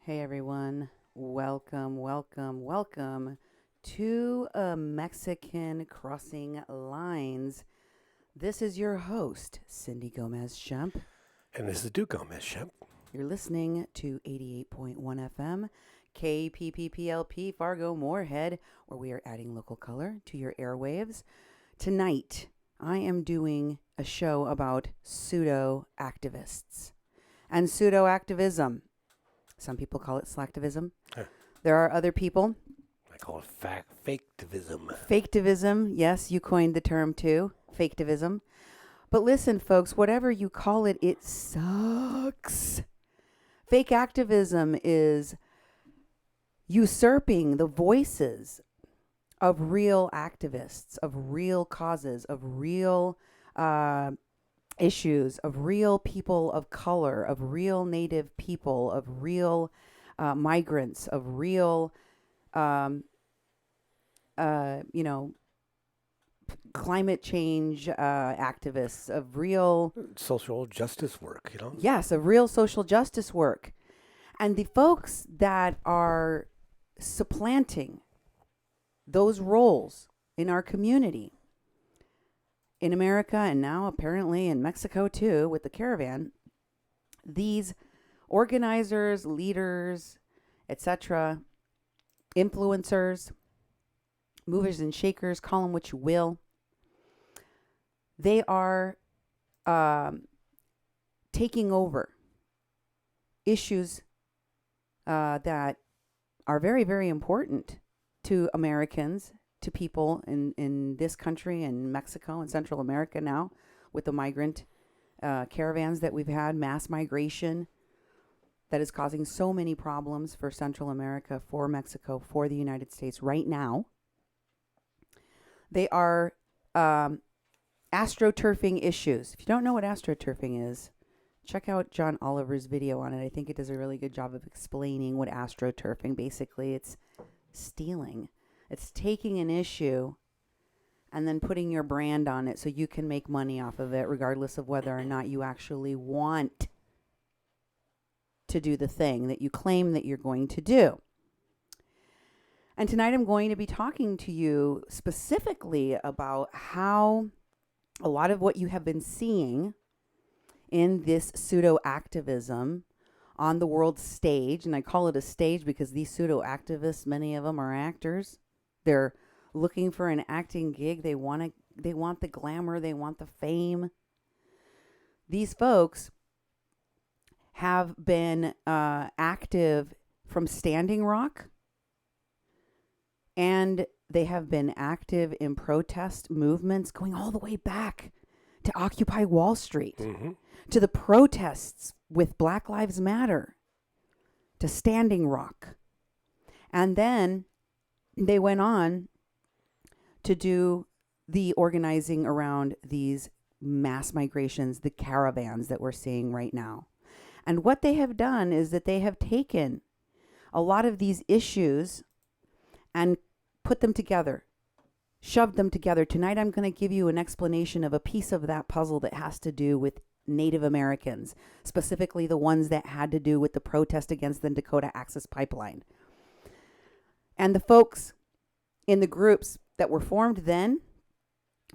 Hey everyone, welcome to a Mexican Crossing Lines. This is your host, Cindy Gomez-Schemp. And this is Duke Gomez-Schemp. You're listening to 88.1 FM, KPPPLP, Fargo, Moorhead, where we are adding local color to your airwaves. Tonight, I am doing a show about pseudo-activists and pseudo-activism. Some people call it slacktivism. There are other people. I call it faketivism. Faketivism. Yes, you coined the term too. Faketivism. But listen, folks, whatever you call it, it sucks. Fake activism is usurping the voices of real activists, of real causes, of real issues, of real people of color, of real native people, of real migrants, of real, climate change activists, of real social justice work, Yes, of real social justice work. And the folks that are supplanting those roles in our community, in America, and now apparently in Mexico too, with the caravan, these organizers, leaders, etc., influencers, movers and shakers, call them what you will, they are taking over issues that are very, very important to Americans, to people in this country and Mexico and Central America now, with the migrant caravans that we've had, mass migration that is causing so many problems for Central America, for Mexico, for the United States right now. They are astroturfing issues. If you don't know what astroturfing is, check out John Oliver's video on it. I think it does a really good job of explaining what astroturfing, basically, it's stealing. It's taking an issue and then putting your brand on it so you can make money off of it, regardless of whether or not you actually want to do the thing that you claim that you're going to do. And tonight I'm going to be talking to you specifically about how a lot of what you have been seeing in this pseudo-activism on the world stage, and I call it a stage because these pseudo-activists, many of them are actors. They're looking for an acting gig. They want the glamour. They want the fame. These folks have been active from Standing Rock, and they have been active in protest movements going all the way back to Occupy Wall Street, to the protests with Black Lives Matter, to Standing Rock. And then they went on to do the organizing around these mass migrations, the caravans that we're seeing right now. And what they have done is that they have taken a lot of these issues and put them together, shoved them together. Tonight I'm going to give you an explanation of a piece of that puzzle that has to do with Native Americans, specifically the ones that had to do with the protest against the Dakota Access Pipeline. And the folks in the groups that were formed then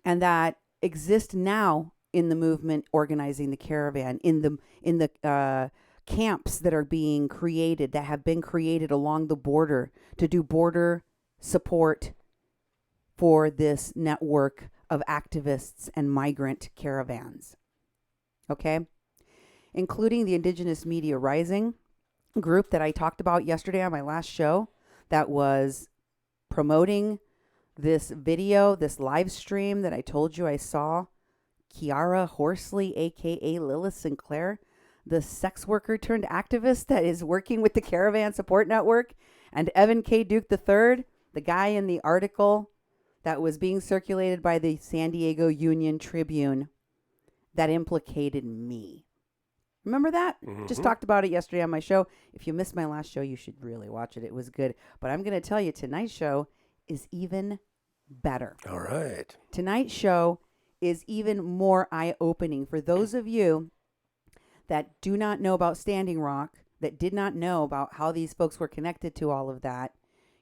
and that exist now in the movement organizing the caravan, in the camps that are being created, that have been created along the border to do border support for this network of activists and migrant caravans. Okay? Including the Indigenous Media Rising group that I talked about yesterday on my last show, that was promoting this video, this live stream that I told you I saw. Kiara Horsley, a.k.a. Lilith Sinclair, the sex worker turned activist that is working with the Caravan Support Network, and Evan K. Duke III, the guy in the article that was being circulated by the San Diego Union Tribune that implicated me. Remember that? Just talked about it yesterday on my show. If you missed my last show, you should really watch it. It was good. But I'm going to tell you, tonight's show is even better. All right. Tonight's show is even more eye-opening for those of you that do not know about Standing Rock, that did not know about how these folks were connected to all of that,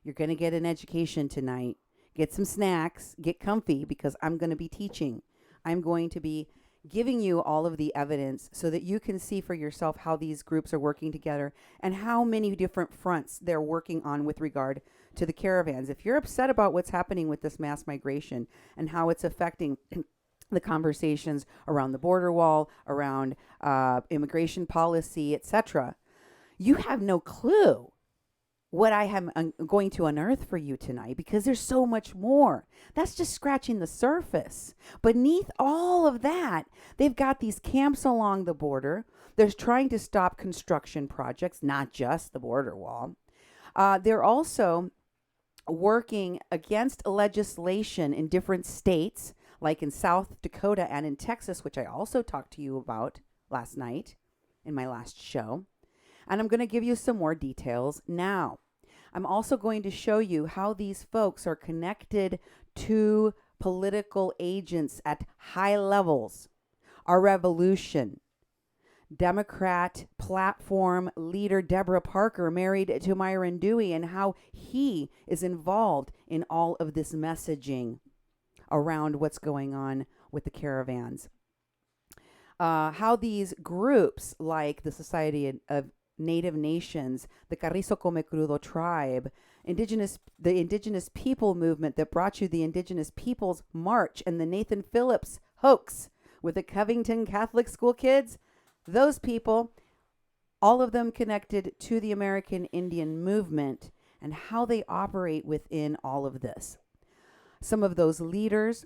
you're going to get an education tonight. Get some snacks, get comfy, because I'm going to be teaching. I'm going to be giving you all of the evidence so that you can see for yourself how these groups are working together and how many different fronts they're working on with regard to the caravans. If you're upset about what's happening with this mass migration and how it's affecting the conversations around the border wall, around immigration policy, etc., you have no clue what I am going to unearth for you tonight, because there's so much more. That's just scratching the surface. Beneath all of that, they've got these camps along the border. They're trying to stop construction projects, not just the border wall. They're also working against legislation in different states, like in South Dakota and in Texas, which I also talked to you about last night in my last show. And I'm going to give you some more details now. I'm also going to show you how these folks are connected to political agents at high levels. Our revolution. Democrat platform leader Deborah Parker married to Myron Dewey, and how he is involved in all of this messaging around what's going on with the caravans. How these groups like the Society of Native Nations, the Carrizo Comecrudo tribe, the Indigenous people movement that brought you the Indigenous Peoples March and the Nathan Phillips hoax with the Covington Catholic school kids, those people, all of them connected to the American Indian movement and how they operate within all of this. Some of those leaders,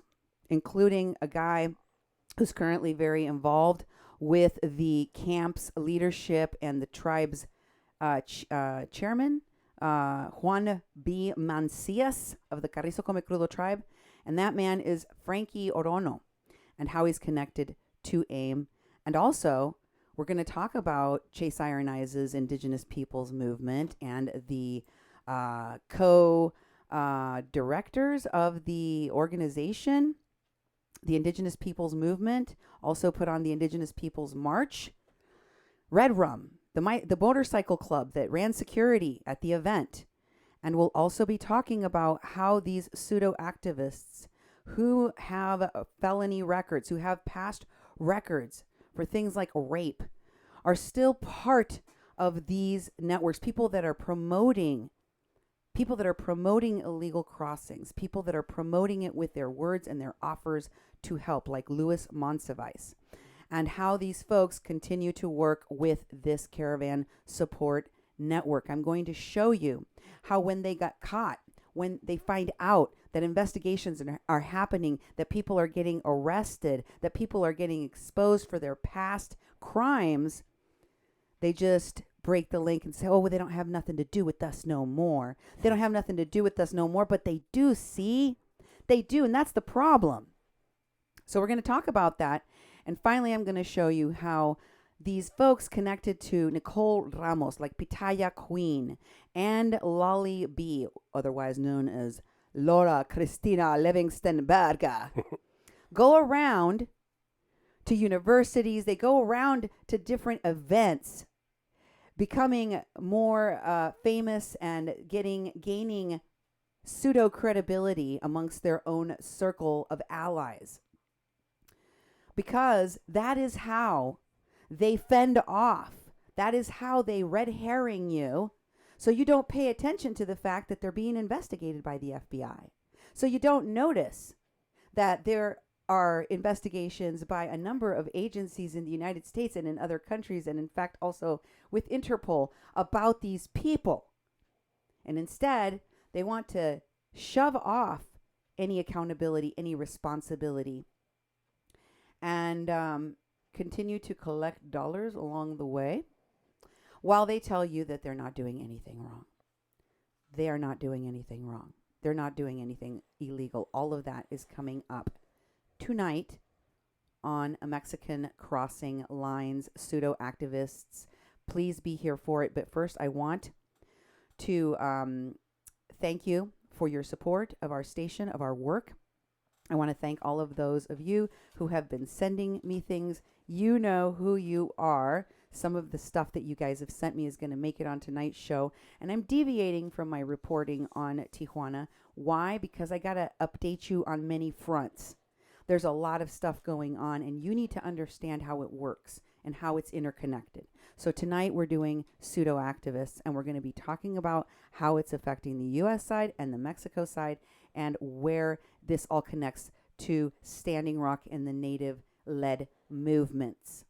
including a guy who's currently very involved with the camp's leadership and the tribe's chairman, Juan B. Mancias of the Carrizo Comecrudo tribe. And that man is Frankie Orono, and how he's connected to AIM. And also, we're going to talk about Chase Iron Eyes' Indigenous Peoples Movement and the co-directors of the organization, the Indigenous Peoples Movement, also put on the Indigenous Peoples March. RedRum, the motorcycle club that ran security at the event. And we'll also be talking about how these pseudo-activists who have felony records, who have past records for things like rape, are still part of these networks. People that are promoting illegal crossings, people that are promoting it with their words and their offers to help, like Louis Monsivice, and how these folks continue to work with this caravan support network. I'm going to show you how when they got caught, when they find out that investigations are happening, that people are getting arrested, that people are getting exposed for their past crimes, they just break the link and say, oh, well, they don't have nothing to do with us no more. They don't have nothing to do with us no more, but they do, see? They do, and that's the problem. So we're going to talk about that. And finally, I'm going to show you how these folks connected to Nicole Ramos, like Pitaya Queen, and Lolly B, otherwise known as Laura Christina Livingston Berger, go around to universities. They go around to different events, becoming more famous and gaining pseudo credibility amongst their own circle of allies, because that is how they fend off. That is how they red herring you, so you don't pay attention to the fact that they're being investigated by the FBI. So you don't notice that there are investigations by a number of agencies in the United States and in other countries, and in fact also with Interpol, about these people. And instead, they want to shove off any accountability, any responsibility, and continue to collect dollars along the way, while they tell you that they're not doing anything wrong. They are not doing anything wrong. They're not doing anything illegal. All of that is coming up tonight on a Mexican Crossing Lines Pseudo-Activists. Please be here for it. But first, I want to thank you for your support of our station, of our work. I want to thank all of those of you who have been sending me things. You know who you are. some of the stuff that you guys have sent me is going to make it on tonight's show. And I'm deviating from my reporting on Tijuana. Why? Because I got to update you on many fronts. There's a lot of stuff going on, and you need to understand how it works and how it's interconnected. So tonight we're doing Pseudo-Activists, and we're going to be talking about how it's affecting the U.S. side and the Mexico side, and where this all connects to Standing Rock and the Native-led movements.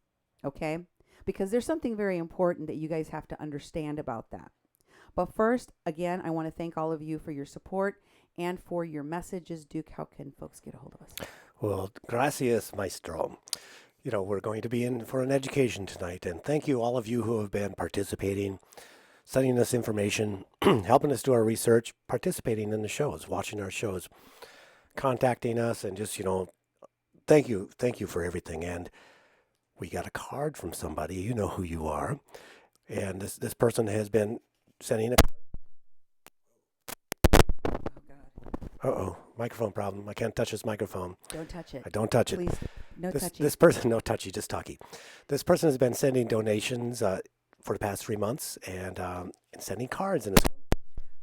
Okay? Because there's something very important that you guys have to understand about that. But first, again, I want to thank all of you for your support and for your messages. Duke, how can folks get a hold of us? Well, gracias, maestro. You know, we're going to be in for an education tonight, and thank you all of you who have been participating, sending us information, helping us do our research, participating in the shows, watching our shows, contacting us, and just, thank you for everything. And we got a card from somebody, you know who you are, and this person has been sending a... Uh-oh, microphone problem. I can't touch this microphone. Don't touch it. I don't touch it. Please, no touchy. This person, no touchy, just talky. This person has been sending donations for the past 3 months and sending cards. And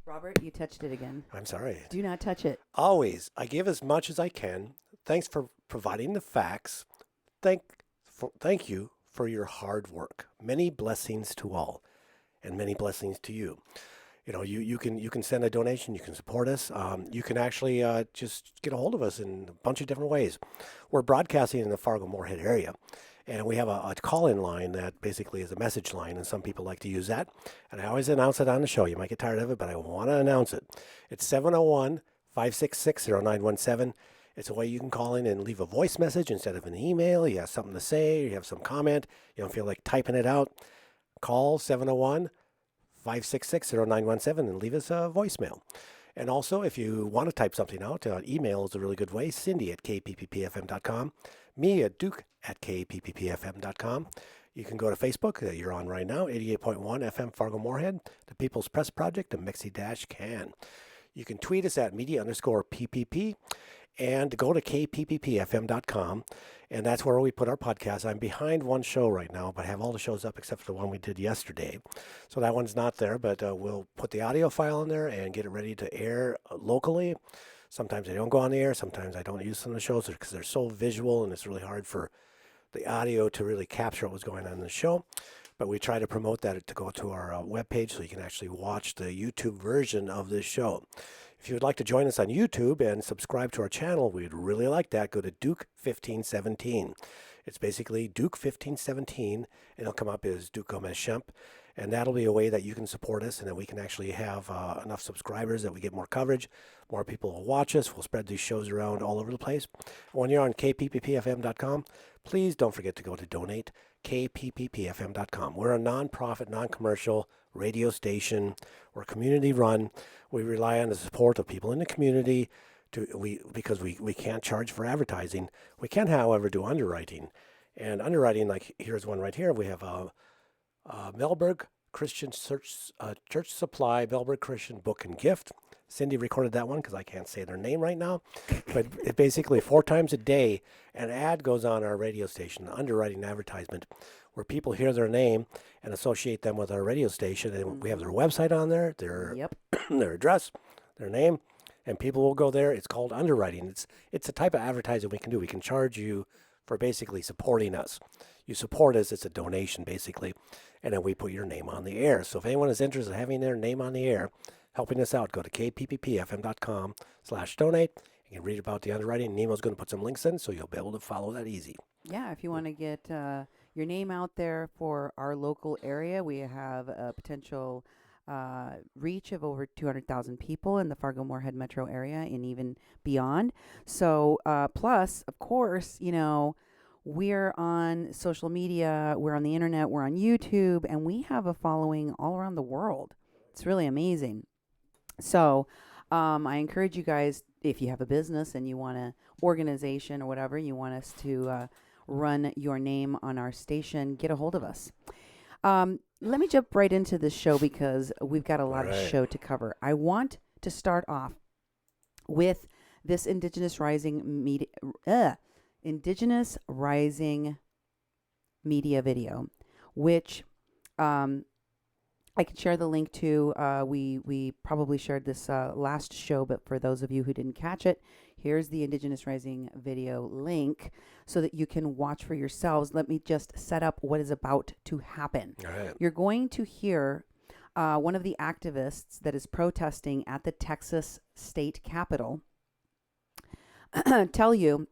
Robert, you touched it again. I'm sorry. Do not touch it. Always. I give as much as I can. Thanks for providing the facts. Thank you for your hard work. Many blessings to all, and many blessings to you. You can send a donation. You can support us. You can actually just get a hold of us in a bunch of different ways. We're broadcasting in the Fargo-Moorhead area, and we have a call-in line that basically is a message line, and some people like to use that. And I always announce it on the show. You might get tired of it, but I want to announce it. It's 701-566-0917. It's a way you can call in and leave a voice message instead of an email. You have something to say, you have some comment, you don't feel like typing it out. Call 701-566-0917 and leave us a voicemail. And also, if you want to type something out, email is a really good way. Cindy at kpppfm.com. Me at Duke at kpppfm.com. You can go to Facebook that you're on right now, 88.1 FM Fargo-Moorhead, the People's Press Project, and Mexi-Can. You can tweet us at media_PPP and go to kpppfm.com. And that's where we put our podcast. I'm behind one show right now, but I have all the shows up except for the one we did yesterday. So that one's not there, but we'll put the audio file in there and get it ready to air locally. Sometimes I don't go on the air. Sometimes I don't use some of the shows because they're so visual and it's really hard for the audio to really capture what was going on in the show. But we try to promote that to go to our webpage so you can actually watch the YouTube version of this show. If you would like to join us on YouTube and subscribe to our channel, we'd really like that. Go to Duke 1517. It's basically Duke 1517, and it'll come up as Duke Gomez Shemp. And that'll be a way that you can support us and that we can actually have enough subscribers that we get more coverage. More people will watch us. We'll spread these shows around all over the place. When you're on kpppfm.com, please don't forget to go to donate, kpppfm.com. We're a non-profit, non-commercial radio station. We're community run. We rely on the support of people in the community because we can't charge for advertising. We can, however, do underwriting. And underwriting, like here's one right here. We have Melberg Christian Church Supply, Melberg Christian Book and Gift. Cindy recorded that one because I can't say their name right now. But it basically 4 times a day, an ad goes on our radio station, an underwriting advertisement, where people hear their name and associate them with our radio station. And we have their website on there, their address, their name, and people will go there. It's called underwriting. It's a type of advertising we can do. We can charge you for basically supporting us. You support us, it's a donation basically, and then we put your name on the air. So if anyone is interested in having their name on the air, helping us out, go to kpppfm.com/donate. You can read about the underwriting. Nemo's going to put some links in, so you'll be able to follow that easy. Yeah, if you want to get your name out there for our local area, we have a potential reach of over 200,000 people in the Fargo-Moorhead metro area and even beyond. So plus, of course, we're on social media, we're on the internet, we're on YouTube, and we have a following all around the world. It's really amazing. So I encourage you guys, if you have a business and you want an organization or whatever, you want us to run your name on our station, get a hold of us. Let me jump right into this show because we've got a lot of show to cover. I want to start off with this Indigenous Rising Media video. which I can share the link to. We probably shared this last show, but for those of you who didn't catch it, here's the Indigenous Rising video link so that you can watch for yourselves. Let me just set up what is about to happen. All right. You're going to hear one of the activists that is protesting at the Texas state capitol tell you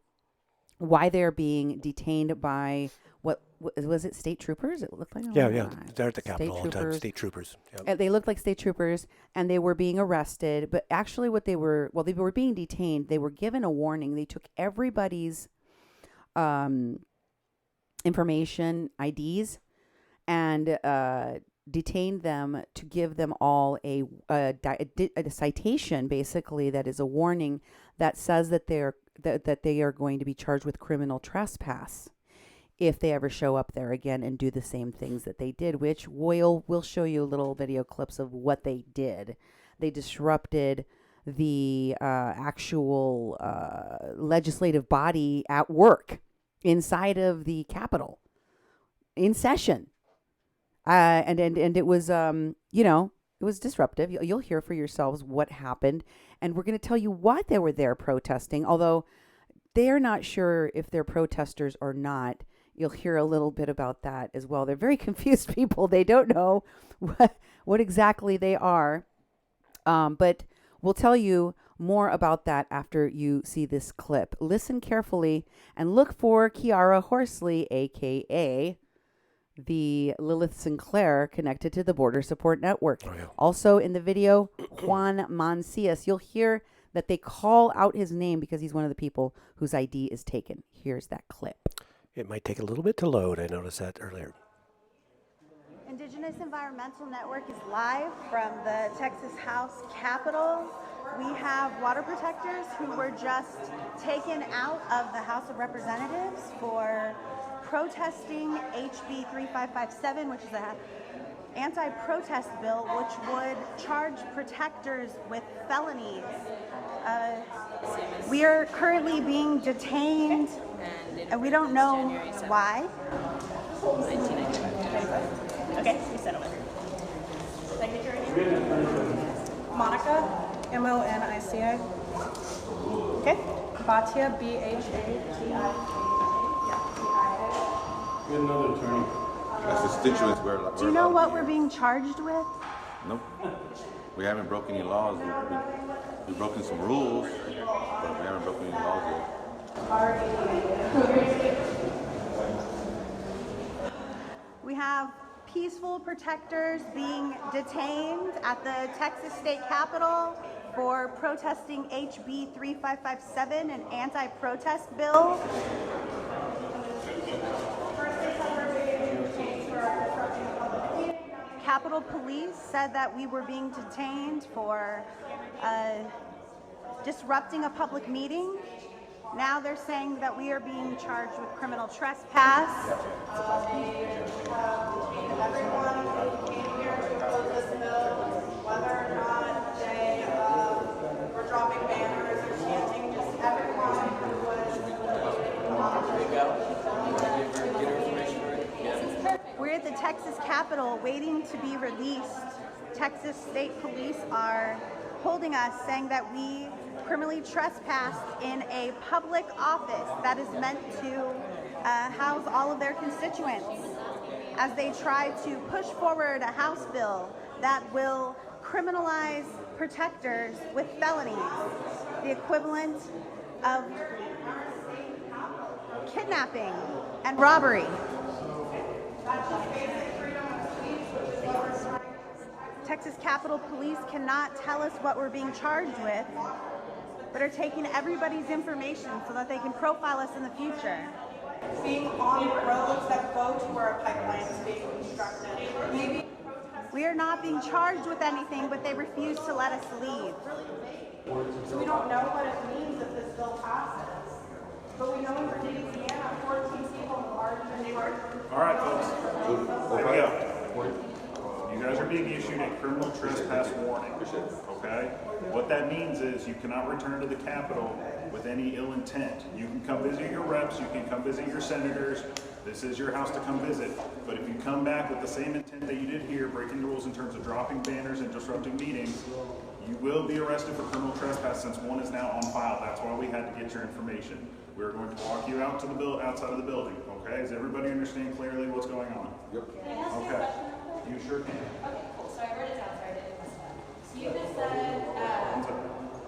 why they're being detained by what was it, state troopers? It looked like Yeah. They're at the Capitol all the time. State troopers. Yep. They looked like state troopers, and they were being arrested. But actually, they were being detained. They were given a warning. They took everybody's information, IDs, and detained them to give them all a citation, basically, that is a warning that says that they are going to be charged with criminal trespass if they ever show up there again and do the same things that they did, which we'll show you little video clips of what they did. They disrupted the actual legislative body at work inside of the Capitol in session. And it was, it was disruptive. You'll hear for yourselves what happened. And we're going to tell you why they were there protesting, although they're not sure if they're protesters or not. You'll hear a little bit about that as well. They're very confused people. They don't know what exactly they are. But we'll tell you more about that after you see this clip. Listen carefully and look for Kiara Horsley, a.k.a. the Lilith Sinclair, connected to the Border Support Network. Oh, yeah. Also in the video, Juan Mancias. You'll hear that they call out his name because he's one of the people whose ID is taken. Here's that clip. It might take a little bit to load. I noticed that earlier. Indigenous Environmental Network is live from the Texas House Capitol. We have water protectors who were just taken out of the House of Representatives for protesting HB 3557, which is an anti-protest bill which would charge protectors with felonies. We are currently being detained, and we don't know why. Okay, we settle it. Monica, M-O-N-I-C-A. Okay. Batia, B-H-A-T-I. Get another attorney. As constituents, Do you know what we're being charged with? Nope. We haven't broken any laws. We've broken some rules, but we haven't broken any laws yet. We have peaceful protectors being detained at the Texas State Capitol for protesting HB 3557, an anti-protest bill. Capitol Police said that we were being detained for disrupting a public meeting. Now they're saying that we are being charged with criminal trespass. Everyone who came here to oppose this bill, whether or not they were dropping banners or chanting, just everyone who was. We're at the Texas Capitol waiting to be released. Texas State Police are holding us, saying that we criminally trespassed in a public office that is meant to house all of their constituents, as they try to push forward a House bill that will criminalize protectors with felonies, the equivalent of kidnapping and robbery. Texas Capitol Police cannot tell us what we're being charged with, but are taking everybody's information so that they can profile us in the future. Being on roads that go to where a pipeline is being constructed. Maybe We are not being charged with anything, but they refuse to let us leave. so we don't know what it means if this bill passes. But we know in Louisiana, 14 people are in charge. All right, folks. Here we go. You You guys are being issued a criminal trespass warning. Okay? What that means is you cannot return to the Capitol with any ill intent. You can come visit your reps, you can come visit your senators. This is your house to come visit. But if you come back with the same intent that you did here, breaking the rules in terms of dropping banners and disrupting meetings, you will be arrested for criminal trespass since one is now on file. That's why we had to get your information. We're going to walk you out to the outside of the building. Okay? Does everybody understand clearly what's going on? Yep. Can I ask you a Okay. question? You sure can. Okay, cool. So I wrote it down so I didn't mess it up. So you just said,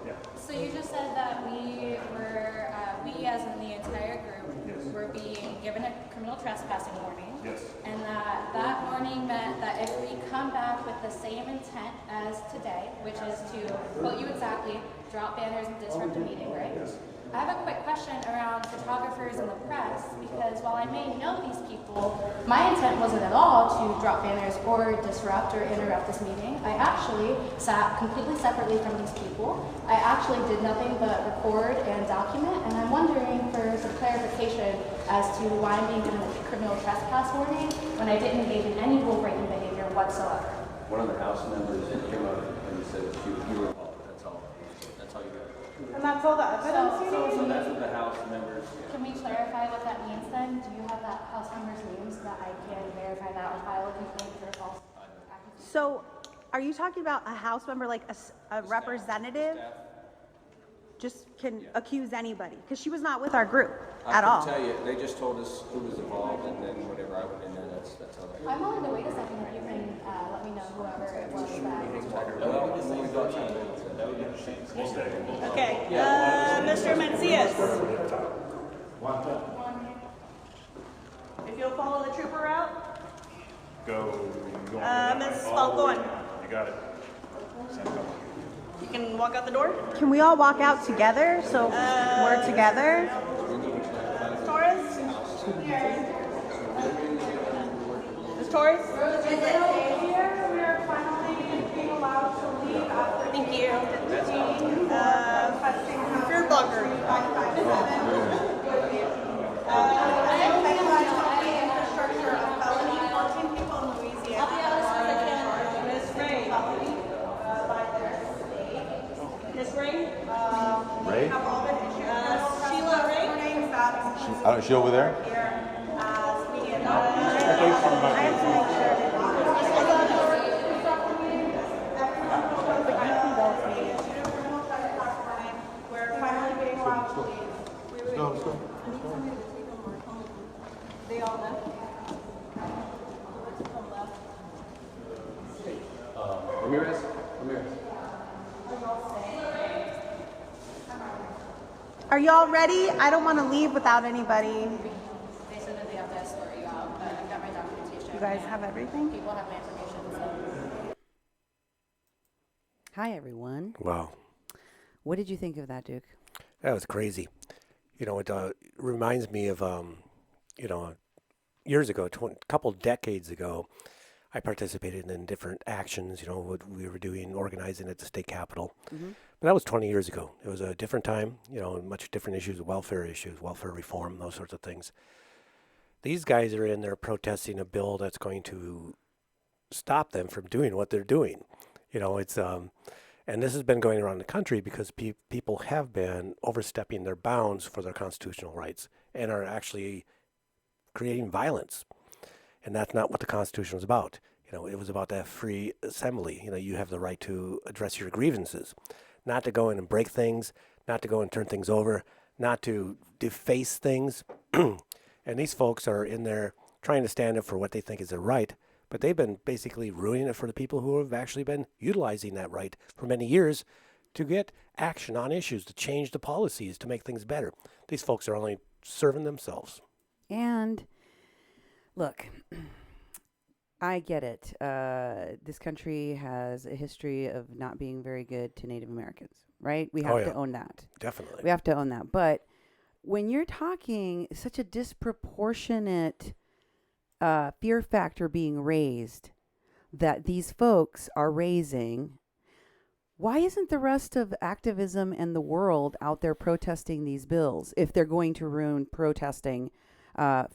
Yeah. so you just said that we were, we as in the entire group, were being given a criminal trespassing warning. Yes. And that warning meant that if we come back with the same intent as today, which is to, quote you exactly, drop banners and disrupt a meeting, right? Yes. I have a quick question around photographers and the press, because while I may know these people, my intent wasn't at all to drop banners or disrupt or interrupt this meeting. I actually sat completely separately from these people. I actually did nothing but record and document, and I'm wondering for some clarification as to why I'm being given a criminal trespass warning when I didn't engage in any rule-breaking behavior whatsoever. One of the House members came up and said you were involved. That's all. That's all you got. And that's all the evidence you So need? that's what the House members. Can we clarify what that means then? Do you have that House member's name so that I can verify that or file a complaint for false accusation? So, are you talking about a House member, like a representative? Just can accuse anybody? Because she was not with our group at all. I can tell you, they just told us who was involved, and then whatever I went in there, that's all. I'm willing to wait a second if you can let me know whoever it was that. Well, when we got to that would be Okay, Mr. Mencius. If you'll follow the trooper route. Go. Ms. Falcone, You got it. you can walk out the door. Can we all walk out together so we're together? Torres? Ms. Torres? Is it okay here? We are finally being allowed to leave after Thank you. requesting You're a blogger. infrastructure of felony 14 people in Louisiana. Ms. Ray. By their state. Ms. Ray? Ray? Have all been issued. Sheila Ray? Her name's that Is she over there? here as media. I have to make sure that we're finally being allowed to leave. They all left. Ramirez. Are y'all ready? I don't want to leave without anybody. They said that they have to escort you out, but I've got my documentation. You guys have everything? People have my information, so. Hi, everyone. Wow. What did you think of that, Duke? That was crazy. You know, it reminds me of, years ago, a couple decades ago, I participated in different actions, what we were doing, organizing at the state capitol. Mm-hmm. But that was 20 years ago. It was a different time, much different issues, welfare reform, those sorts of things. These guys are in there protesting a bill that's going to stop them from doing what they're doing. And this has been going around the country because people have been overstepping their bounds for their constitutional rights and are actually creating violence. And that's not what the Constitution was about. It was about that free assembly. You have the right to address your grievances, not to go in and break things, not to go and turn things over, not to deface things. And these folks are in there trying to stand up for what they think is their right, but they've been basically ruining it for the people who have actually been utilizing that right for many years to get action on issues, to change the policies, to make things better. These folks are only serving themselves. And look, I get it. This country has a history of not being very good to Native Americans, right? We have to own that. Definitely. We have to own that. But when you're talking such a disproportionate fear factor being raised that these folks are raising, why isn't the rest of activism and the world out there protesting these bills if they're going to ruin protesting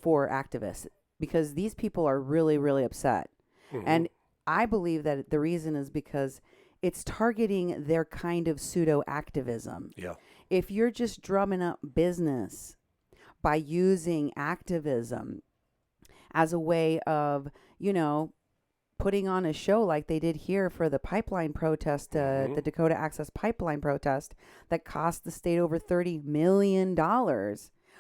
for activists? Because these people are really, really upset. Mm-hmm. And I believe that the reason is because it's targeting their kind of pseudo-activism. Yeah. If you're just drumming up business by using activism as a way of, putting on a show like they did here for the pipeline protest, the Dakota Access Pipeline protest that cost the state over $30 million,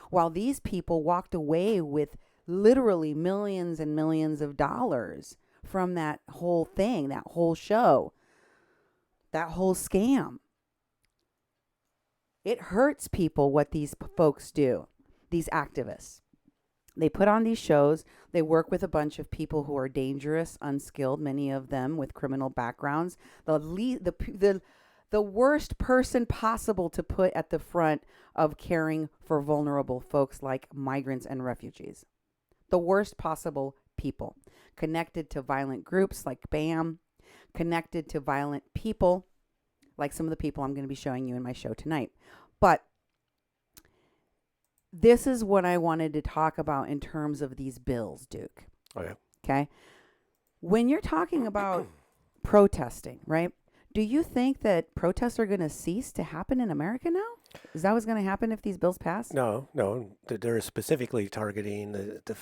while these people walked away with literally millions and millions of dollars from that whole thing, that whole show, that whole scam. It hurts people what these folks do, these activists. They put on these shows. They work with a bunch of people who are dangerous, unskilled, many of them with criminal backgrounds. The worst person possible to put at the front of caring for vulnerable folks like migrants and refugees. The worst possible people. Connected to violent groups like BAM. Connected to violent people like some of the people I'm going to be showing you in my show tonight. But this is what I wanted to talk about in terms of these bills, Duke. Oh, yeah. Okay. When you're talking about protesting, right? Do you think that protests are going to cease to happen in America now? Is that what's going to happen if these bills pass? No. They're specifically targeting the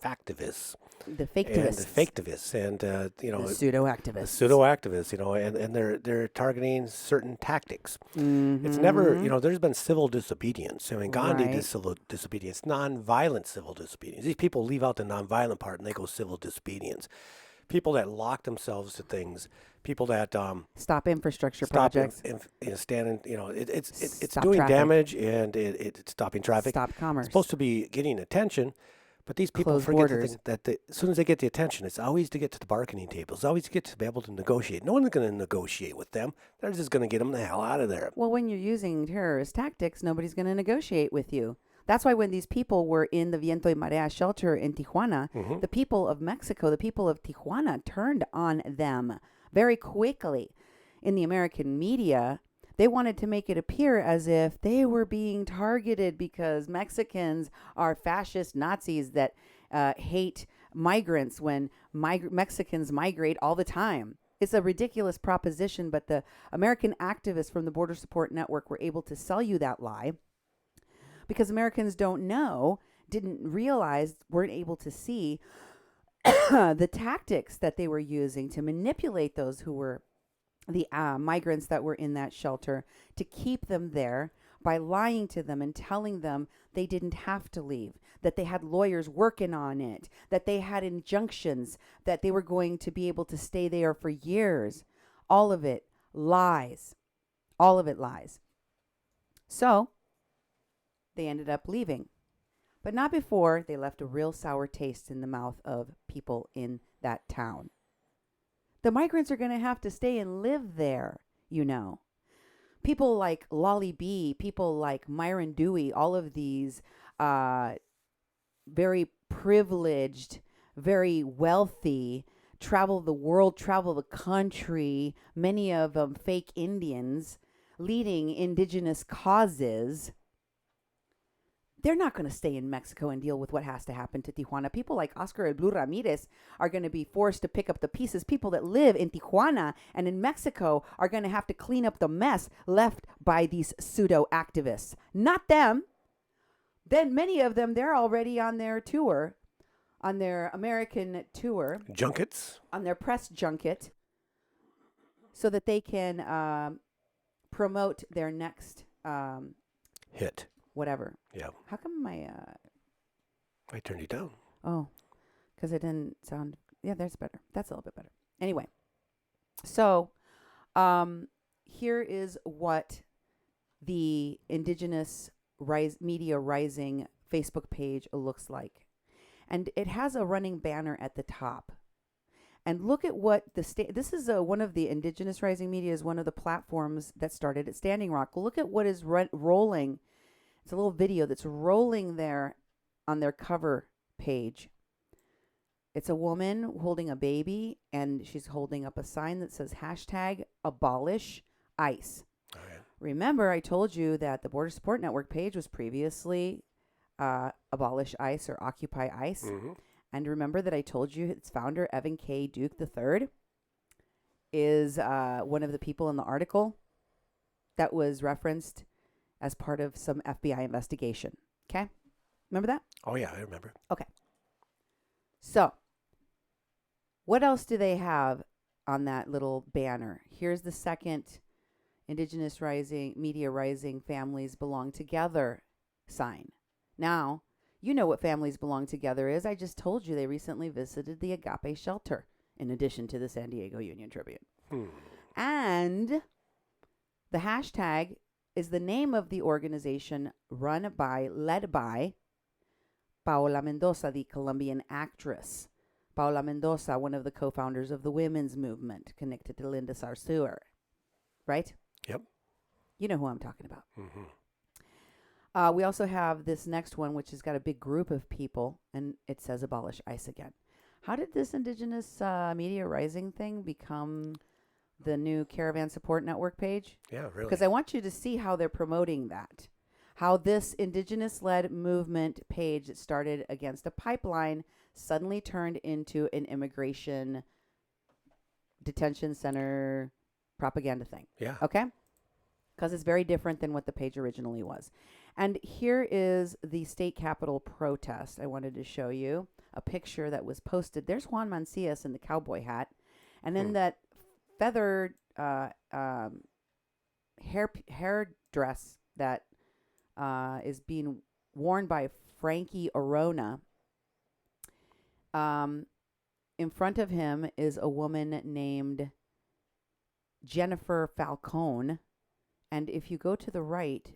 factivists. The faketivists. And the faketivists. And, the pseudo-activists. The pseudo-activists, and they're targeting certain tactics. It's never, there's been civil disobedience. I mean, Gandhi did civil disobedience, non-violent civil disobedience. These people leave out the non-violent part and they go civil disobedience. People that lock themselves to things, people that stop infrastructure projects, it's stop doing traffic. Damage and it's stopping traffic. Stop commerce. It's supposed to be getting attention, but these people Close forget borders. that as soon as they get the attention, it's always to get to the bargaining table. It's always to get to be able to negotiate. No one's going to negotiate with them. They're just going to get them the hell out of there. Well, when you're using terrorist tactics, nobody's going to negotiate with you. That's why when these people were in the Viento y Marea shelter in Tijuana, the people of Mexico, the people of Tijuana turned on them very quickly. In the American media, they wanted to make it appear as if they were being targeted because Mexicans are fascist Nazis that hate migrants when Mexicans migrate all the time. It's a ridiculous proposition, but the American activists from the Border Support Network were able to sell you that lie. Because Americans didn't realize, weren't able to see the tactics that they were using to manipulate those who were the migrants that were in that shelter, to keep them there by lying to them and telling them they didn't have to leave, that they had lawyers working on it, that they had injunctions, that they were going to be able to stay there for years. All of it lies. All of it lies. So they ended up leaving, but not before they left a real sour taste in the mouth of people in that town. The migrants are going to have to stay and live there, People like Lolly B, people like Myron Dewey, all of these very privileged, very wealthy, travel the world, travel the country, many of them fake Indians, leading indigenous causes. They're not going to stay in Mexico and deal with what has to happen to Tijuana. People like Oscar El Blue Ramirez are going to be forced to pick up the pieces. People that live in Tijuana and in Mexico are going to have to clean up the mess left by these pseudo-activists. Not them. Then many of them, they're already on their tour, on their American tour. Junkets. On their press junket, so that they can promote their next hit. Whatever. Yeah. How come I turned you down. Oh, because it didn't sound. Yeah, that's better. That's a little bit better. Anyway, so here is what the Indigenous Media Rising Facebook page looks like, and it has a running banner at the top. And look at what this is one of the Indigenous Rising Media is one of the platforms that started at Standing Rock. Look at what is rolling. It's a little video that's rolling there on their cover page. It's a woman holding a baby, and she's holding up a sign that says #abolish ICE. Oh, yeah. Remember, I told you that the Border Support Network page was previously Abolish ICE or Occupy ICE. And remember that I told you its founder, Evan K. Duke III? is one of the people in the article that was referenced as part of some FBI investigation. Okay? Remember that? Oh, yeah, I remember. Okay. So, what else do they have on that little banner? Here's the second Indigenous Rising, Media Rising Families Belong Together sign. Now, you know what Families Belong Together is. I just told you they recently visited the Agape Shelter, in addition to the San Diego Union Tribune. And the hashtag is the name of the organization led by Paola Mendoza, the Colombian actress. Paola Mendoza, one of the co-founders of the women's movement, connected to Linda Sarsour. Right? Yep. You know who I'm talking about. We also have this next one, which has got a big group of people, and it says abolish ICE again. How did this Indigenous Media Rising thing become the new Caravan Support Network page? Yeah, really. Because I want you to see how they're promoting that. How this Indigenous-led movement page that started against a pipeline suddenly turned into an immigration detention center propaganda thing. Yeah. Okay? Because it's very different than what the page originally was. And here is the state capitol protest. I wanted to show you a picture that was posted. There's Juan Mancias in the cowboy hat. And then that feathered hair dress that is being worn by Frankie Orono. In front of him is a woman named Jennifer Falcone. And if you go to the right,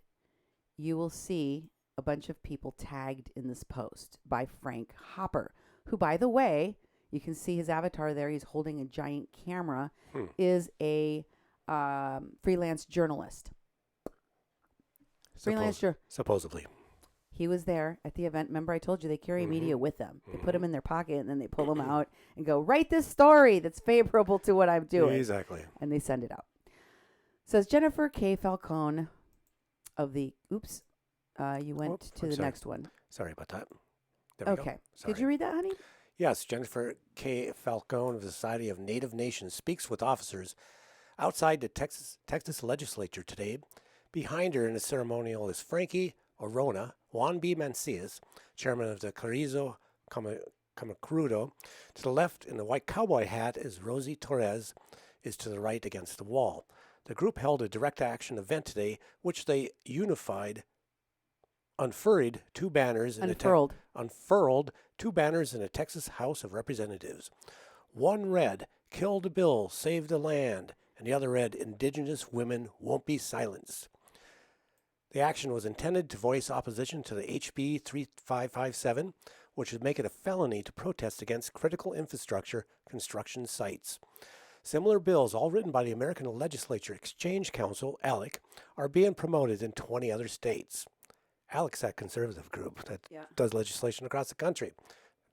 you will see a bunch of people tagged in this post by Frank Hopper, who, by the way, you can see his avatar there. He's holding a giant camera, is a freelance journalist. Supposedly. He was there at the event. Remember, I told you they carry media with them. They put them in their pocket, and then they pull them out and go, write this story that's favorable to what I'm doing. Exactly. And they send it out. Says Jennifer K. Falcone of the, you went to the next one. Sorry about that. There we go. Okay. Sorry. Did you read that, honey? Yes, Jennifer K. Falcone of the Society of Native Nations speaks with officers outside the Texas legislature today. Behind her in the ceremonial is Frankie Orono, Juan B. Mancias, chairman of the Carrizo Comecrudo. To the left in the white cowboy hat is Rosie Torres, is to the right against the wall. The group held a direct action event today, which they unfurled two banners in the Texas House of Representatives. One read, "Kill the bill, save the land," and the other read, "Indigenous women won't be silenced." The action was intended to voice opposition to the HB 3557, which would make it a felony to protest against critical infrastructure construction sites. Similar bills, all written by the American Legislature Exchange Council, ALEC, are being promoted in 20 other states. ALEC's that conservative group that does legislation across the country.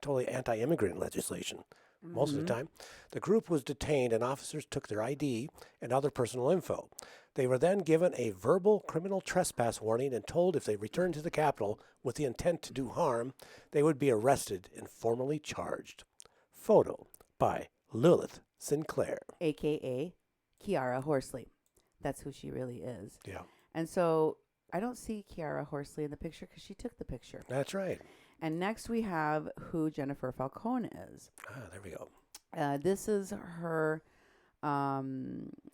Totally anti-immigrant legislation most of the time. The group was detained and officers took their ID and other personal info. They were then given a verbal criminal trespass warning and told if they returned to the Capitol with the intent to do harm, they would be arrested and formally charged. Photo by Lilith Sinclair. A.K.A. Kiara Horsley. That's who she really is. Yeah. And so I don't see Kiara Horsley in the picture because she took the picture. That's right. And next we have who Jennifer Falcone is. There we go. This is her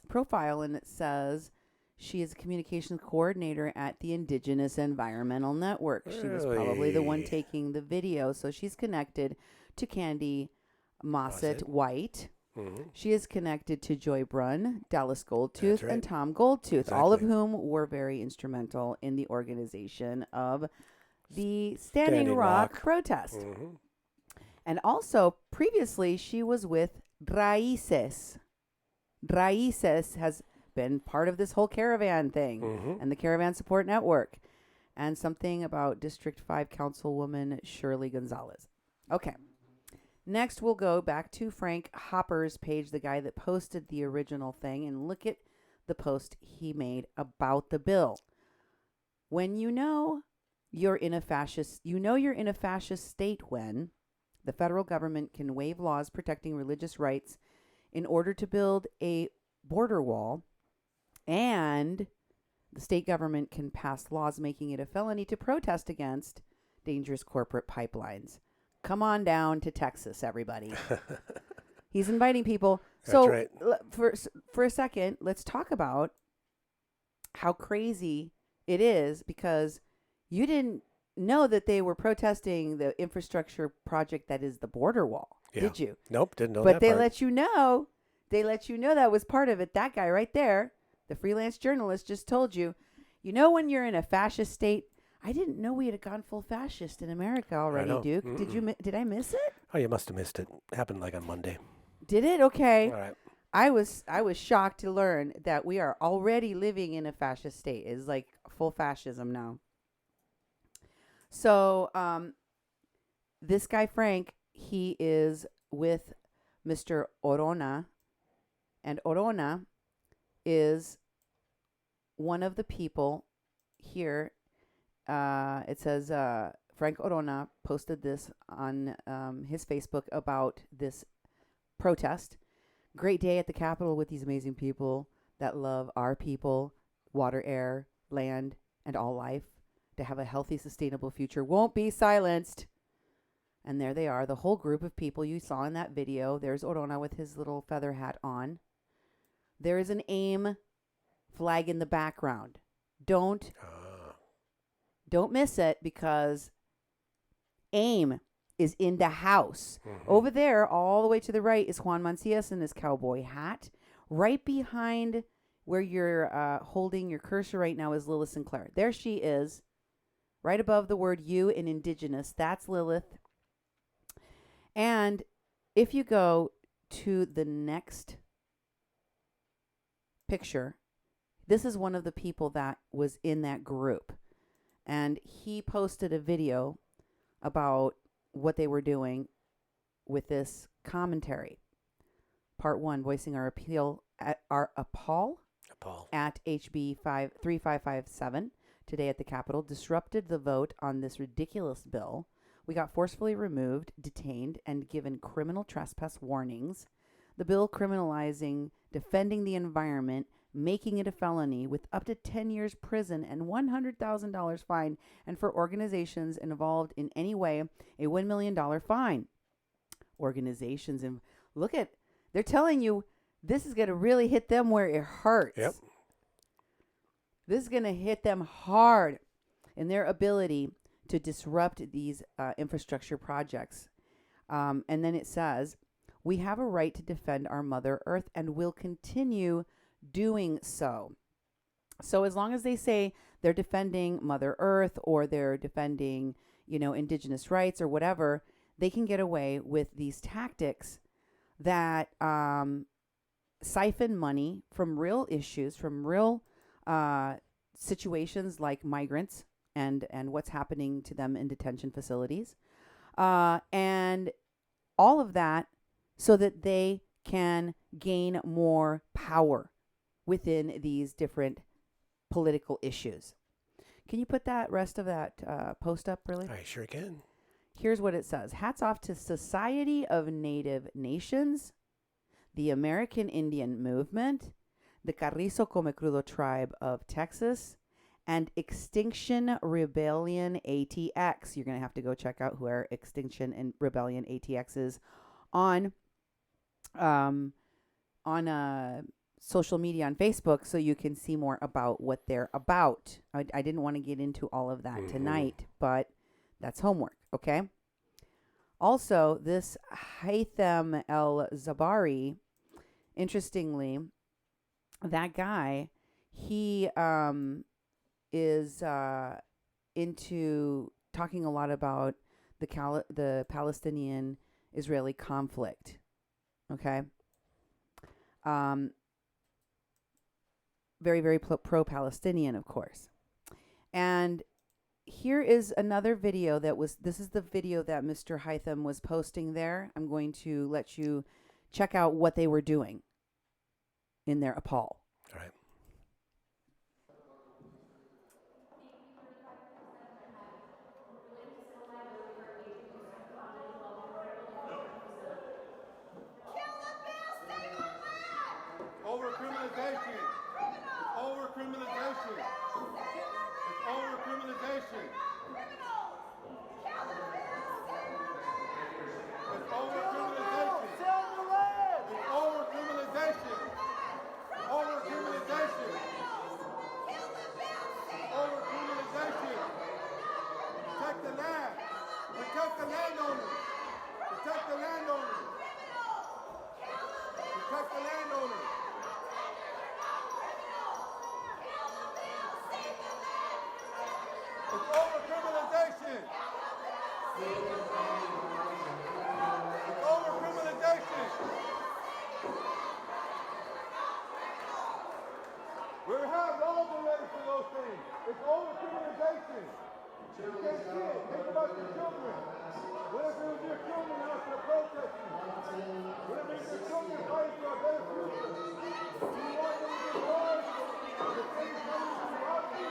profile, and it says she is a communications coordinator at the Indigenous Environmental Network. She was probably the one taking the video, so she's connected to Candy Mossett White. She is connected to Joy Brunn, Dallas Goldtooth, and Tom Goldtooth, all of whom were very instrumental in the organization of the Standing Rock protest. And also, previously, she was with Raíces. Raíces has been part of this whole caravan thing and the Caravan Support Network. And something about District 5 Councilwoman Shirley Gonzalez. Okay. Next, we'll go back to Frank Hopper's page, the guy that posted the original thing, and look at the post he made about the bill. When you know you're in a fascist state when the federal government can waive laws protecting religious rights in order to build a border wall, and the state government can pass laws making it a felony to protest against dangerous corporate pipelines. Come on down to Texas, everybody. He's inviting people. So That's right. for a second, let's talk about how crazy it is, because you didn't know that they were protesting the infrastructure project that is the border wall. Yeah. Did you? Nope, didn't know But that they part. let you know. They let you know that was part of it. That guy right there, the freelance journalist, just told you. You know, when you're in a fascist state, I didn't know we had gone full fascist in America already, know. Duke. Did I miss it? Oh, you must have missed it. Happened like on Monday. Did it? Okay. All right. I was shocked to learn that we are already living in a fascist state. It's like full fascism now. So, this guy Frank, he is with Mr. Orono, and Orono is one of the people here. It says Frank Orono posted this on his Facebook about this protest. Great day at the Capitol with these amazing people that love our people, water, air, land, and all life. To have a healthy, sustainable future won't be silenced. And there they are, the whole group of people you saw in that video. There's Orono with his little feather hat on. There is an AIM flag in the background. Don't miss it, because AIM is in the house. Mm-hmm. Over there, all the way to the right, is Juan Mancias in his cowboy hat. Right behind where you're holding your cursor right now is Lilith Sinclair. There she is, right above the word you in Indigenous. That's Lilith. And if you go to the next picture, this is one of the people that was in that group. And he posted a video about what they were doing with this commentary. Part 1, voicing our appeal at our appall at HB 3557 today at the Capitol disrupted the vote on this ridiculous bill. We got forcefully removed, detained, and given criminal trespass warnings. The bill criminalizing defending the environment, making it a felony with up to 10 years prison and $100,000 fine, and for organizations involved in any way, a $1 million fine. Organizations, and look at, they're telling you this is going to really hit them where it hurts. Yep. This is going to hit them hard in their ability to disrupt these infrastructure projects. And then it says, we have a right to defend our Mother Earth and will continue doing so. So as long as they say they're defending Mother Earth or they're defending, Indigenous rights or whatever, they can get away with these tactics that siphon money from real issues, from real situations like migrants and what's happening to them in detention facilities, and all of that so that they can gain more power within these different political issues. Can you put that rest of that post up, really? I sure can. Here's what it says. Hats off to Society of Native Nations, the American Indian Movement, the Carrizo Comecrudo tribe of Texas, and Extinction Rebellion ATX. You're going to have to go check out where Extinction and Rebellion ATX is on social media on Facebook, so you can see more about what they're about. I didn't want to get into all of that tonight, but that's homework, okay? Also, this Haitham El-Zabari, interestingly, that guy, he is into talking a lot about the Palestinian-Israeli conflict, okay? Very, very pro-Palestinian, of course. And here is another video this is the video that Mr. Hytham was posting there. I'm going to let you check out what they were doing in their appall. All right. Kill the Palestinians! over-criminalization. It's over-criminalization. It's over-criminalization. It's over-criminalization. It's over-criminalization. Over-criminalization. Over-criminalization. Protect the land. Protect the landowners. Protect the landowners. Protect the landowners. It's over-criminalization. It's over-criminalization. We have laws already for those things. It's over-criminalization. You can't see it. Think about your children. What if it was your children out there protesting? What if it was your children fighting for a better future? Do you want them to get bored? The things coming from the office?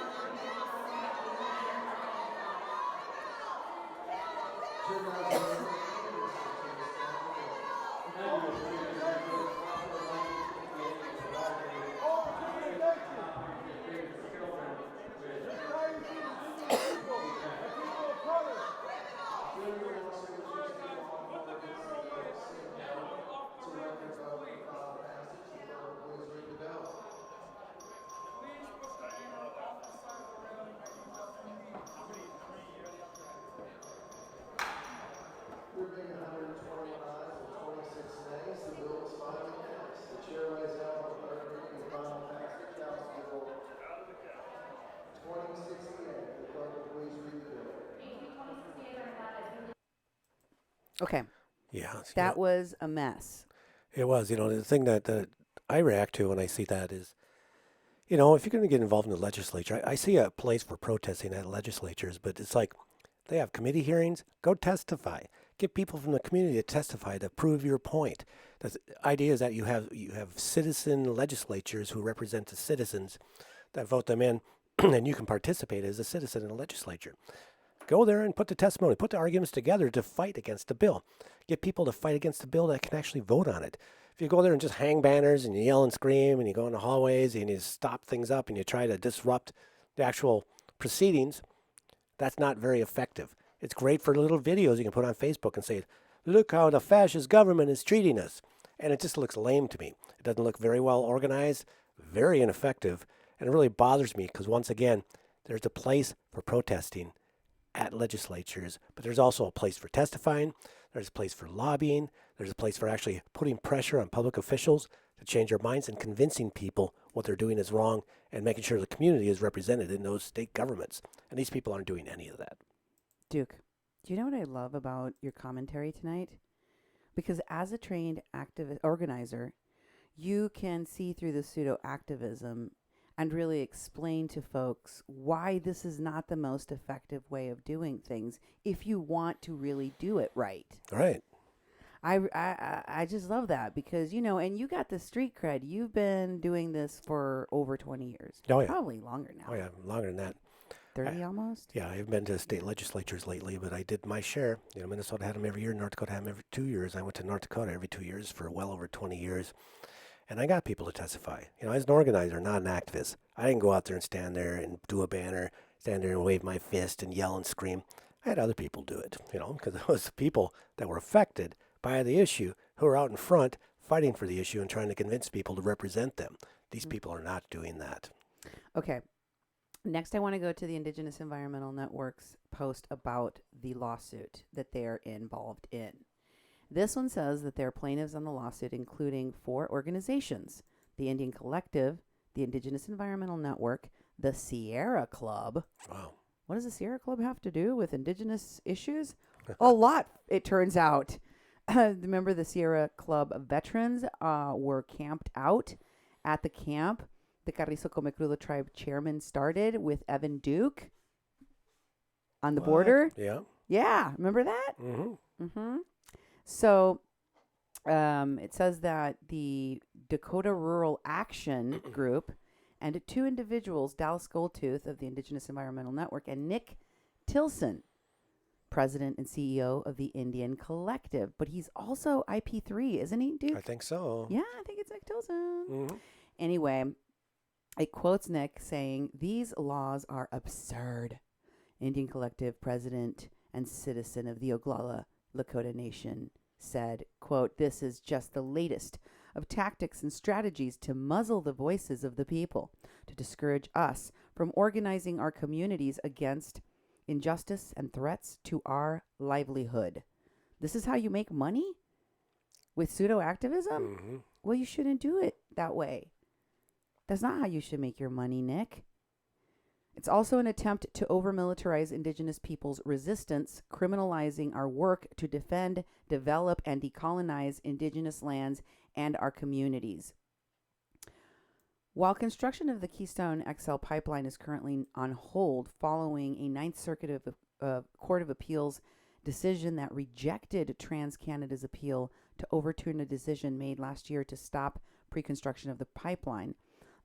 Okay. Yeah. That was a mess. It was. The thing that I react to when I see that is, if you're going to get involved in the legislature, I see a place for protesting at legislatures, but it's like they have committee hearings. Go testify. Get people from the community to testify to prove your point. The idea is that you have citizen legislatures who represent the citizens that vote them in, and you can participate as a citizen in the legislature. Go there and put the testimony, put the arguments together to fight against the bill. Get people to fight against the bill that can actually vote on it. If you go there and just hang banners and you yell and scream and you go in the hallways and you stop things up and you try to disrupt the actual proceedings, that's not very effective. It's great for little videos you can put on Facebook and say, look how the fascist government is treating us. And it just looks lame to me. It doesn't look very well organized, very ineffective, and it really bothers me because, once again, there's a place for protesting at legislatures, but there's also a place for testifying, there's a place for lobbying, there's a place for actually putting pressure on public officials to change their minds and convincing people what they're doing is wrong and making sure the community is represented in those state governments. And these people aren't doing any of that. Duke, do you know what I love about your commentary tonight? Because as a trained activist organizer, you can see through the pseudo-activism and really explain to folks why this is not the most effective way of doing things if you want to really do it right. Right. I just love that because, and you got the street cred. You've been doing this for over 20 years. Oh, yeah. Probably longer now. Oh, yeah, longer than that. 30 almost? Yeah, I've been to state legislatures lately, but I did my share. Minnesota had them every year. North Dakota had them every 2 years. I went to North Dakota every 2 years for well over 20 years. And I got people to testify. As an organizer, not an activist. I didn't go out there and stand there and do a banner, stand there and wave my fist and yell and scream. I had other people do it, because it was the people that were affected by the issue who are out in front fighting for the issue and trying to convince people to represent them. These people are not doing that. Okay. Next, I want to go to the Indigenous Environmental Network's post about the lawsuit that they're involved in. This one says that there are plaintiffs on the lawsuit, including 4 organizations: the Indian Collective, the Indigenous Environmental Network, the Sierra Club. Wow. What does the Sierra Club have to do with Indigenous issues? A lot, it turns out. Remember, the Sierra Club veterans were camped out at the camp the Carrizo Comecrudo tribe chairman started with Evan Duke on the border. Yeah. Yeah, remember that? Mm-hmm. Mm-hmm. So it says that the Dakota Rural Action Group and 2 individuals, Dallas Goldtooth of the Indigenous Environmental Network and Nick Tilson, president and CEO of the Indian Collective. But he's also IP3, isn't he, Duke? I think so. Yeah, I think it's Nick Tilson. Mm-hmm. Anyway, it quotes Nick saying, "These laws are absurd." Indian Collective president and citizen of the Oglala Lakota Nation said, quote, "This is just the latest of tactics and strategies to muzzle the voices of the people, to discourage us from organizing our communities against injustice and threats to our livelihood." This is how you make money? With pseudo-activism? Well, you shouldn't do it that way. That's not how you should make your money, Nick. It's also an attempt to over-militarize Indigenous peoples' resistance, criminalizing our work to defend, develop, and decolonize Indigenous lands and our communities. While construction of the Keystone XL pipeline is currently on hold following a Ninth Circuit Court of Appeals decision that rejected TransCanada's appeal to overturn a decision made last year to stop pre-construction of the pipeline,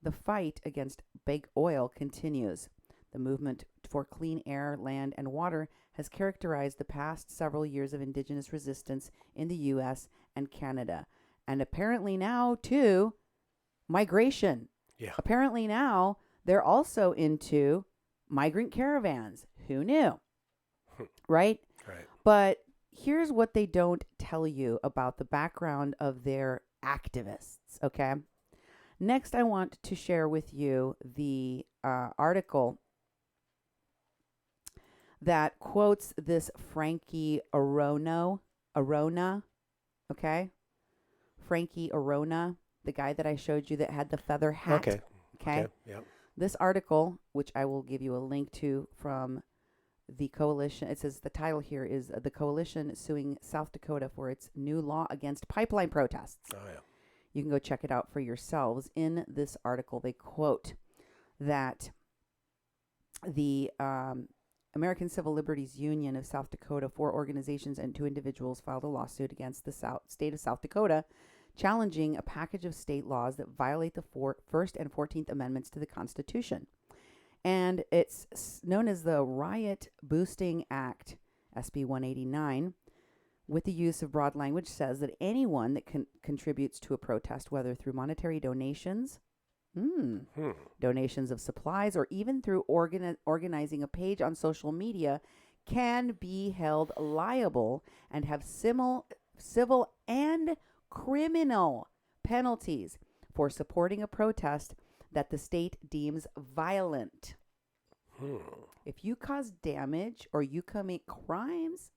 the fight against big oil continues. The movement for clean air, land, and water has characterized the past several years of Indigenous resistance in the U.S. and Canada. And apparently now, too, migration. Yeah. Apparently now, they're also into migrant caravans. Who knew? Right? Right. But here's what they don't tell you about the background of their activists, okay? Next, I want to share with you the article that quotes this Frankie Orono, okay? Frankie Orono, the guy that I showed you that had the feather hat. Okay. Yep. This article, which I will give you a link to from the coalition, it says the title here is "The Coalition Suing South Dakota for Its New Law Against Pipeline Protests." Oh, yeah. You can go check it out for yourselves. In this article, they quote that the American Civil Liberties Union of South Dakota, 4 organizations and 2 individuals filed a lawsuit against the state of South Dakota, challenging a package of state laws that violate the First and 14th Amendments to the Constitution. And it's known as the Riot Boosting Act, SB 189, with the use of broad language, says that anyone that contributes to a protest, whether through monetary donations, donations of supplies, or even through organizing a page on social media, can be held liable and have civil and criminal penalties for supporting a protest that the state deems violent. If you cause damage or you commit crimes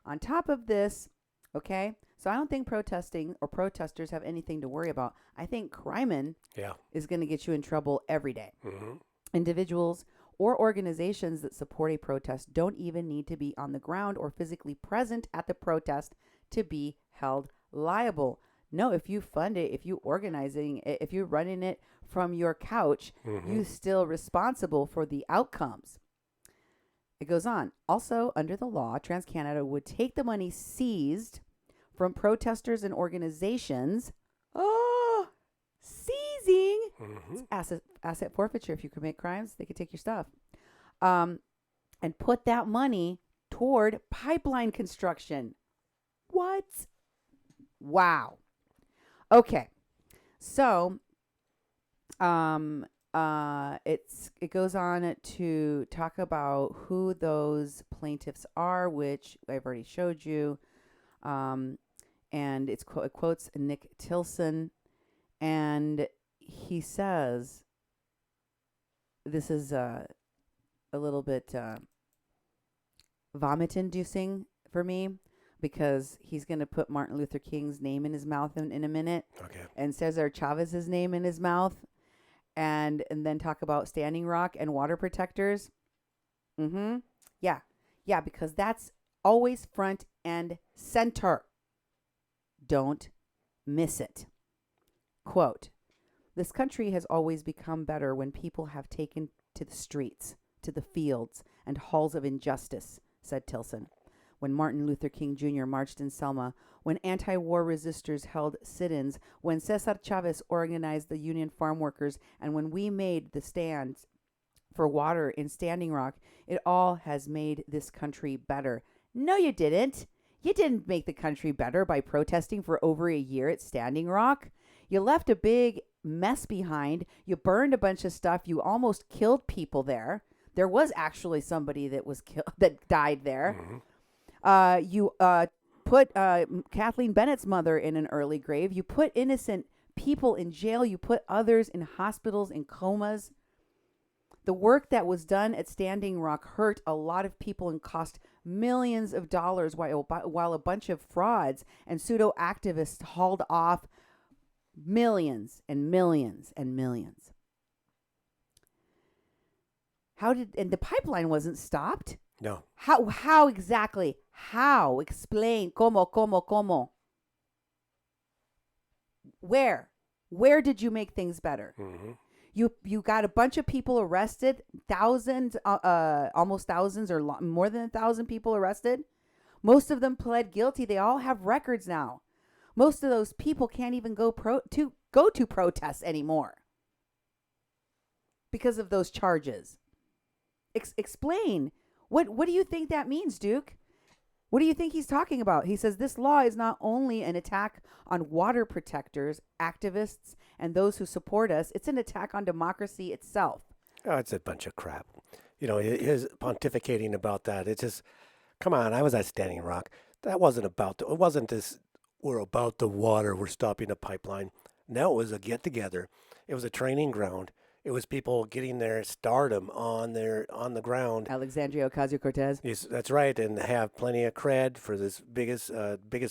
on top of this, okay? So I don't think protesting or protesters have anything to worry about. I think crime is going to get you in trouble every day. Individuals or organizations that support a protest don't even need to be on the ground or physically present at the protest to be held liable. No, if you fund it, if you organizing it, if you're running it from your couch, you're still responsible for the outcomes. It goes on. Also, under the law, TransCanada would take the money seized from protesters and organizations. Seizing. It's asset forfeiture. If you commit crimes, they could take your stuff. And put that money toward pipeline construction. What? Wow. Okay. So, it goes on to talk about who those plaintiffs are, which I've already showed you. And it quotes Nick Tilson, and he says, this is a little bit vomit-inducing for me, because he's going to put Martin Luther King's name in his mouth in a minute. Okay. And Cesar Chavez's name in his mouth. And then talk about Standing Rock and water protectors. Yeah. Yeah, because that's always front and center. Don't miss it. Quote, "This country has always become better when people have taken to the streets, to the fields and halls of injustice," said Tilson. When Martin Luther King Jr. marched in Selma, when anti-war resistors held sit-ins, when Cesar Chavez organized the Union Farm Workers, and when we made the stands for water in Standing Rock, it all has made this country better. No, you didn't. You didn't make the country better by protesting for over a year at Standing Rock. You left a big mess behind. You burned a bunch of stuff. You almost killed people there. There was actually somebody that was that died there. You put Kathleen Bennett's mother in an early grave. You put innocent people in jail. You put others in hospitals in comas. The work that was done at Standing Rock hurt a lot of people and cost millions of dollars while a bunch of frauds and pseudo-activists hauled off millions and millions and millions. And the pipeline wasn't stopped? No. How exactly? How? Explain. Como? Where? Where did you make things better? Mm-hmm. You got a bunch of people arrested, thousands, almost thousands or more than 1,000 people arrested. Most of them pled guilty. They all have records now. Most of those people can't even go to protests anymore because of those charges. Explain. What do you think that means, Duke? What do you think he's talking about? He says this law is not only an attack on water protectors, activists, and those who support us. It's an attack on democracy itself. Oh, it's a bunch of crap. You know, his pontificating about that. It's just, come on, I was at Standing Rock. That wasn't about, it wasn't this, we're about the water, we're stopping a pipeline. No, it was a get-together. It was a training ground. It was people getting their stardom on the ground. Alexandria Ocasio-Cortez. Yes, that's right, and have plenty of cred for this biggest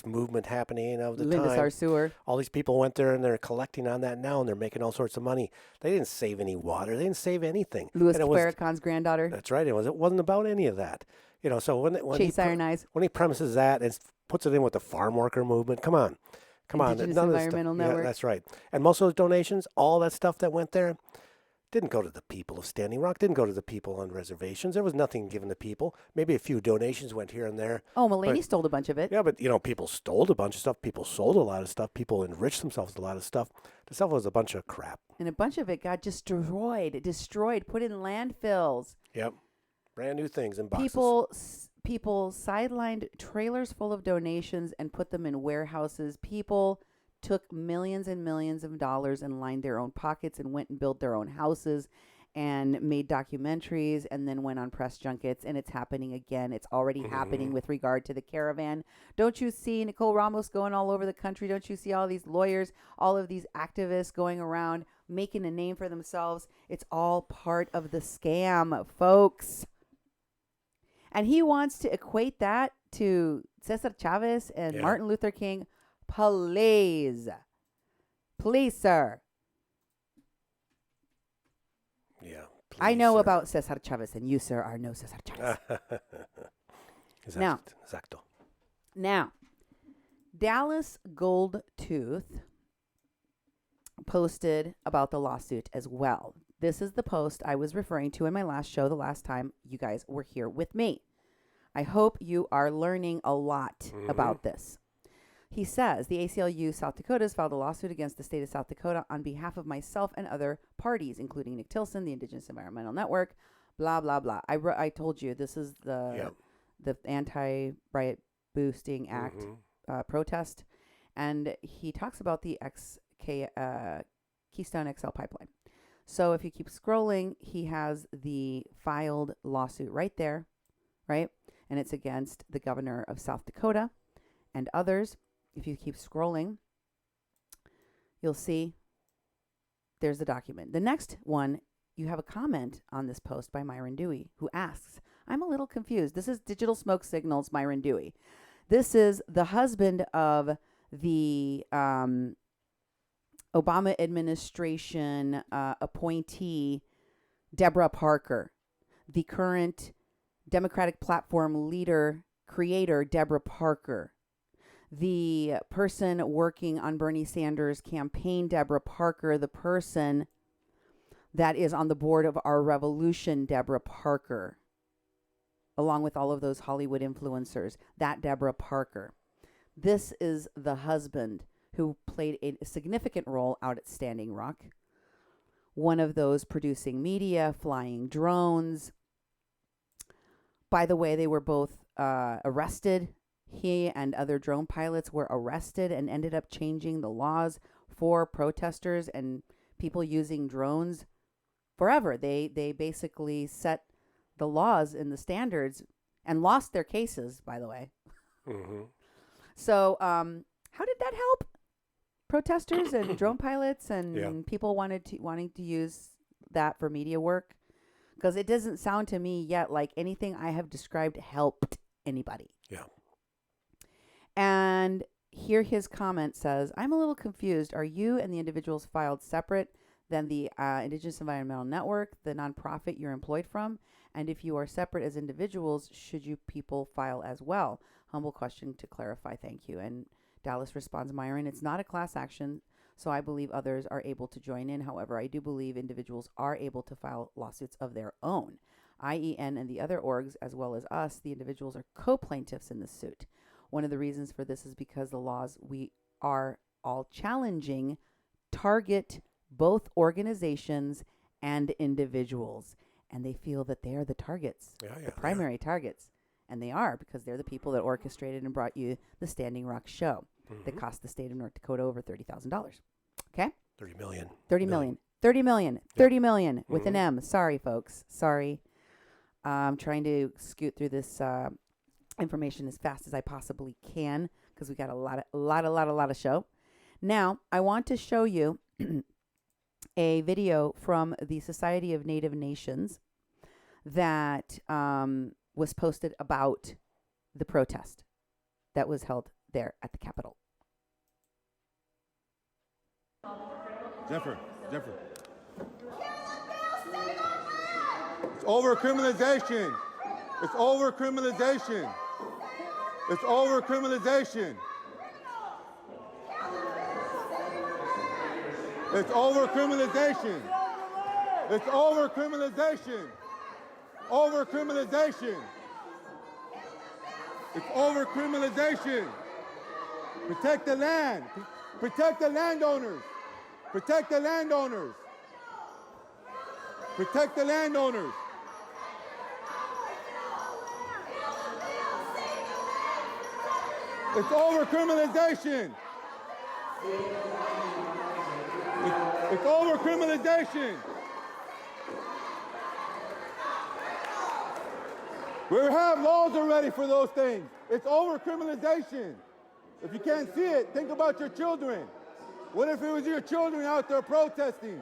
movement happening of the Linda time. Sarsour. All these people went there and they're collecting on that now, and they're making all sorts of money. They didn't save any water. They didn't save anything. Louis Farrakhan's granddaughter. That's right. It wasn't about any of that. You know, so when Chase Iron Eyes. When he premises that and puts it in with the farm worker movement, come on. Indigenous Environmental Network. Yeah, that's right. And most of those donations, all that stuff that went there, didn't go to the people of Standing Rock, didn't go to the people on reservations. There was nothing given to people. Maybe a few donations went here and there. Oh, Mulaney stole a bunch of it. Yeah, but, you know, people stole a bunch of stuff. People sold a lot of stuff. People enriched themselves with a lot of stuff. The stuff was a bunch of crap. And a bunch of it got destroyed, put in landfills. Yep. Brand new things in boxes. People sidelined trailers full of donations and put them in warehouses. People took millions and millions of dollars and lined their own pockets and went and built their own houses and made documentaries and then went on press junkets. And it's happening again. It's already happening with regard to the caravan. Don't you see Nicole Ramos going all over the country? Don't you see all these lawyers, all of these activists going around making a name for themselves? It's all part of the scam, folks. And he wants to equate that to Cesar Chavez and Martin Luther King. Please, sir. Yeah. Please, I know sir. about Cesar Chavez, and you, sir, are no Cesar Chavez. Now, Dallas Goldtooth posted about the lawsuit as well. This is the post I was referring to in my last show the last time you guys were here with me. I hope you are learning a lot about this. He says, the ACLU South Dakota has filed a lawsuit against the state of South Dakota on behalf of myself and other parties, including Nick Tilson, the Indigenous Environmental Network, blah, blah, blah. I told you this is the anti-riot boosting act protest. And he talks about the Keystone XL pipeline. So if you keep scrolling, he has the filed lawsuit right there, right? And it's against the governor of South Dakota and others. If you keep scrolling, you'll see there's the document. The next one, you have a comment on this post by Myron Dewey, who asks, I'm a little confused. This is Digital Smoke Signals, Myron Dewey. This is the husband of the Obama administration appointee, Deborah Parker, the current Democratic platform leader, creator, Deborah Parker. The person working on Bernie Sanders' campaign, Deborah Parker, the person that is on the board of Our Revolution, Deborah Parker, along with all of those Hollywood influencers, that Deborah Parker. This is the husband who played a significant role out at Standing Rock, one of those producing media, flying drones. By the way, they were both arrested. He and other drone pilots were arrested and ended up changing the laws for protesters and people using drones forever. They basically set the laws and the standards and lost their cases, by the way. Mm-hmm. So how did that help protesters and drone pilots and people wanting to use that for media work? Because it doesn't sound to me yet like anything I have described helped anybody. Yeah. And here his comment says, I'm a little confused. Are you and the individuals filed separate than the Indigenous Environmental Network, the nonprofit you're employed from? And if you are separate as individuals, should you people file as well? Humble question to clarify. Thank you. And Dallas responds, Myron, it's not a class action, so I believe others are able to join in. However, I do believe individuals are able to file lawsuits of their own. IEN and the other orgs, as well as us, the individuals are co-plaintiffs in the suit. One of the reasons for this is because the laws we are all challenging target both organizations and individuals. And they feel that they are the targets, the primary targets. And they are, because they're the people that orchestrated and brought you the Standing Rock show that cost the state of North Dakota over $30,000. Okay? 30 million. 30 million. 30 million. 30 million with an M. Sorry, folks. Sorry. I'm trying to scoot through this information as fast as I possibly can because we got a lot of show. Now, I want to show you a video from the Society of Native Nations that was posted about the protest that was held there at the Capitol. Jennifer. It's over criminalization. It's over criminalization. It's over criminalization. It's over criminalization. It's over criminalization. Over criminalization. It's over criminalization. Protect the land. Protect the landowners. Protect the landowners. Protect the landowners. It's over criminalization. It's over criminalization. We have laws already for those things. It's over criminalization. If you can't see it, think about your children. What if it was your children out there protesting?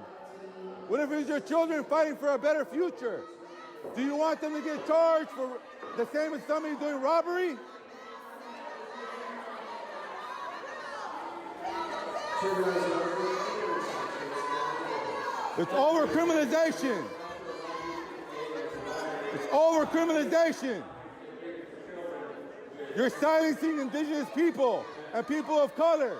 What if it was your children fighting for a better future? Do you want them to get charged for the same as somebody doing robbery? It's over criminalization. It's over criminalization. You're silencing indigenous people and people of color.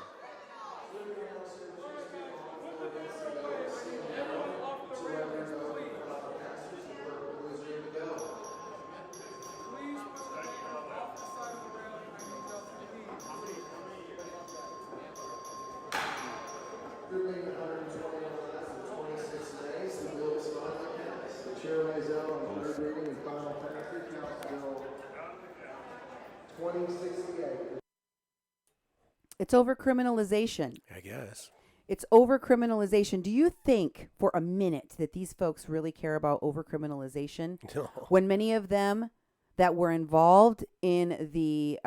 It's over criminalization. I guess. It's over criminalization. Do you think for a minute that these folks really care about over criminalization? No. When many of them that were involved in the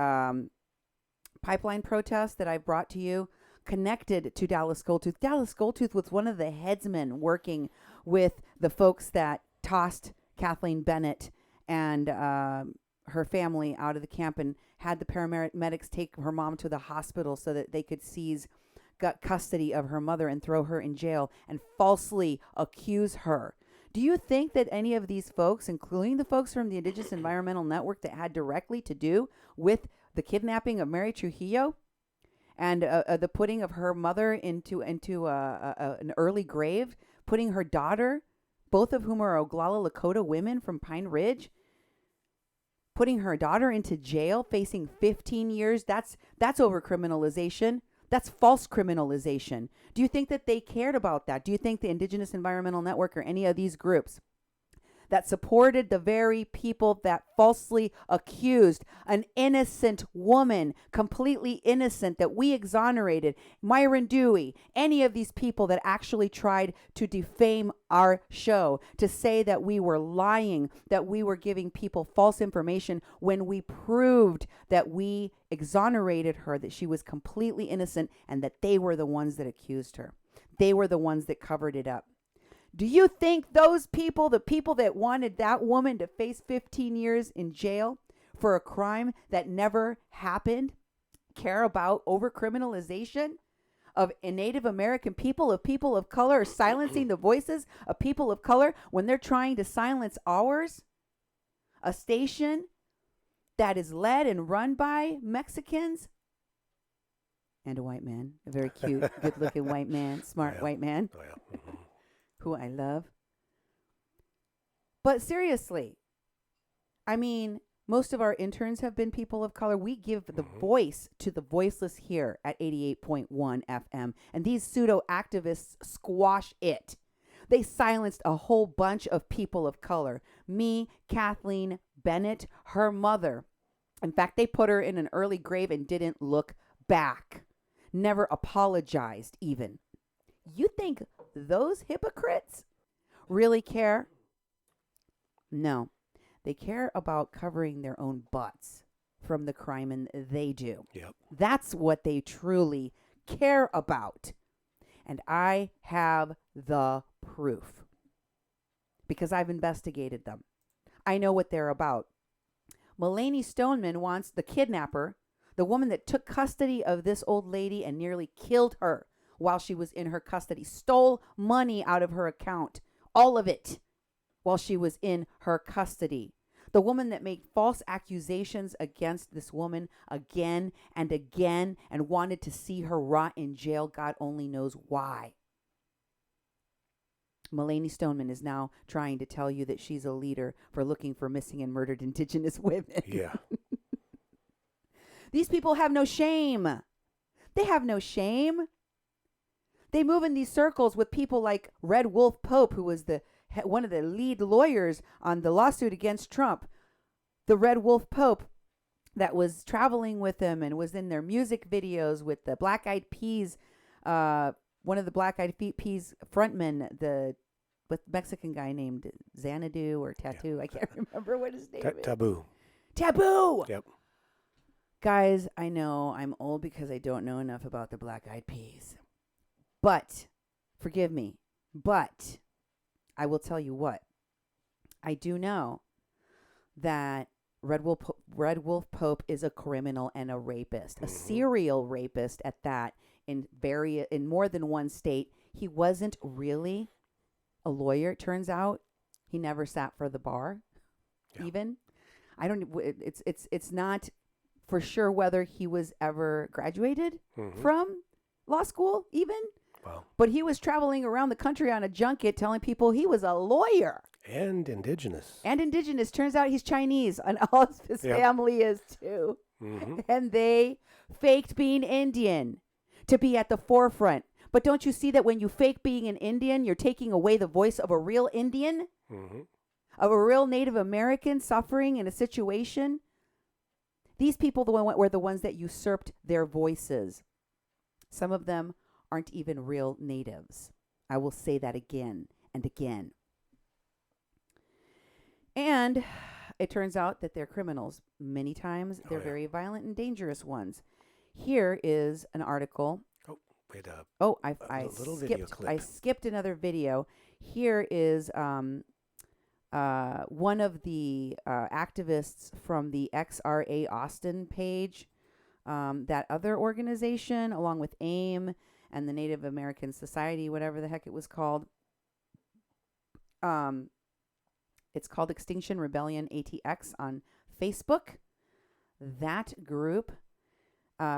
pipeline protest that I brought to you connected to Dallas Goldtooth. Dallas Goldtooth was one of the headsmen working with the folks that tossed Kathleen Bennett and her family out of the camp and had the paramedics take her mom to the hospital so that they could got custody of her mother and throw her in jail and falsely accuse her. Do you think that any of these folks, including the folks from the Indigenous Environmental Network that had directly to do with the kidnapping of Mary Trujillo and the putting of her mother into an early grave, putting her daughter, both of whom are Oglala Lakota women from Pine Ridge, putting her daughter into jail, facing 15 years, that's over criminalization. That's false criminalization. Do you think that they cared about that? Do you think the Indigenous Environmental Network or any of these groups that supported the very people that falsely accused an innocent woman, completely innocent, that we exonerated, Myron Dewey, any of these people that actually tried to defame our show, to say that we were lying, that we were giving people false information when we proved that we exonerated her, that she was completely innocent, and that they were the ones that accused her. They were the ones that covered it up. Do you think those people, the people that wanted that woman to face 15 years in jail for a crime that never happened, care about overcriminalization of Native American people, of people of color, or silencing the voices of people of color when they're trying to silence ours? A station that is led and run by Mexicans and a white man, a very cute, good-looking white man, smart white man. Oh, yeah. Mm-hmm. Who I love. But seriously, I mean, most of our interns have been people of color. We give the voice to the voiceless here at 88.1 FM, and these pseudo-activists squash it. They silenced a whole bunch of people of color. Me, Kathleen Bennett, her mother. In fact, they put her in an early grave and didn't look back. Never apologized even. You think those hypocrites really care? No. They care about covering their own butts from the crime, and they do. Yep. That's what they truly care about. And I have the proof because I've investigated them. I know what they're about. Mulaney Stoneman wants the kidnapper, the woman that took custody of this old lady and nearly killed her while she was in her custody, stole money out of her account, all of it, while she was in her custody. The woman that made false accusations against this woman again and again and wanted to see her rot in jail, God only knows why. Mulaney Stoneman is now trying to tell you that she's a leader for looking for missing and murdered Indigenous women. Yeah. These people have no shame. They have no shame. They move in these circles with people like Red Wolf Pope, who was one of the lead lawyers on the lawsuit against Trump. The Red Wolf Pope that was traveling with them and was in their music videos with the Black Eyed Peas, one of the Black Eyed Peas frontmen, with Mexican guy named Xanadu or Tattoo. Yeah. I can't remember what his name is. Taboo. Taboo! Yep. Guys, I know I'm old because I don't know enough about the Black Eyed Peas. But, forgive me, but I will tell you what. I do know that Red Wolf Pope is a criminal and a rapist, a serial rapist at that, in more than one state. He wasn't really a lawyer, it turns out. He never sat for the bar, even. It's not for sure whether he was ever graduated from law school, even. Wow. But he was traveling around the country on a junket telling people he was a lawyer. And Indigenous. Turns out he's Chinese, and all of his family is too. And they faked being Indian to be at the forefront. But don't you see that when you fake being an Indian, you're taking away the voice of a real Indian? Of a real Native American suffering in a situation? These people were the ones that usurped their voices. Some of them aren't even real natives. I will say that again and again. And it turns out that they're criminals. Many times they're very violent and dangerous ones. Here is an article. I skipped another video. Here is one of the activists from the XRA Austin page, that other organization, along with AIM and the Native American Society, whatever the heck it was called. It's called Extinction Rebellion ATX on Facebook. That group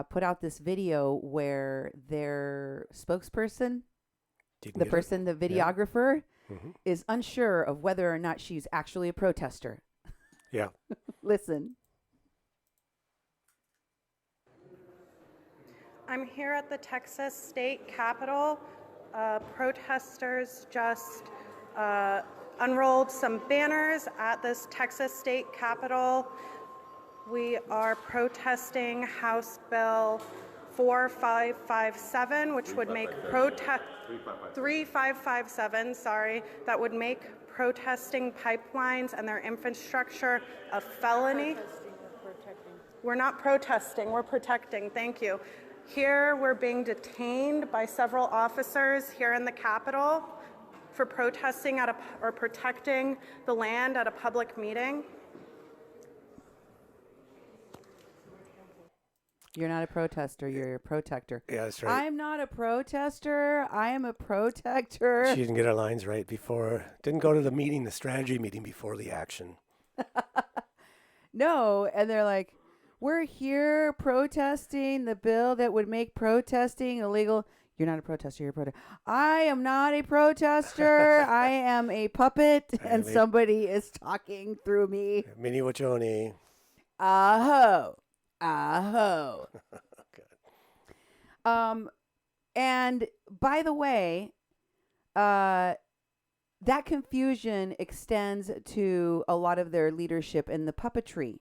put out this video where their spokesperson, the videographer, is unsure of whether or not she's actually a protester. Yeah. Listen. I'm here at the Texas State Capitol. Protesters just unrolled some banners at this Texas state capitol. We are protesting House Bill 4557, which would make 3557, sorry, that would make protesting pipelines and their infrastructure a felony. We're not protesting, we're protecting, thank you. Here we're being detained by several officers here in the Capitol for protesting or protecting the land at a public meeting. You're not a protester, you're a protector. Yeah, that's right. I'm not a protester, I am a protector. She didn't get her lines right before. Didn't go to the meeting, the strategy meeting before the action. No, and they're like, we're here protesting the bill that would make protesting illegal. You're not a protester, you're a protester. I am not a protester. I am a puppet, and somebody is talking through me. Mini Wachoni. Aho. Aho. Good. And by the way, that confusion extends to a lot of their leadership in the puppetry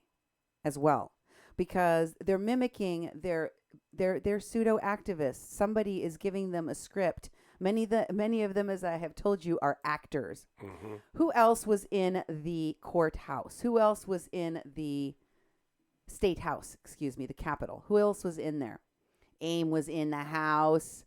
as well, because they're mimicking their pseudo-activists. Somebody is giving them a script. Many of them, as I have told you, are actors. Mm-hmm. Who else was in the courthouse? Who else was in the state house? Excuse me, the Capitol. Who else was in there? AIM was in the house.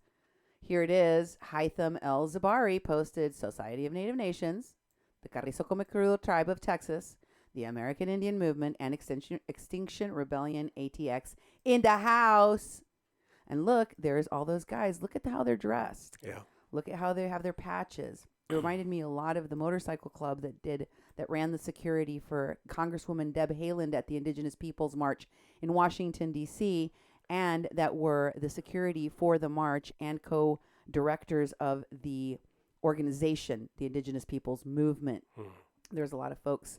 Here it is. Hytham El Zabari posted Society of Native Nations, the Carrizo Comecrudo Tribe of Texas, the American Indian Movement, and Extinction Rebellion ATX in the house. And look, there's all those guys. Look at how they're dressed. Yeah. Look at how they have their patches. It reminded me a lot of the motorcycle club that ran the security for Congresswoman Deb Haaland at the Indigenous Peoples March in Washington, D.C., and that were the security for the march and co-directors of the organization, the Indigenous Peoples Movement. There's a lot of folks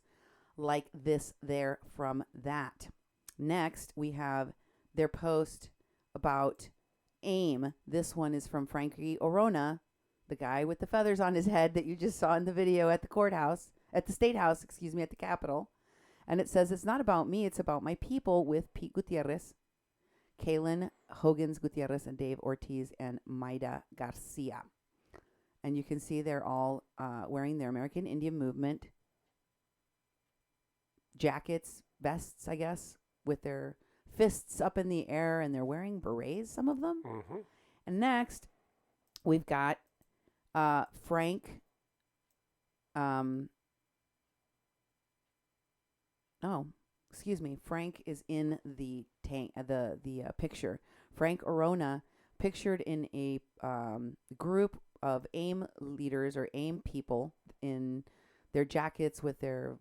like this there from that. Next, we have their post about AIM. This one is from Frankie Orono, the guy with the feathers on his head that you just saw in the video at the courthouse, at the state house, excuse me, at the Capitol. And it says, it's not about me, it's about my people, with Pete Gutierrez, Kaylin Hogans Gutierrez, and Dave Ortiz, and Maida Garcia. And you can see they're all wearing their American Indian Movement jackets, vests, I guess, with their fists up in the air, and they're wearing berets, some of them. Mm-hmm. And next, we've got Frank. Excuse me. Frank is in the picture. Frank Orono, pictured in a group of AIM leaders or AIM people in their jackets with their,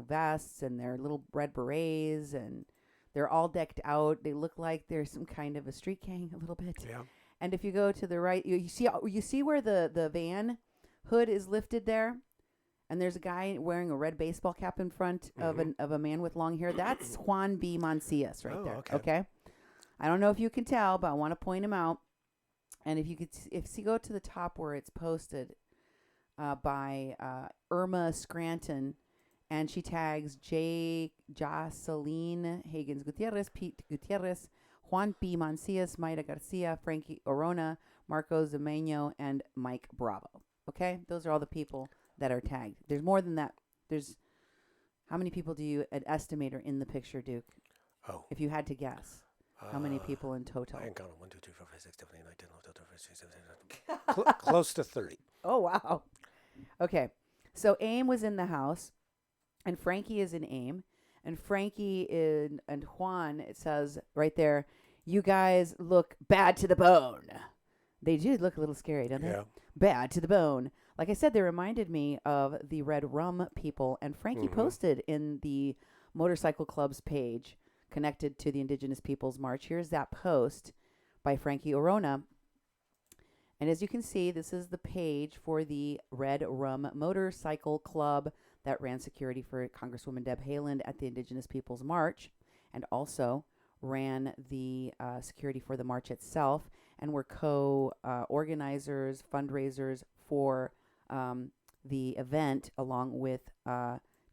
vests and their little red berets, and they're all decked out. They look like they're some kind of a street gang a little bit. Yeah. And if you go to the right, you see where the van hood is lifted there, and there's a guy wearing a red baseball cap in front of a man with long hair. That's Juan B. Mancias right there. Okay. I don't know if you can tell, but I want to point him out. And if you go to the top where it's posted by Irma Scranton, and she tags Jocelyn Higgins Gutierrez, Pete Gutierrez, Juan B. Mancias, Maida Garcia, Frankie Orono, Marco Zamenio, and Mike Bravo. Okay? Those are all the people that are tagged. There's more than that. How many people do you estimate are in the picture, Duke? Oh. If you had to guess. How many people in total? I ain't counting 1, 2, 3, 4, 5, 6, 7, 8, 9, 10, 11, 12, 13, 14, 15, 16, 17, 18. Close to 30. Oh, wow. Okay. So AIM was in the house, and Frankie is in AIM, and Frankie and Juan, it says right there, you guys look bad to the bone. They do look a little scary, don't they? Yeah. Bad to the bone. Like I said, they reminded me of the RedRum people, and Frankie posted in the Motorcycle Club's page connected to the Indigenous Peoples March. Here's that post by Frankie Orono. And as you can see, this is the page for the RedRum Motorcycle Club that ran security for Congresswoman Deb Haaland at the Indigenous Peoples March, and also ran the security for the march itself, and were co-organizers, fundraisers for the event along with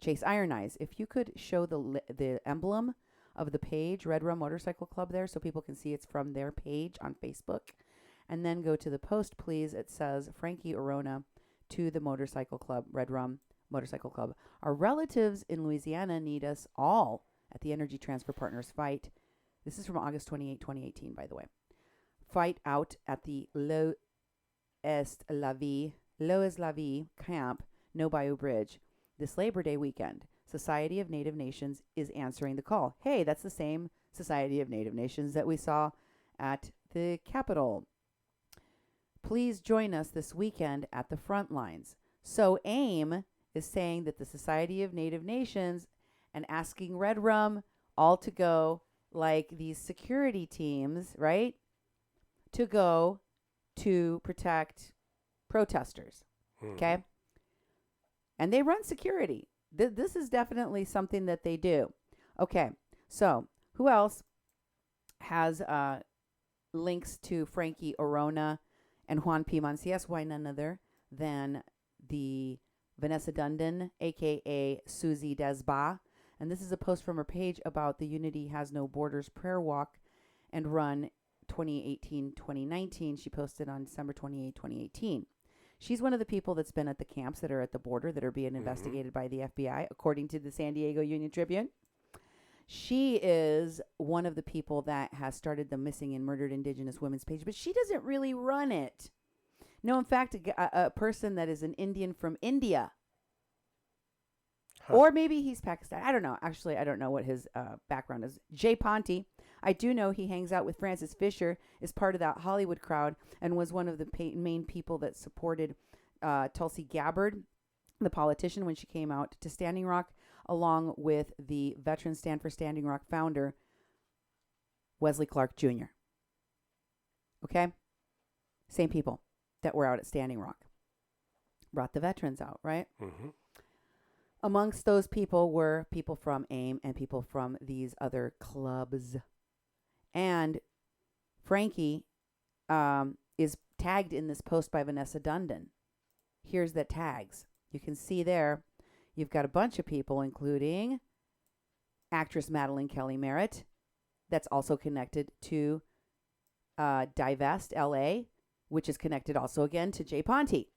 Chase Iron Eyes. If you could show the emblem of the page, RedRum Motorcycle Club there, so people can see it's from their page on Facebook. And then go to the post, please. It says, Frankie Orono to the Motorcycle Club, RedRum Motorcycle Club. Our relatives in Louisiana need us all at the Energy Transfer Partners fight. This is from August 28, 2018, by the way. Fight out at the Low Est La Vie camp, No Bayou Bridge, this Labor Day weekend. Society of Native Nations is answering the call. Hey, that's the same Society of Native Nations that we saw at the Capitol. Please join us this weekend at the front lines. So AIM is saying that the Society of Native Nations and asking RedRum all to go, like these security teams, right, to go to protect protesters. Okay? And they run security. This is definitely something that they do. Okay, so who else has links to Frankie Orono and Juan P. Mancias? Why none other than the Vanessa Dundon, a.k.a. Susie Desba. And this is a post from her page about the Unity Has No Borders prayer walk and run 2018-2019. She posted on December 28, 2018. She's one of the people that's been at the camps that are at the border that are being investigated by the FBI, according to the San Diego Union Tribune. She is one of the people that has started the Missing and Murdered Indigenous Women's page, but she doesn't really run it. No, in fact, a person that is an Indian from India. Or maybe he's Pakistan. I don't know. Actually, I don't know what his background is. Jay Ponti. I do know he hangs out with Francis Fisher, is part of that Hollywood crowd, and was one of the main people that supported Tulsi Gabbard, the politician, when she came out to Standing Rock, along with the veteran Stand for Standing Rock founder, Wesley Clark Jr. Okay? Same people that were out at Standing Rock. Brought the veterans out, right? Amongst those people were people from AIM and people from these other clubs. And Frankie is tagged in this post by Vanessa Dundon. Here's the tags. You can see there, you've got a bunch of people, including actress Madeline Kelly Merritt, that's also connected to Divest LA, which is connected also again to Jay Ponti.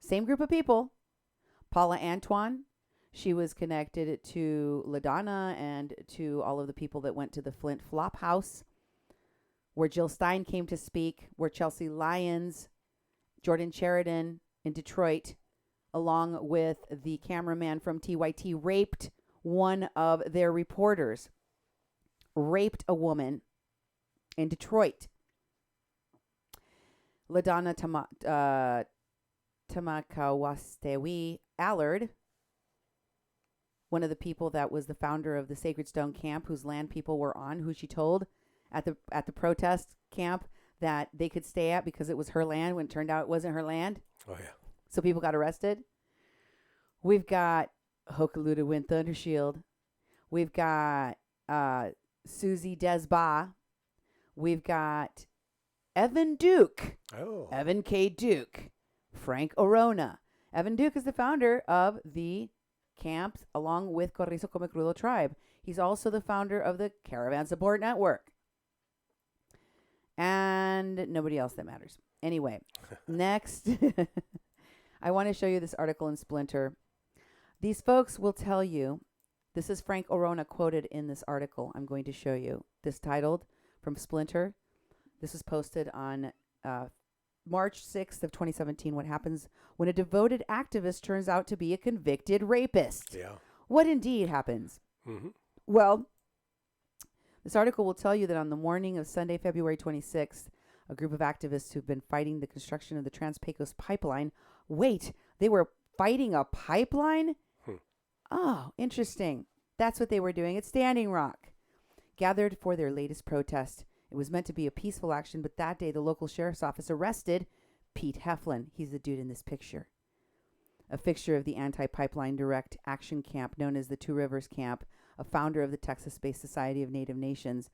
Same group of people. Paula Antoine, she was connected to LaDonna and to all of the people that went to the Flint Flop House, where Jill Stein came to speak, where Chelsea Lyons, Jordan Sheridan in Detroit, along with the cameraman from TYT, raped one of their reporters. Raped a woman in Detroit. LaDonna Tamakawastewi Allard, one of the people that was the founder of the Sacred Stone Camp, whose land people were on, who she told at the protest camp that they could stay at because it was her land, when it turned out it wasn't her land. Oh, yeah. So people got arrested. We've got Hokaluda Wind Thundershield. We've got Susie Desba. We've got Evan Duke. Oh. Evan K. Duke. Frank Orono. Evan Duke is the founder of the camps along with Carrizo Comecrudo tribe. He's also the founder of the Caravan Support Network. And nobody else that matters. Anyway, next, I want to show you this article in Splinter. These folks will tell you, this is Frank Orono quoted in this article I'm going to show you. This titled from Splinter. This was posted on March 6th of 2017, what happens when a devoted activist turns out to be a convicted rapist. Yeah. What indeed happens? Well, this article will tell you that on the morning of Sunday, February 26th, a group of activists who've been fighting the construction of the Trans-Pecos pipeline. Wait, they were fighting a pipeline? Oh, interesting. That's what they were doing at Standing Rock. Gathered for their latest protest. It was meant to be a peaceful action, but that day the local sheriff's office arrested Pete Hefflin. He's the dude in this picture. A fixture of the anti-pipeline direct action camp known as the Two Rivers Camp, a founder of the Texas-based Society of Native Nations.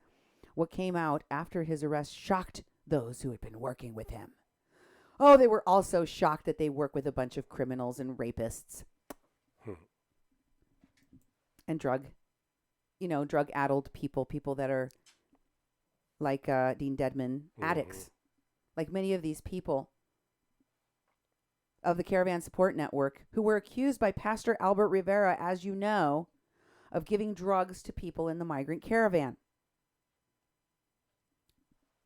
What came out after his arrest shocked those who had been working with him. Oh, they were also shocked that they work with a bunch of criminals and rapists and drug-addled people that are like Dean Dedman, addicts. Like many of these people of the Caravan Support Network who were accused by Pastor Albert Rivera, as you know, of giving drugs to people in the migrant caravan.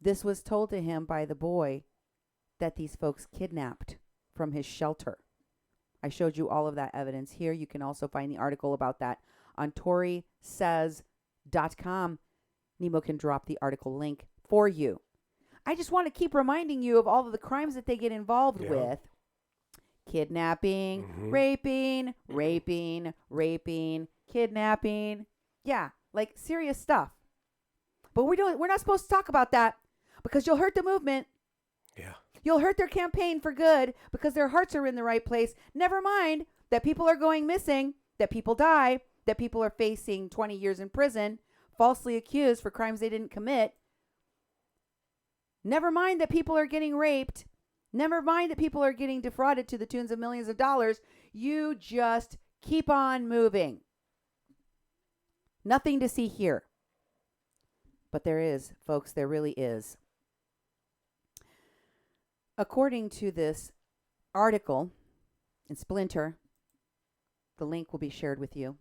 This was told to him by the boy that these folks kidnapped from his shelter. I showed you all of that evidence here. You can also find the article about that on ToriSays.com. Nemo can drop the article link for you. I just want to keep reminding you of all of the crimes that they get involved with. Kidnapping, raping, kidnapping. Yeah, like serious stuff. But we're not supposed to talk about that because you'll hurt the movement. Yeah. You'll hurt their campaign for good because their hearts are in the right place. Never mind that people are going missing, that people die, that people are facing 20 years in prison, falsely accused for crimes they didn't commit. Never mind that people are getting raped. Never mind that people are getting defrauded to the tunes of millions of dollars. You just keep on moving. Nothing to see here. But there is, folks, there really is. According to this article in Splinter, the link will be shared with you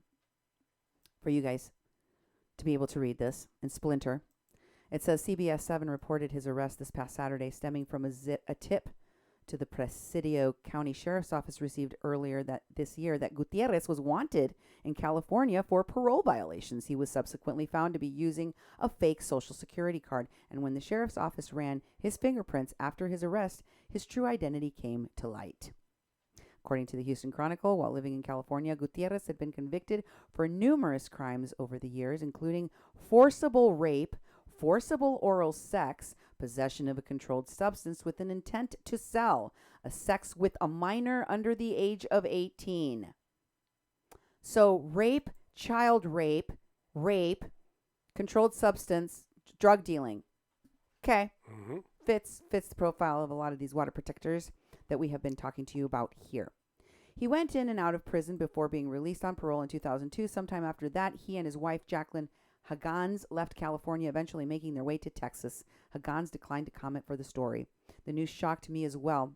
for you guys to be able to read this in Splinter. It says CBS 7 reported his arrest this past Saturday stemming from a tip to the Presidio County Sheriff's Office received earlier this year that Gutierrez was wanted in California for parole violations. He was subsequently found to be using a fake Social Security card, and when the Sheriff's Office ran his fingerprints after his arrest, his true identity came to light. According to the Houston Chronicle, while living in California, Gutierrez had been convicted for numerous crimes over the years, including forcible rape, forcible oral sex, possession of a controlled substance with an intent to sell, a sex with a minor under the age of 18. So rape, child rape, controlled substance, drug dealing. Okay. Fits the profile of a lot of these water protectors that we have been talking to you about here. He went in and out of prison before being released on parole in 2002. Sometime after that, he and his wife, Jacqueline Hagans, left California, eventually making their way to Texas. Hagans declined to comment for the story. The news shocked me as well.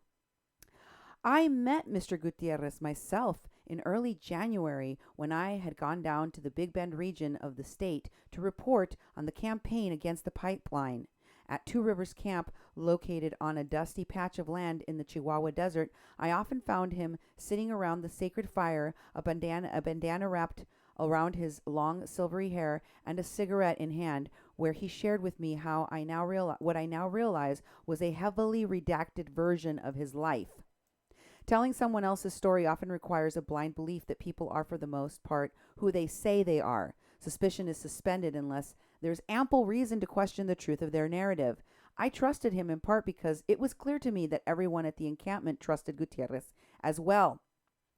I met Mr. Gutierrez myself in early January when I had gone down to the Big Bend region of the state to report on the campaign against the pipeline. At Two Rivers Camp, located on a dusty patch of land in the Chihuahua Desert, I often found him sitting around the sacred fire, a bandana wrapped around his long silvery hair and a cigarette in hand, where he shared with me what I now realize was a heavily redacted version of his life. Telling someone else's story often requires a blind belief that people are, for the most part, who they say they are. Suspicion is suspended unless there's ample reason to question the truth of their narrative. I trusted him in part because it was clear to me that everyone at the encampment trusted Gutierrez as well,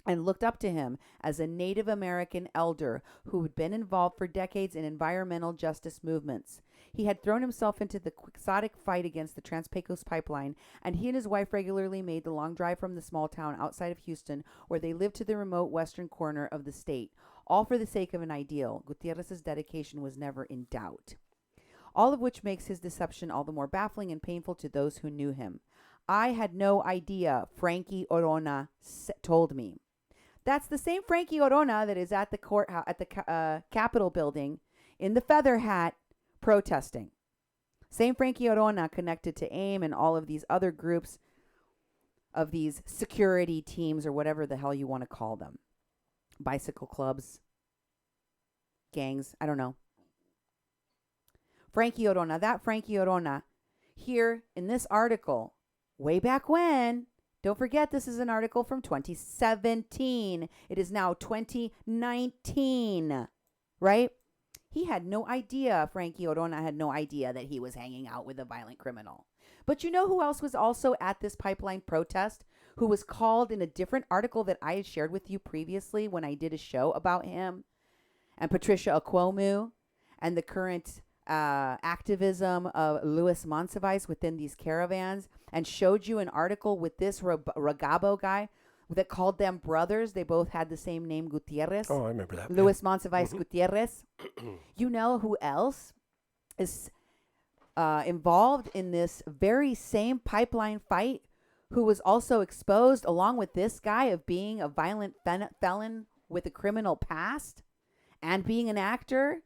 and looked up to him as a Native American elder who had been involved for decades in environmental justice movements. He had thrown himself into the quixotic fight against the Trans-Pecos pipeline, and he and his wife regularly made the long drive from the small town outside of Houston, where they lived, to the remote western corner of the state, all for the sake of an ideal. Gutierrez's dedication was never in doubt. All of which makes his deception all the more baffling and painful to those who knew him. I had no idea, Frankie Orono told me. That's the same Frankie Orono that is at the courthouse, at the Capitol building, in the feather hat, protesting. Same Frankie Orono connected to AIM and all of these other groups of these security teams, or whatever the hell you want to call them. Bicycle clubs, gangs, I don't know. Frankie Orono, that Frankie Orono, here in this article, way back when. Don't forget, this is an article from 2017. It is now 2019, right? He had no idea, Frankie Orono had no idea that he was hanging out with a violent criminal. But you know who else was also at this pipeline protest, who was called in a different article that I had shared with you previously when I did a show about him? And Patricia Akwomu and the current activism of Louis Monsiváis within these caravans and showed you an article with this Rabago guy that called them brothers. They both had the same name, Gutierrez. Oh, I remember that. Louis Monsiváis Gutierrez. You know who else is involved in this very same pipeline fight, who was also exposed along with this guy of being a violent felon with a criminal past and being an actor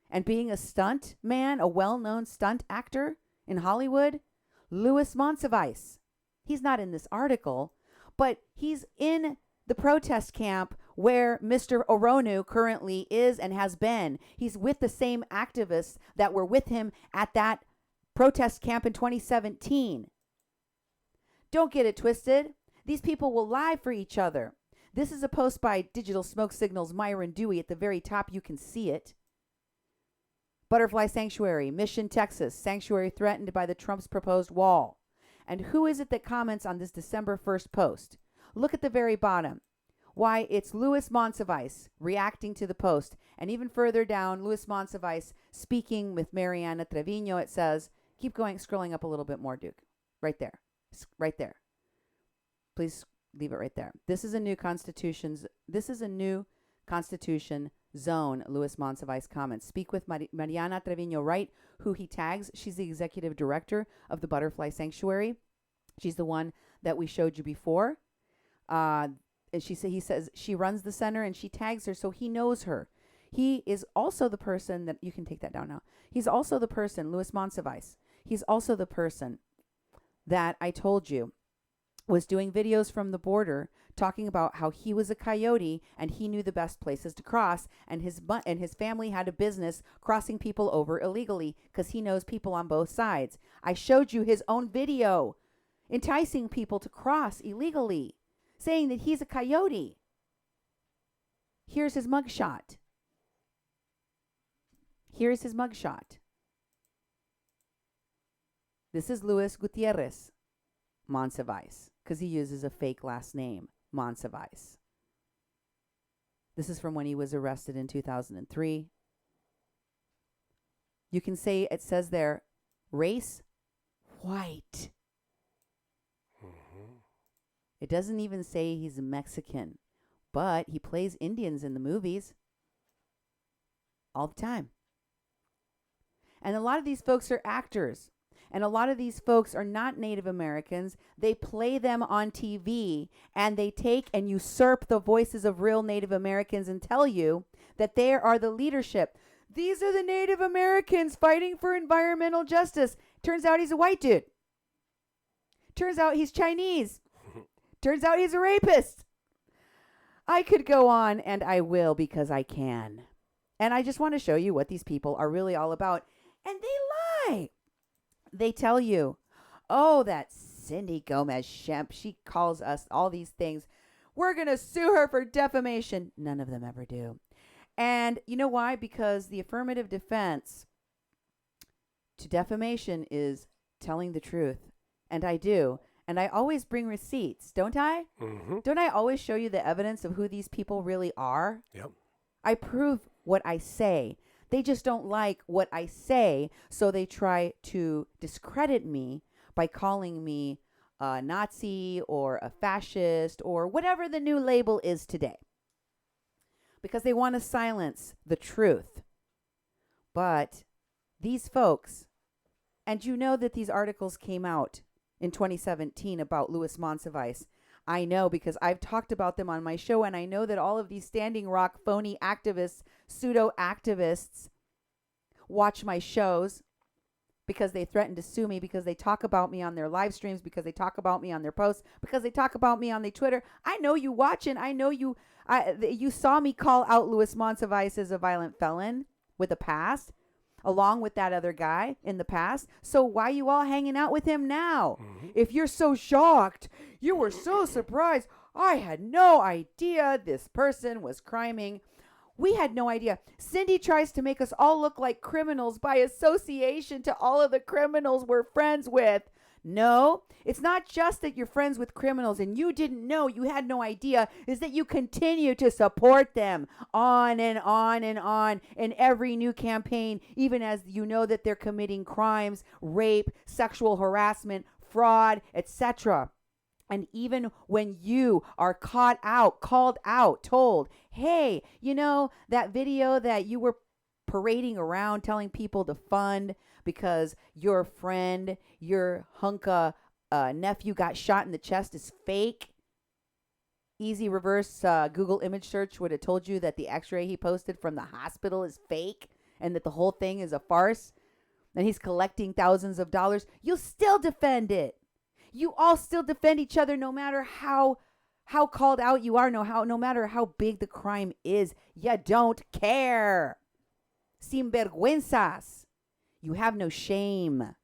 and being a stunt man, a well-known stunt actor in Hollywood? Louis Monsiváis. He's not in this article, but he's in the protest camp where Mr. Orono currently is and has been. He's with the same activists that were with him at that protest camp in 2017. Don't get it twisted. These people will lie for each other. This is a post by Digital Smoke Signals Myron Dewey. At the very top, you can see it. Butterfly Sanctuary, Mission, Texas. Sanctuary threatened by the Trump's proposed wall. And who is it that comments on this December 1st post? Look at the very bottom. Why, it's Louis Monsiváis reacting to the post. And even further down, Louis Monsiváis speaking with Mariana Trevino. It says, keep going, scrolling up a little bit more, Duke. Right there. Right there. Please leave it right there. This is a new constitution zone, Louis Monsiváis comments. Speak with Mariana Trevino Wright, who he tags. She's the executive director of the Butterfly Sanctuary. She's the one that we showed you before. And he says she runs the center and she tags her, so he knows her. He is also the person that, you can take that down now. He's also the person, Louis Monsiváis. He's also the person that I told you was doing videos from the border talking about how he was a coyote and he knew the best places to cross, and his family had a business crossing people over illegally because he knows people on both sides. I showed you his own video enticing people to cross illegally, saying that he's a coyote. Here's his mugshot. Here's his mugshot. This is Luis Gutierrez Monsiváis, because he uses a fake last name, Monsiváis. This is from when he was arrested in 2003. You can say, it says there, race, white. It doesn't even say he's a Mexican, but he plays Indians in the movies all the time. And a lot of these folks are actors. And a lot of these folks are not Native Americans. They play them on TV, and they take and usurp the voices of real Native Americans and tell you that they are the leadership. These are the Native Americans fighting for environmental justice. Turns out he's a white dude. Turns out he's Chinese. Turns out he's a rapist. I could go on, and I will because I can. And I just want to show you what these people are really all about. And they lie. They tell you, oh, that Cindy Gomez-Shemp, she calls us all these things. We're going to sue her for defamation. None of them ever do. And you know why? Because the affirmative defense to defamation is telling the truth. And I do. And I always bring receipts, don't I? Mm-hmm. Don't I always show you the evidence of who these people really are? Yep. I prove what I say. They just don't like what I say, so they try to discredit me by calling me a Nazi or a fascist or whatever the new label is today, because they want to silence the truth. But these folks, and you know that these articles came out in 2017 about Louis Monsiváis. I know because I've talked about them on my show, and I know that all of these Standing Rock phony activists, pseudo-activists, watch my shows because they threaten to sue me, because they talk about me on their live streams, because they talk about me on their posts, because they talk about me on their Twitter. I know you watching. I know you saw me call out Louis Monsiváis as a violent felon with a past, along with that other guy in the past. So why you all hanging out with him now? Mm-hmm. If you're so shocked, you were so surprised, I had no idea this person was criming. We had no idea. Cindy tries to make us all look like criminals by association to all of the criminals we're friends with. No, it's not just that you're friends with criminals and you didn't know, you had no idea, is that you continue to support them on and on and on in every new campaign, even as you know that they're committing crimes, rape, sexual harassment, fraud, etc. And even when you are called out, told, hey, you know, that video that you were parading around telling people to fund because your friend, your hunka nephew got shot in the chest is fake. Easy reverse Google image search would have told you that the x-ray he posted from the hospital is fake and that the whole thing is a farce and he's collecting thousands of dollars. You'll still defend it. You all still defend each other no matter how called out you are, no matter how big the crime is. You don't care. Sinvergüenzas. You have no shame.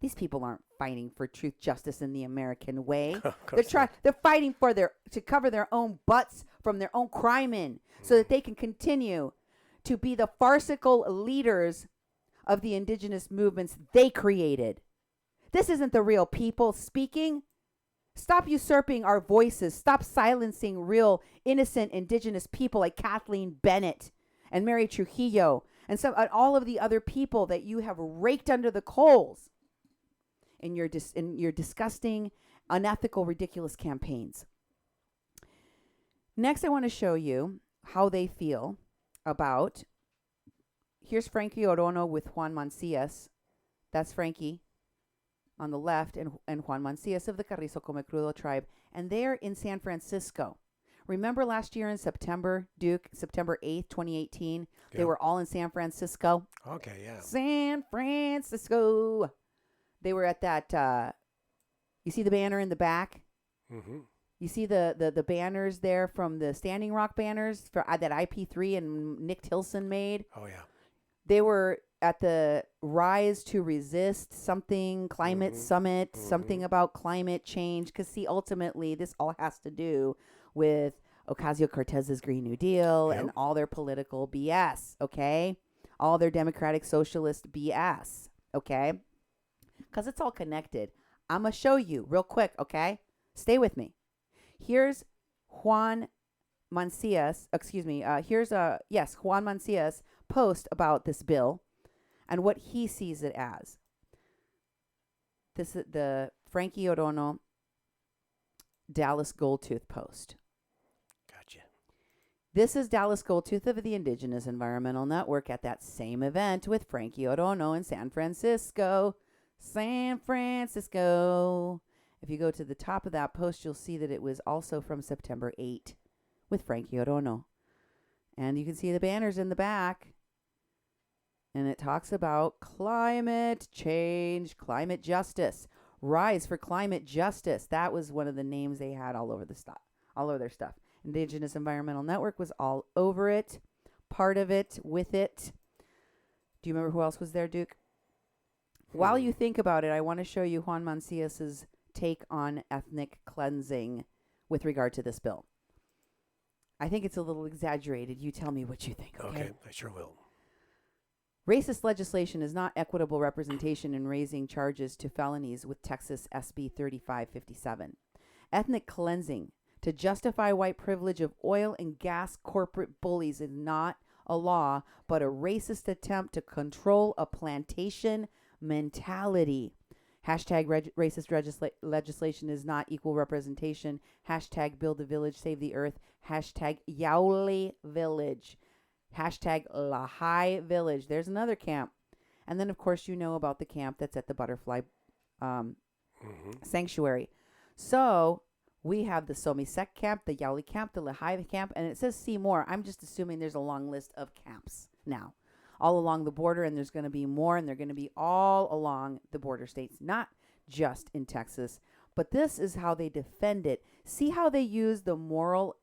These people aren't fighting for truth, justice, in the American way. They're fighting for to cover their own butts from their own crime so that they can continue to be the farcical leaders of the indigenous movements they created. This isn't the real people speaking. Stop usurping our voices. Stop silencing real, innocent indigenous people like Kathleen Bennett and Mary Trujillo and all of the other people that you have raked under the coals in your disgusting, unethical, ridiculous campaigns. Next, I want to show you how they feel about. Here's Frankie Orono with Juan Mancias. That's Frankie on the left, and Juan Mancias of the Carrizo Comecrudo tribe. And they're in San Francisco. Remember last year in September, Duke, September 8th, 2018, they were all in San Francisco. Okay, yeah. San Francisco. They were at that, you see the banner in the back? Mm-hmm. You see the banners there from the Standing Rock banners for that IP3 and Nick Tilson made? Oh, yeah. They were at the Rise to Resist something, climate summit, something about climate change. Because, see, ultimately, this all has to do with Ocasio-Cortez's Green New Deal and all their political BS, okay? All their democratic socialist BS, okay? Because it's all connected. I'm going to show you real quick, okay? Stay with me. Here's Juan Mancias, Juan Mancias post about this bill and what he sees it as. This is the Frankie Orono Dallas Goldtooth post. Gotcha. This is Dallas Goldtooth of the Indigenous Environmental Network at that same event with Frankie Orono in San Francisco. San Francisco. If you go to the top of that post, you'll see that it was also from September 8 with Frankie Orono. And you can see the banners in the back. And it talks about climate change, climate justice, rise for climate justice. That was one of the names they had all over their stuff. Indigenous Environmental Network was all over it, part of it, with it. Do you remember who else was there, Duke? While you think about it, I want to show you Juan Mancias's take on ethnic cleansing with regard to this bill. I think it's a little exaggerated. You tell me what you think, okay? Okay, I sure will. Racist legislation is not equitable representation in raising charges to felonies with Texas SB 3557. Ethnic cleansing to justify white privilege of oil and gas corporate bullies is not a law, but a racist attempt to control a plantation mentality. Hashtag racist legislation is not equal representation. Hashtag build a village, save the earth. Hashtag Yauli village. Hashtag Lahai village. There's another camp. And then, of course, you know about the camp that's at the Butterfly Sanctuary. So we have the Somisek camp, the Yauli camp, the Lahai camp, and it says see more. I'm just assuming there's a long list of camps now all along the border, and there's going to be more, and they're going to be all along the border states, not just in Texas. But this is how they defend it. See how they use the moral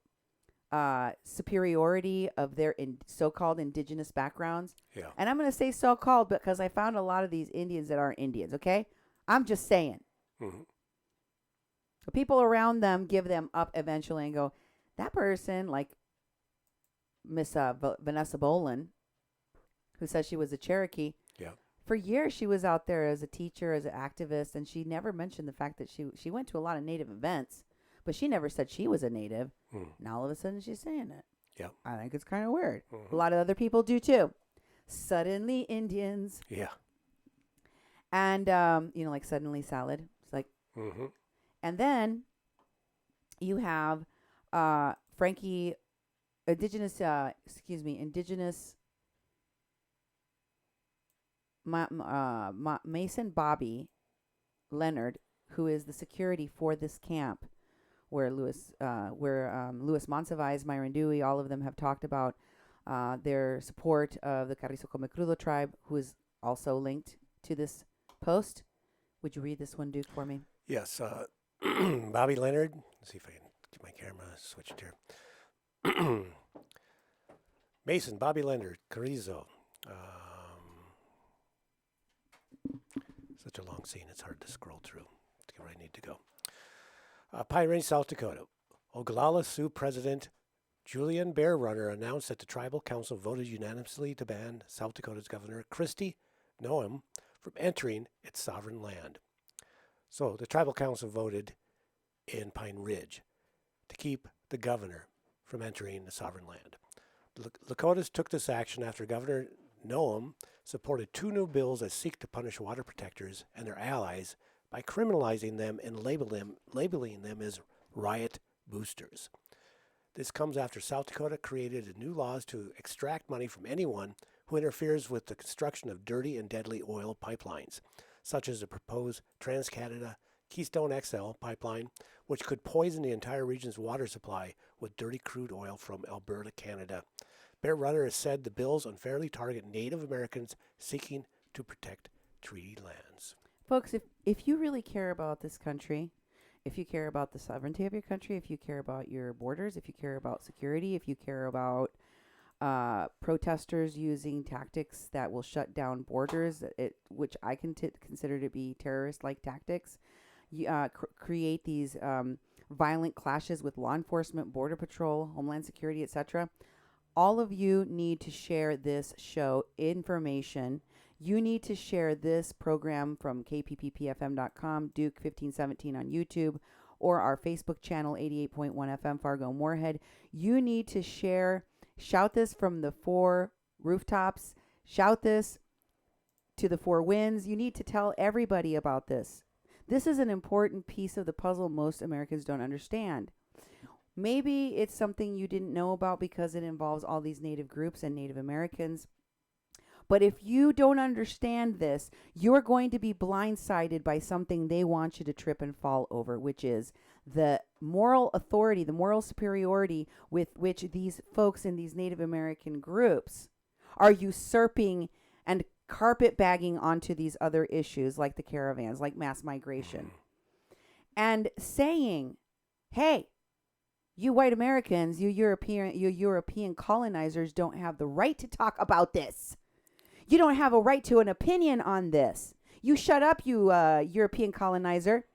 superiority of their so-called indigenous backgrounds? Yeah. And I'm going to say so-called because I found a lot of these Indians that aren't Indians, okay? I'm just saying. Mm-hmm. The people around them give them up eventually and go, that person, like Miss Vanessa Boland, who says she was a Cherokee, For years, she was out there as a teacher, as an activist, and she never mentioned the fact that she went to a lot of Native events, but she never said she was a Native. Now all of a sudden she's saying it. Yeah. I think it's kind of weird. A lot of other people do too. Suddenly Indians. Yeah. And, like suddenly salad. It's like, and then you have Frankie, Indigenous Mason Bobby Leonard, who is the security for this camp, where Louis Monsiváis, Myron Dewey, all of them have talked about their support of the Carrizo Comecrudo tribe, who is also linked to this post. Would you read this one, Duke, for me? Yes. Bobby Leonard. Let's see if I can get my camera switched here. Mason, Bobby Leonard, Carrizo. Such a long scene, it's hard to scroll through to get where I need to go. Pine Range, South Dakota. Oglala Sioux President Julian Bear Runner announced that the Tribal Council voted unanimously to ban South Dakota's Governor Christy Noem from entering its sovereign land. So the Tribal Council voted in Pine Ridge to keep the governor from entering the sovereign land. The Lakotas took this action after Governor Noem supported 2 new bills that seek to punish water protectors and their allies by criminalizing them and labeling them as riot boosters. This comes after South Dakota created new laws to extract money from anyone who interferes with the construction of dirty and deadly oil pipelines, such as the proposed Trans-Canada Keystone XL pipeline, which could poison the entire region's water supply with dirty crude oil from Alberta, Canada. Bear Runner has said the bills unfairly target Native Americans seeking to protect treaty lands. Folks, if you really care about this country, if you care about the sovereignty of your country, if you care about your borders, if you care about security, if you care about protesters using tactics that will shut down borders, which I consider to be terrorist-like tactics, create these violent clashes with law enforcement, border patrol, homeland security, etc., all of you need to share this show information. You need to share this program from kpppfm.com, Duke 1517 on YouTube, or our Facebook channel, 88.1 FM, Fargo Moorhead. You need to shout this from the 4 rooftops, shout this to the 4 winds. You need to tell everybody about this. This is an important piece of the puzzle most Americans don't understand. Maybe it's something you didn't know about because it involves all these Native groups and Native Americans. But if you don't understand this, you're going to be blindsided by something they want you to trip and fall over, which is the moral authority, the moral superiority with which these folks in these Native American groups are usurping and carpetbagging onto these other issues like the caravans, like mass migration, and saying, hey, you white Americans, you European colonizers don't have the right to talk about this. You don't have a right to an opinion on this. You shut up, you European colonizer.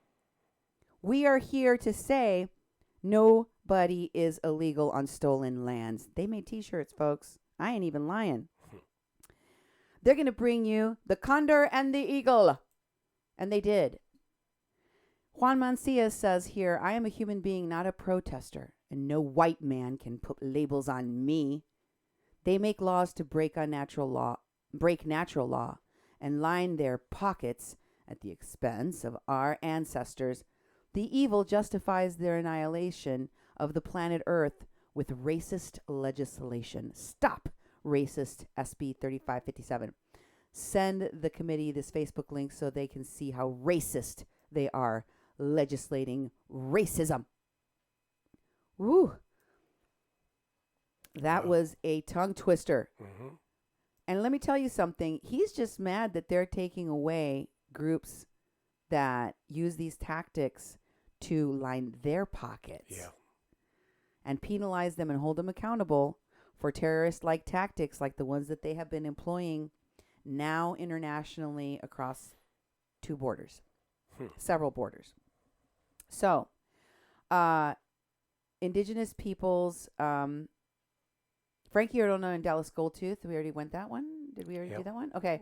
We are here to say nobody is illegal on stolen lands. They made t-shirts, folks. I ain't even lying. They're going to bring you the condor and the eagle. And they did. Juan Mancias says here, I am a human being, not a protester, and no white man can put labels on me. They make laws to break natural law, and line their pockets at the expense of our ancestors. The evil justifies their annihilation of the planet Earth with racist legislation. Stop racist SB 3557. Send the committee this Facebook link so they can see how racist they are legislating racism. Woo. That was a tongue twister. And let me tell you something. He's just mad that they're taking away groups that use these tactics to line their pockets. And penalize them and hold them accountable for terrorist-like tactics like the ones that they have been employing now internationally across 2 borders. Several borders. So, Indigenous peoples, Frankie Orono and Dallas Goldtooth, we already went that one? Did we already do that one? Okay.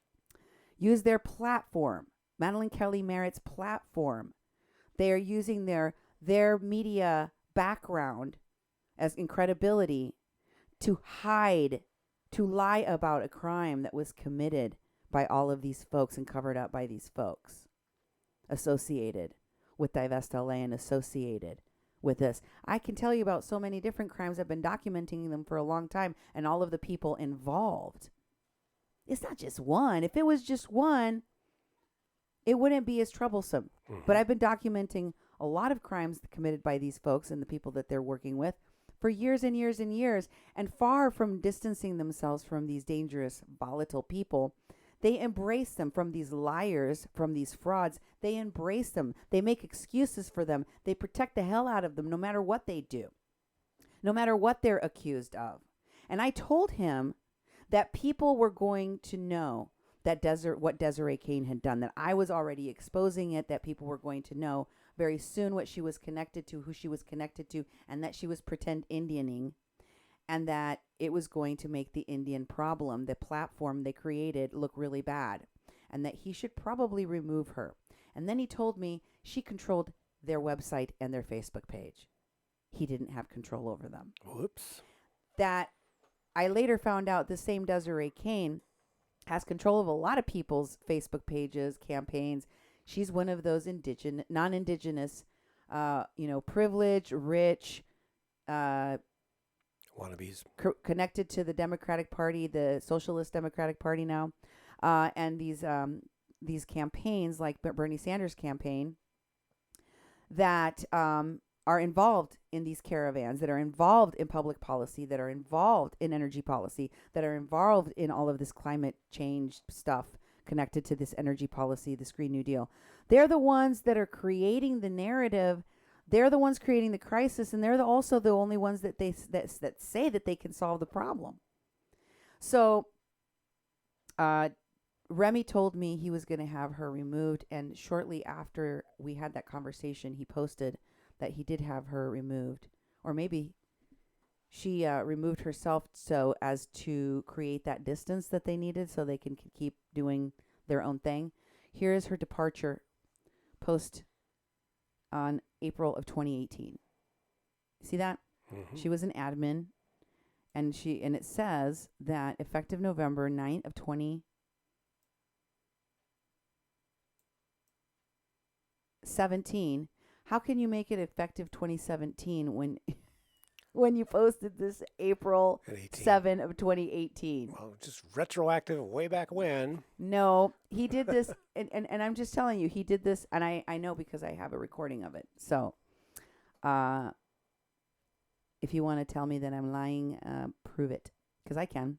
use their platform, Madeline Kelly Merritt's platform. They are using their media background as incredibility to hide, to lie about a crime that was committed by all of these folks and covered up by these folks associated with Divest LA and associated with this. I can tell you about so many different crimes. I've been documenting them for a long time and all of the people involved. It's not just one. If it was just one, it wouldn't be as troublesome. But I've been documenting a lot of crimes committed by these folks and the people that they're working with for years and years and years. And far from distancing themselves from these dangerous, volatile people, they embrace them, from these liars, from these frauds. They embrace them. They make excuses for them. They protect the hell out of them no matter what they do, no matter what they're accused of. And I told him that people were going to know that what Desiree Kaine had done, that I was already exposing it, that people were going to know very soon what she was connected to, who she was connected to, and that she was pretend Indianing, and that it was going to make the Indian problem, the platform they created, look really bad, and that he should probably remove her. And then he told me she controlled their website and their Facebook page. He didn't have control over them. Whoops. That I later found out the same Desiree Kaine has control of a lot of people's Facebook pages, campaigns. She's one of those non-indigenous, privileged, rich, wannabes connected to the Democratic Party, the Socialist Democratic Party now, and these campaigns like Bernie Sanders' campaign that are involved in these caravans, that are involved in public policy, that are involved in energy policy, that are involved in all of this climate change stuff connected to this energy policy, this Green New Deal. They're the ones that are creating the narrative. They're the ones creating the crisis, and they're also the only ones that that say that they can solve the problem. So Remy told me he was going to have her removed, and shortly after we had that conversation, he posted that he did have her removed, or maybe she removed herself so as to create that distance that they needed so they can keep doing their own thing. Here is her departure post on April of 2018. See that? Mm-hmm. She was an admin, and it says that effective November 9th of 2017. How can you make it effective 2017 when you posted this April 7 of 2018? Well, just retroactive way back when. No, he did this, and I'm just telling you, he did this, and I know because I have a recording of it. So, if you want to tell me that I'm lying, prove it, because I can.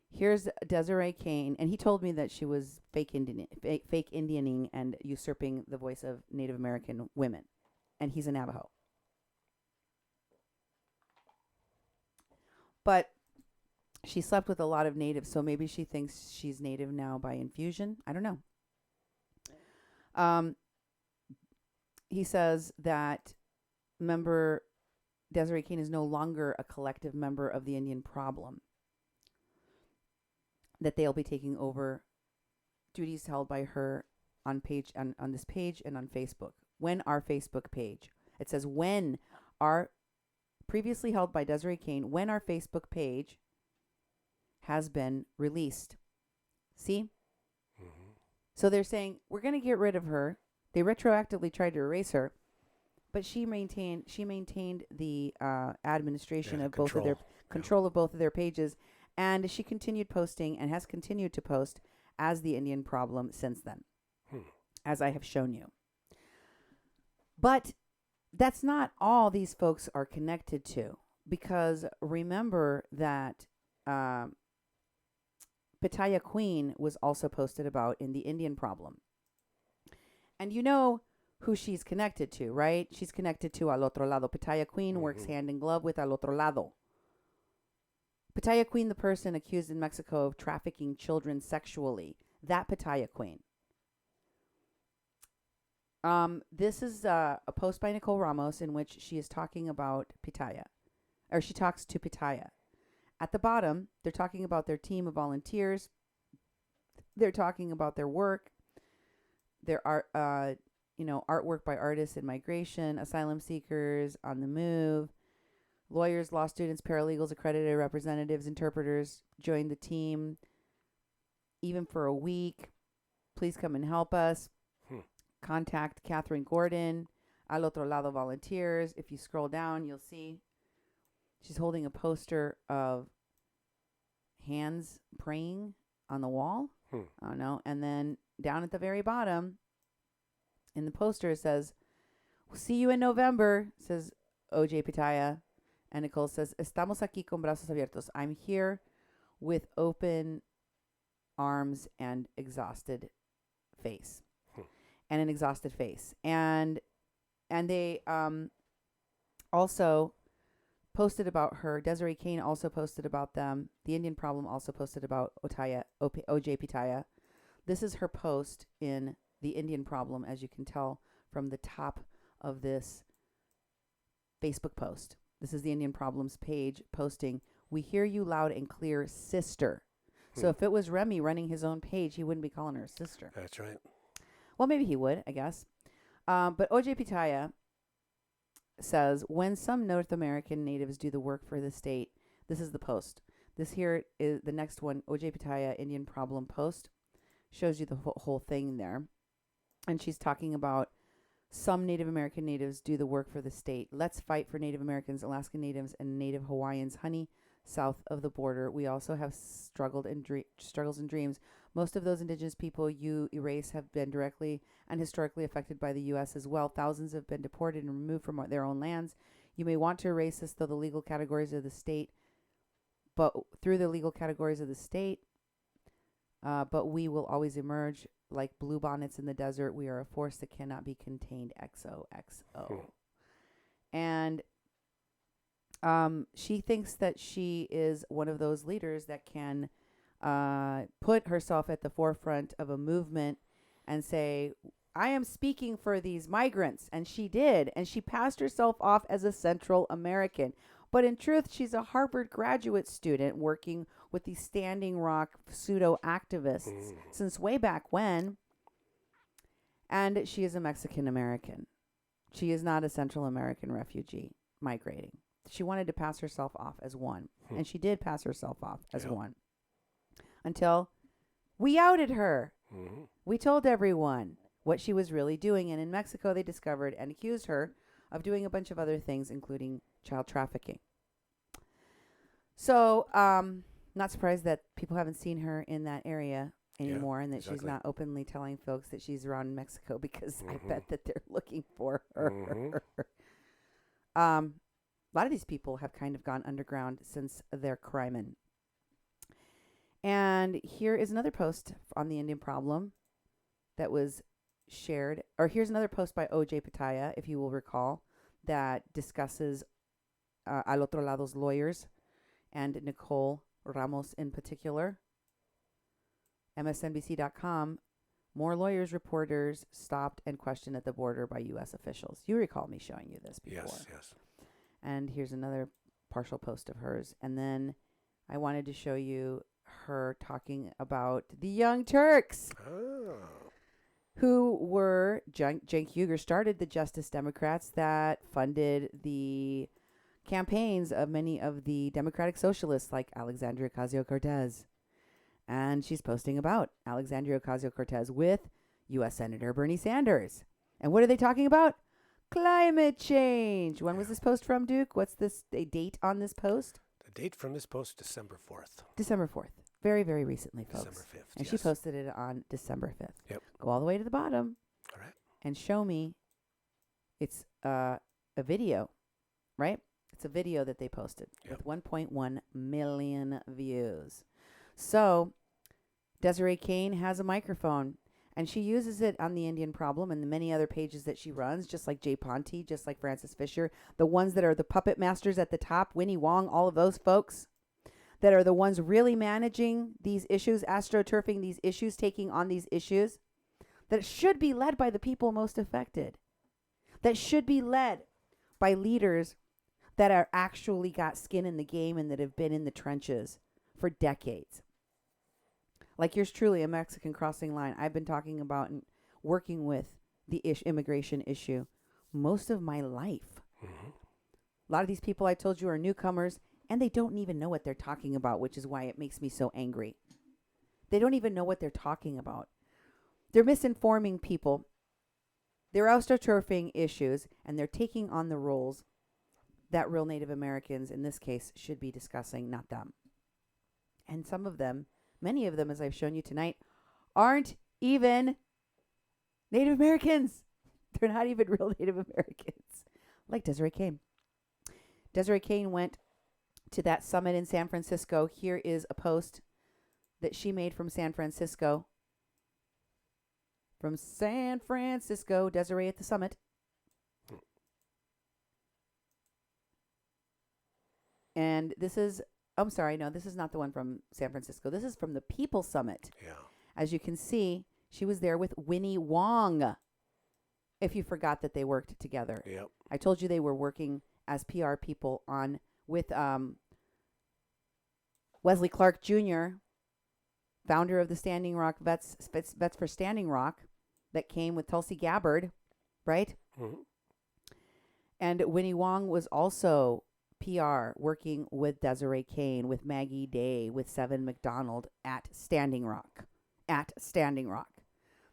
Here's Desiree Kaine, and he told me that she was fake Indianing and usurping the voice of Native American women, and he's a Navajo. But she slept with a lot of natives, so maybe she thinks she's native now by infusion. I don't know. He says that member Desiree Kaine is no longer a collective member of the Indian problem, that they'll be taking over duties held by her on this page and on Facebook. When our Facebook page, it says when our previously held by Desiree Kaine, when our Facebook page has been released. See? Mm-hmm. So they're saying, we're going to get rid of her. They retroactively tried to erase her, but she maintained the administration of both of their control of both of their pages, and she continued posting and has continued to post as the Indian problem since then, as I have shown you. But that's not all these folks are connected to, because remember that Pitaya Queen was also posted about in the Indian problem. And you know who she's connected to, right? She's connected to Otro Lado. Pitaya Queen works hand in glove with Otro Lado. Pitaya Queen, the person accused in Mexico of trafficking children sexually. That Pitaya Queen. This is a post by Nicole Ramos in which she is talking about Pitaya, or she talks to Pitaya. At the bottom, they're talking about their team of volunteers. They're talking about their work, their art, artwork by artists in migration, asylum seekers on the move, lawyers, law students, paralegals, accredited representatives, interpreters joined the team, even for a week. Please come and help us. Contact Catherine Gordon, Al Otro Lado volunteers. If you scroll down, you'll see she's holding a poster of hands praying on the wall. I don't know. And then down at the very bottom in the poster, it says, "We'll see you in November," says OJ Pitaya. And Nicole says, "Estamos aquí con brazos abiertos." I'm here with open arms and exhausted face. And an exhausted face. And they also posted about her. Desiree Kaine also posted about them. The Indian Problem also posted about OJ Pitaya. This is her post in the Indian Problem, as you can tell from the top of this Facebook post. This is the Indian Problems page posting, "We hear you loud and clear, sister." So if it was Remy running his own page, he wouldn't be calling her sister. That's right. Well, maybe he would, I guess. But OJ Pitaya says, when some North American natives do the work for the state, this is the post. This here is the next one, OJ Pitaya Indian Problem post. Shows you the whole thing there. And she's talking about some Native American natives do the work for the state. Let's fight for Native Americans, Alaska Natives, and Native Hawaiians, honey, south of the border. We also have struggles and dreams. Most of those indigenous people you erase have been directly and historically affected by the U.S. as well. Thousands have been deported and removed from their own lands. You may want to erase this through the legal categories of the state, but we will always emerge like bluebonnets in the desert. We are a force that cannot be contained. XOXO. And she thinks that she is one of those leaders that can put herself at the forefront of a movement and say, I am speaking for these migrants. And she did. And she passed herself off as a Central American. But in truth, she's a Harvard graduate student working with the Standing Rock pseudo-activists since way back when. And she is a Mexican American. She is not a Central American refugee migrating. She wanted to pass herself off as one. And she did pass herself off as one. Until we outed her. We told everyone what she was really doing. And in Mexico, they discovered and accused her of doing a bunch of other things, including child trafficking. So, not surprised that people haven't seen her in that area anymore, and that she's not openly telling folks that she's around Mexico, because I bet that they're looking for her. A lot of these people have kind of gone underground since their crime. And here is another post on the Indian Problem that was shared, or here's another post by OJ Pitaya, if you will recall, that discusses Al Otro Lado's lawyers and Nicole Ramos in particular. MSNBC.com, more lawyers, reporters stopped and questioned at the border by U.S. officials. You recall me showing you this before. Yes. And here's another partial post of hers. And then I wanted to show you her talking about the Young Turks. Who were, Cenk Uygur started the Justice Democrats that funded the campaigns of many of the Democratic Socialists like Alexandria Ocasio-Cortez. And she's posting about Alexandria Ocasio-Cortez with U.S. Senator Bernie Sanders. And what are they talking about? Climate change. When was this post from, Duke? What's a date on this post? The date from this post, December 4th. December 4th. Very, very recently, folks. December 5th, And she posted it on December 5th. Yep. Go all the way to the bottom. All right. And show me. It's a video, right? It's a video that they posted with 1.1 million views. So Desiree Kaine has a microphone, and she uses it on the Indian Problem and the many other pages that she runs, just like Jay Ponti, just like Francis Fisher, the ones that are the puppet masters at the top, Winnie Wong, all of those folks that are the ones really managing these issues, astroturfing these issues, taking on these issues, that should be led by the people most affected, that should be led by leaders that are actually got skin in the game and that have been in the trenches for decades. Like yours truly, a Mexican crossing line. I've been talking about and working with the immigration issue most of my life. Mm-hmm. A lot of these people I told you are newcomers, and they don't even know what they're talking about, which is why it makes me so angry. They don't even know what they're talking about. They're misinforming people. They're astroturfing issues, and they're taking on the roles that real Native Americans, in this case, should be discussing, not them. And some of them, many of them, as I've shown you tonight, aren't even Native Americans. They're not even real Native Americans. Like Desiree Kaine. Desiree Kaine went to that summit in San Francisco. Here is a post that she made from San Francisco. From San Francisco, Desiree at the summit. And this is, I'm sorry, no, this is not the one from San Francisco. This is from the People Summit. Yeah. As you can see, she was there with Winnie Wong. If you forgot that they worked together. Yep. I told you they were working as PR people on with Wesley Clark Jr., founder of the Standing Rock Vets for Standing Rock, that came with Tulsi Gabbard, right? Mm-hmm. And Winnie Wong was also PR working with Desiree Kaine, with Maggie Day, with Seven McDonald at Standing Rock.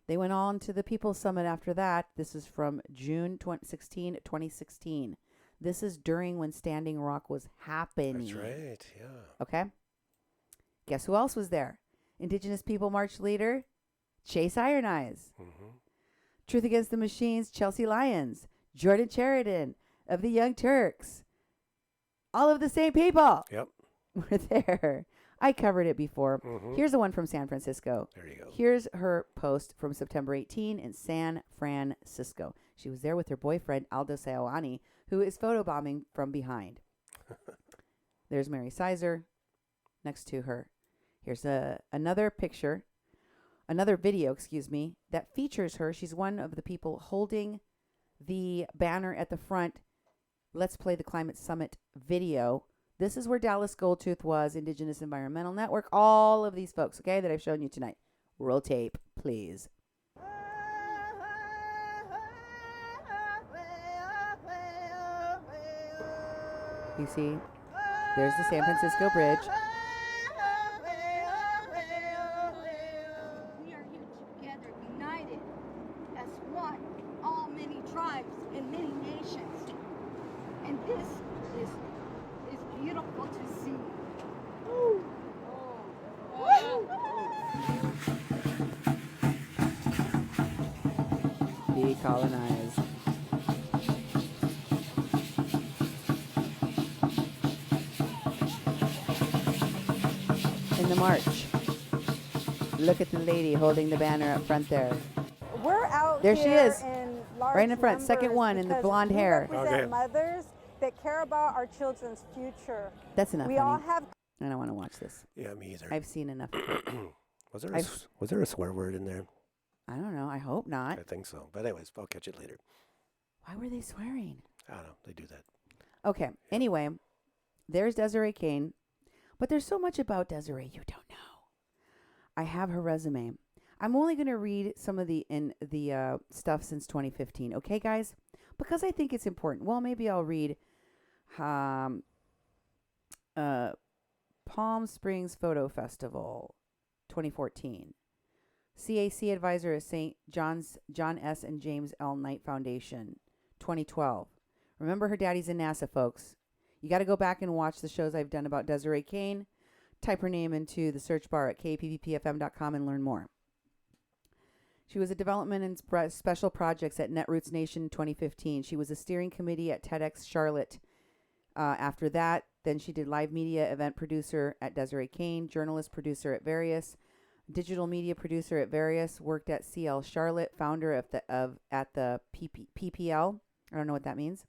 They went on to the People's Summit after that. This is from June 2016. This is during when Standing Rock was happening. That's right, yeah. Okay? Guess who else was there? Indigenous People March leader, Chase Iron Eyes. Mm-hmm. Truth Against the Machines, Chelsea Lyons. Jordan Sheridan of the Young Turks. All of the same people. Yep. Were there. I covered it before. Mm-hmm. Here's the one from San Francisco. There you go. Here's her post from September 18 in San Francisco. She was there with her boyfriend, Aldo Seoane, who is photobombing from behind. There's Mary Sizer next to her. Here's another picture, another video, that features her. She's one of the people holding the banner at the front. Let's Play the Climate Summit video. This is where Dallas Goldtooth was, Indigenous Environmental Network, all of these folks, okay, that I've shown you tonight. Roll tape, please. You see, there's the San Francisco Bridge. We are here together, united as one, all many tribes and many nations. And this is beautiful to see. Woo. Decolonize. In the march. Look at the lady holding the banner up front there. We're out there here she is. In large right in front, second one in the blonde hair. We represent mothers that care about our children's future. That's enough. We honey. all have. I don't want to watch this. Yeah, me either. I've seen enough. Was there a swear word in there? I don't know. I hope not. I think so. But anyways, I'll catch it later. Why were they swearing? I don't know. They do that. Okay. Anyway, there's Desiree Kaine. But there's so much about Desiree you don't know. I have her resume. I'm only going to read some of the stuff since 2015. Okay, guys? Because I think it's important. Well, maybe I'll read Palm Springs Photo Festival 2014. CAC advisor at St. John S. and James L. Knight Foundation 2012. Remember, her daddy's in NASA, folks. You got to go back and watch the shows I've done about Desiree Kaine. Type her name into the search bar at kpppfm.com and learn more. She was a development and special projects at Netroots Nation 2015. She was a steering committee at TEDx Charlotte. After that, then she did live media event producer at Desiree Kaine, journalist producer at Various, digital media producer at Various, worked at CL Charlotte, founder at the PPL. I don't know what that means.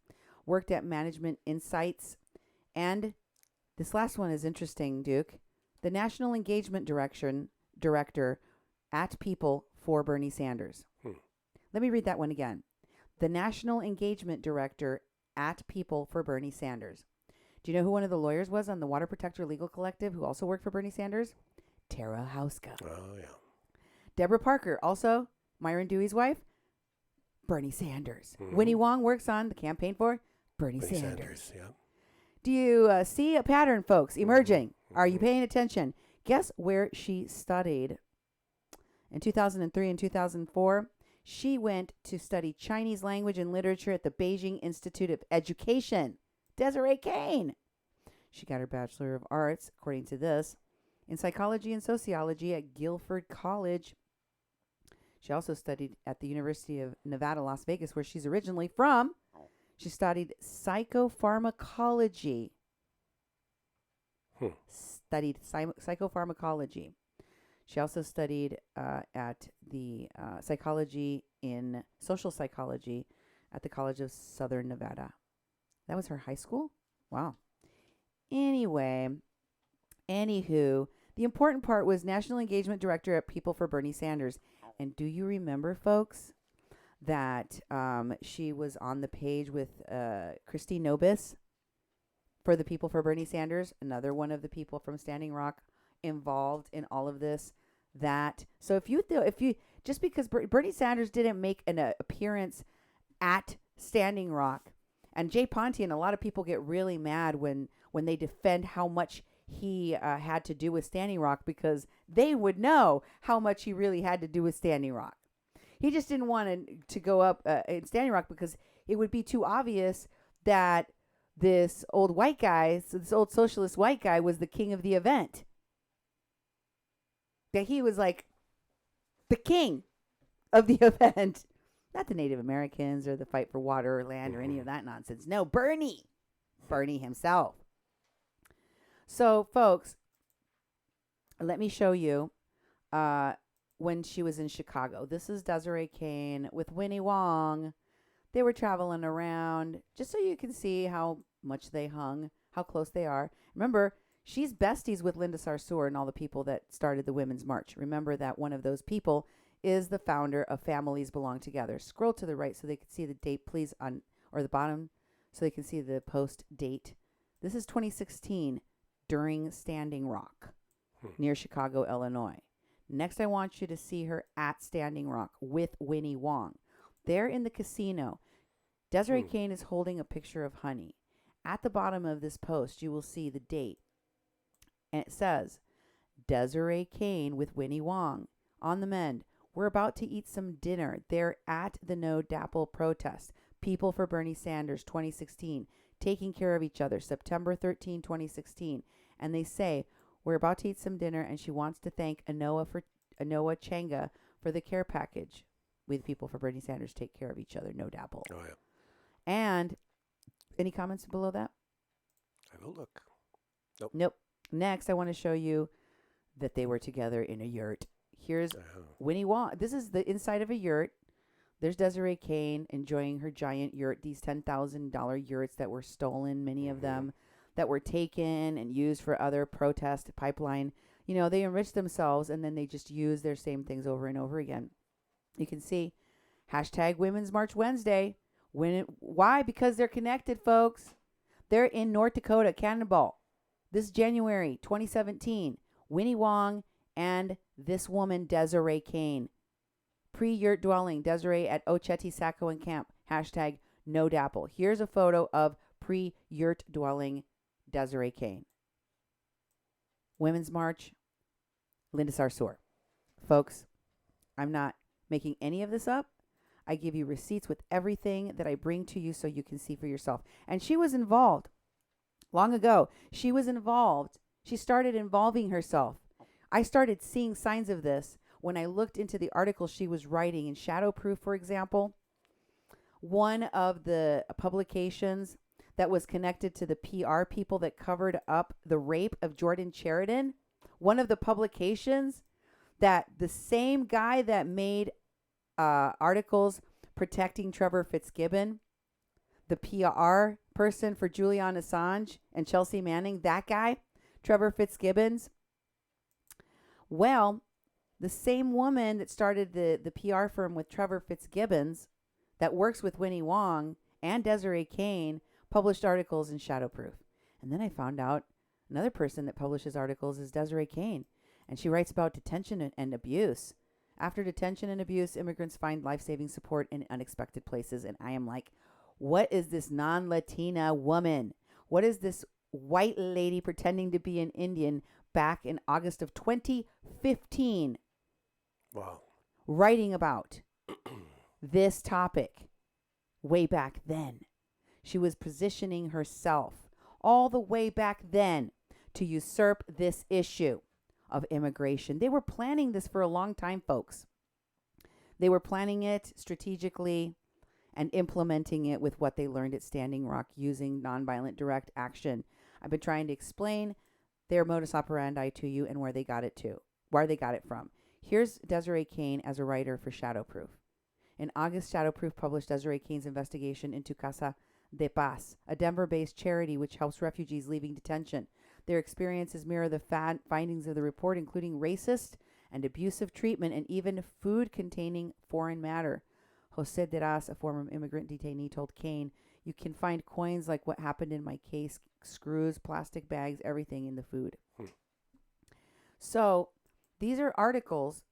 Worked at Management Insights, and this last one is interesting, Duke. The National Engagement Director at People for Bernie Sanders. Let me read that one again. The National Engagement Director at People for Bernie Sanders. Do you know who one of the lawyers was on the Water Protector Legal Collective who also worked for Bernie Sanders? Tara Houska. Oh, yeah. Deborah Parker, also Myron Dewey's wife, Bernie Sanders. Mhm. Winnie Wong works on the campaign for Bernie Bernie Sanders. Yeah. Do you see a pattern, folks, emerging? Are you paying attention? Guess where she studied? In 2003 and 2004, she went to study Chinese language and literature at the Beijing Institute of Education. Desiree Kaine. She got her Bachelor of Arts, according to this, in psychology and sociology at Guilford College. She also studied at the University of Nevada, Las Vegas, where she's originally from. She studied psychopharmacology. Psychopharmacology. She also studied at the social psychology at the College of Southern Nevada. That was her high school? Wow. Anywho, the important part was National Engagement Director at People for Bernie Sanders. And do you remember, folks, that she was on the page with Christy Nobis for the People for Bernie Sanders, another one of the people from Standing Rock involved in all of this. So if you just because Bernie Sanders didn't make an appearance at Standing Rock, and Jay Ponti and a lot of people get really mad when they defend how much he had to do with Standing Rock, because they would know how much he really had to do with Standing Rock. He just didn't want to go up in Standing Rock because it would be too obvious that this old socialist white guy was the king of the event. That he was like the king of the event. Not the Native Americans or the fight for water or land or any of that nonsense. No, Bernie himself. So, folks, let me show you when she was in Chicago. This is Desiree Kaine with Winnie Wong. They were traveling around just so you can see how much they hung, how close they are. Remember, she's besties with Linda Sarsour and all the people that started the Women's March. Remember that one of those people is the founder of Families Belong Together. Scroll to the right so they can see the date, please, or the bottom so they can see the post date. This is 2016 during Standing Rock near Chicago, Illinois. Next, I want you to see her at Standing Rock with Winnie Wong. They're in the casino. Desiree Kaine is holding a picture of honey. At the bottom of this post, you will see the date. And it says, Desiree Kaine with Winnie Wong. On the mend. We're about to eat some dinner. They're at the No Dapple protest. People for Bernie Sanders 2016. Taking care of each other. September 13, 2016. And they say, we're about to eat some dinner, and she wants to thank Anoa Changa for the care package. With People for Bernie Sanders take care of each other. No Dapple. Oh, yeah. And any comments below that? I will look. Nope. Next, I want to show you that they were together in a yurt. Here's Winnie Wong. This is the inside of a yurt. There's Desiree Kaine enjoying her giant yurt, these $10,000 yurts that were stolen, many of them that were taken and used for other protest pipeline. You know, they enrich themselves and then they just use their same things over and over again. You can see hashtag Women's March Wednesday. Why? Because they're connected, folks. They're in North Dakota, Cannonball. This January 2017, Winnie Wong and this woman, Desiree Kaine. Pre-yurt dwelling, Desiree at Ocheti Sacco and Camp. Hashtag No Dapple. Here's a photo of pre-yurt dwelling, Desiree Kaine. Women's March, Linda Sarsour. Folks, I'm not making any of this up. I give you receipts with everything that I bring to you so you can see for yourself. And she was involved long ago. She was involved. She started involving herself. I started seeing signs of this when I looked into the article she was writing in Shadowproof, for example. One of the publications that was connected to the PR people that covered up the rape of Jordan Sheridan. One of the publications that the same guy that made articles protecting Trevor Fitzgibbon, the PR person for Julian Assange and Chelsea Manning, that guy, Trevor Fitzgibbons. Well, the same woman that started the PR firm with Trevor Fitzgibbons that works with Winnie Wong and Desiree Kaine published articles in Shadowproof. And then I found out another person that publishes articles is Desiree Kaine. And she writes about detention and abuse. After detention and abuse, immigrants find life-saving support in unexpected places. And I am like, what is this non-Latina woman? What is this white lady pretending to be an Indian back in August of 2015? Wow. Writing about this topic way back then. She was positioning herself all the way back then to usurp this issue of immigration. They were planning this for a long time, folks. They were planning it strategically and implementing it with what they learned at Standing Rock using nonviolent direct action. I've been trying to explain their modus operandi to you and where they got it from. Here's Desiree Kaine as a writer for Shadowproof. In August, Shadowproof published Desiree Kaine's investigation into Casa de Paz, a Denver-based charity which helps refugees leaving detention. Their experiences mirror the findings of the report, including racist and abusive treatment and even food containing foreign matter. Jose Deraz, a former immigrant detainee, told Kaine, "You can find coins like what happened in my case, screws, plastic bags, everything in the food." So these are articles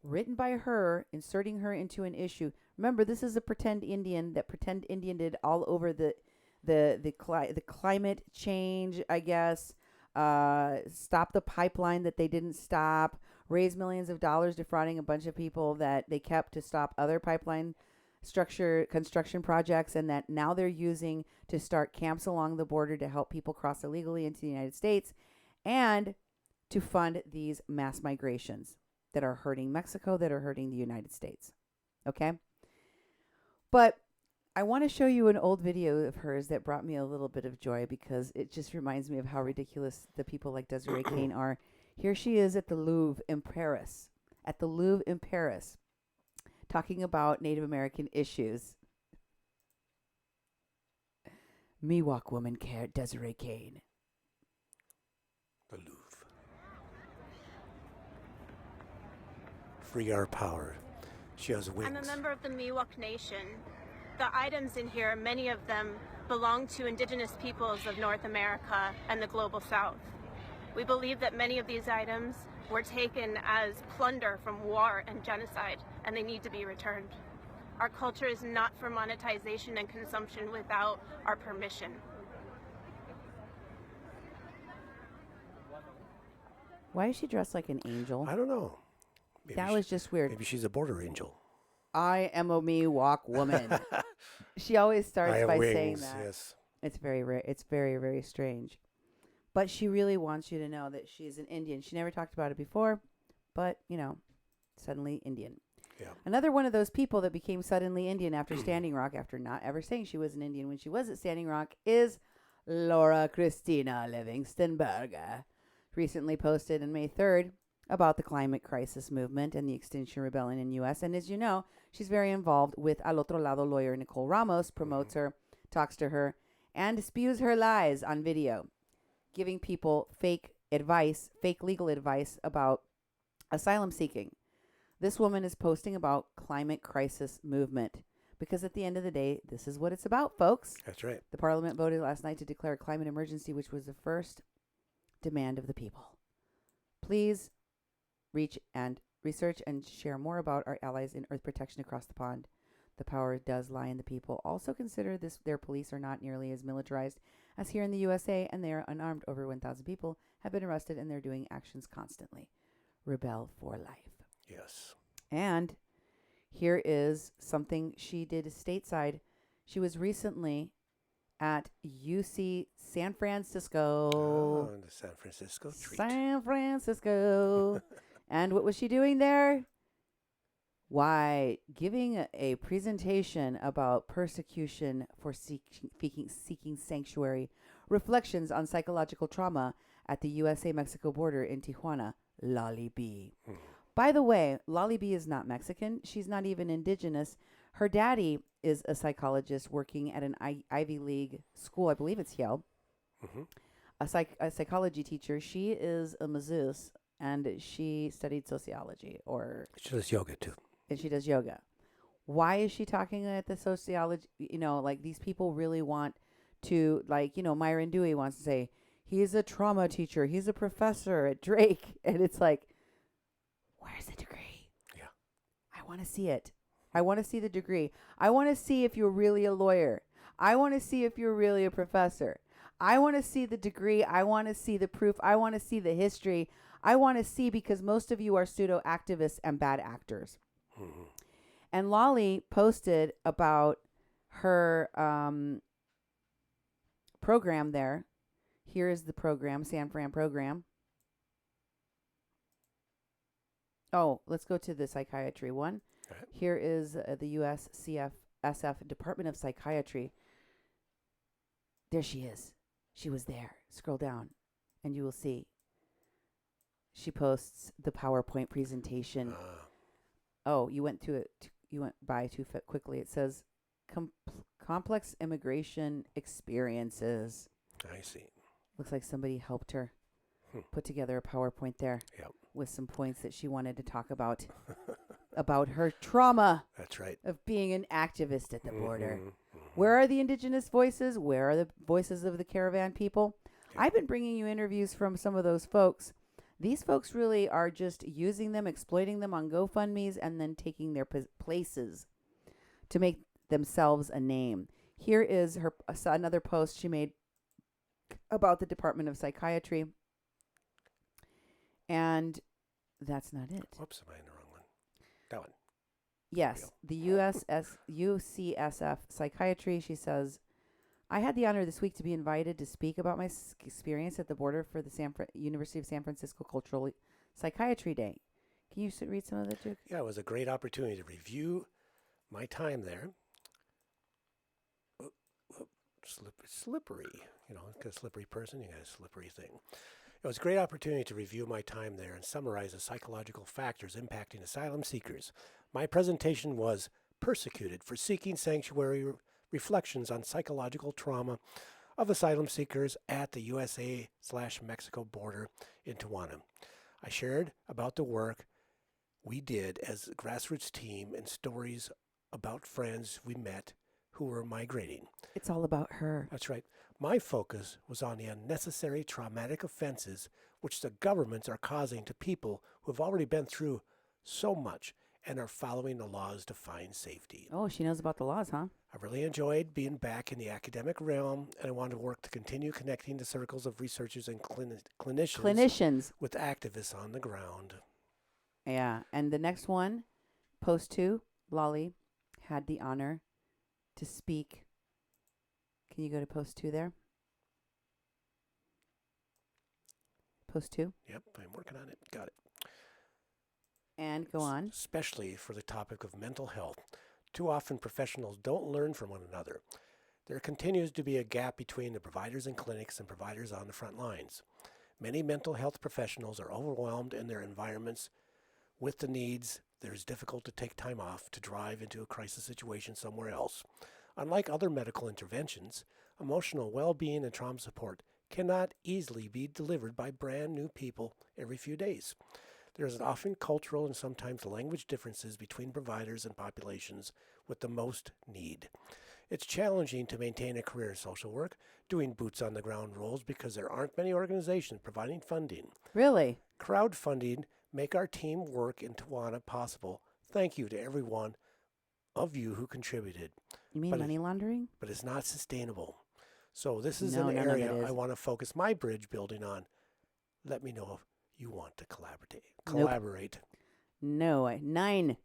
written by her, inserting her into an issue. Remember, this is a pretend Indian that pretend Indian did all over the climate change, I guess. Stop the pipeline that they didn't stop. Raise millions of dollars defrauding a bunch of people that they kept to stop other pipeline construction projects, and that now they're using to start camps along the border to help people cross illegally into the United States and to fund these mass migrations that are hurting Mexico, that are hurting the United States. Okay? But I want to show you an old video of hers that brought me a little bit of joy because it just reminds me of how ridiculous the people like Desiree Kaine are. Here she is at the Louvre in Paris. At the Louvre in Paris, talking about Native American issues. Miwok woman Desiree Kaine. The Louvre. Free our power. She has wings. I'm a member of the Miwok Nation. The items in here, many of them belong to indigenous peoples of North America and the global South. We believe that many of these items were taken as plunder from war and genocide, and they need to be returned. Our culture is not for monetization and consumption without our permission. Why is she dressed like an angel? I don't know. Maybe that was just weird. Maybe she's a border angel. I am a Miwok woman. She always starts by wings, saying that. Yes. It's very rare. It's very, very strange. But she really wants you to know that she's an Indian. She never talked about it before, but, suddenly Indian. Yeah. Another one of those people that became suddenly Indian after Standing Rock, after not ever saying she was an Indian when she was at Standing Rock, is Laura Christina Livingston Berger. Recently posted on May 3rd about the climate crisis movement and the Extinction Rebellion in U.S. And as you know, she's very involved with Otro Lado lawyer Nicole Ramos, promotes her, talks to her, and spews her lies on video, giving people fake legal advice about asylum seeking. This woman is posting about climate crisis movement because at the end of the day, this is what it's about, folks. That's right. The Parliament voted last night to declare a climate emergency, which was the first demand of the people. Please research and share more about our allies in earth protection across the pond. The power does lie in the people. Also consider their police are not nearly as militarized as here in the USA, and they are unarmed. Over 1,000 people have been arrested, and they're doing actions constantly. Rebel for life. Yes. And here is something she did stateside. She was recently at UC San Francisco. Oh, the San Francisco treat. San Francisco. And what was she doing there? Why, giving a presentation about persecution for seeking sanctuary, reflections on psychological trauma at the USA-Mexico border in Tijuana, Lolly B. By the way, Lolly B is not Mexican. She's not even indigenous. Her daddy is a psychologist working at an Ivy League school. I believe it's Yale. A psychology teacher. She is a masseuse, and she studied sociology. She does yoga, too. And she does yoga. Why is she talking at the sociology? These people really want to, Myron Dewey wants to say, he's a trauma teacher. He's a professor at Drake. And it's like, where's the degree? Yeah. I want to see it. I want to see the degree. I want to see if you're really a lawyer. I want to see if you're really a professor. I want to see the degree. I want to see the proof. I want to see the history. I want to see, because most of you are pseudo-activists and bad actors. Mm-hmm. And Lolly posted about her program there. Here is the program, San Fran program. Oh, let's go to the psychiatry one. Right. Here is the USCFSF Department of Psychiatry. There she is. She was there. Scroll down and you will see. She posts the PowerPoint presentation. Oh, you went to it. You went by too quickly. It says complex immigration experiences. I see. Looks like somebody helped her put together a PowerPoint there. Yep. With some points that she wanted to talk about her trauma. That's right. Of being an activist at the border. Mm-hmm. Where are the indigenous voices? Where are the voices of the caravan people? Yeah. I've been bringing you interviews from some of those folks. These folks really are just using them, exploiting them on GoFundMes, and then taking their places to make themselves a name. Here is her another post she made about the Department of Psychiatry. And that's not it. Whoops, am I in the wrong one? That one. Yes, the UCSF Psychiatry. She says, I had the honor this week to be invited to speak about my experience at the border for the University of San Francisco Cultural Psychiatry Day. Can you read some of that, Duke? Yeah, it was a great opportunity to review my time there. Slippery. You know, a slippery person, you got a slippery thing. It was a great opportunity to review my time there and summarize the psychological factors impacting asylum seekers. My presentation was Persecuted for Seeking Sanctuary, Reflections on Psychological Trauma of Asylum Seekers at the USA/Mexico border in Tijuana. I shared about the work we did as a grassroots team and stories about friends we met who were migrating. It's all about her. That's right. My focus was on the unnecessary traumatic offenses which the governments are causing to people who have already been through so much and are following the laws to find safety. Oh, she knows about the laws, huh? I really enjoyed being back in the academic realm, and I want to work to continue connecting the circles of researchers and clinicians with activists on the ground. Yeah, and the next one, post 2, Lolly had the honor to speak. Can you go to post 2 there? Post 2? Yep, I'm working on it. Got it. And go on. Especially for the topic of mental health. Too often professionals don't learn from one another. There continues to be a gap between the providers in clinics and providers on the front lines. Many mental health professionals are overwhelmed in their environments with the needs. It is difficult to take time off to drive into a crisis situation somewhere else. Unlike other medical interventions, emotional well-being and trauma support cannot easily be delivered by brand new people every few days. There is often cultural and sometimes language differences between providers and populations with the most need. It's challenging to maintain a career in social work, doing boots-on-the-ground roles because there aren't many organizations providing funding. Really? Crowdfunding make our team work in Tijuana possible. Thank you to every one of you who contributed. You mean money laundering? But it's not sustainable. So this is an area I want to focus my bridge building on. Let me know if you want to collaborate. Nope. 9.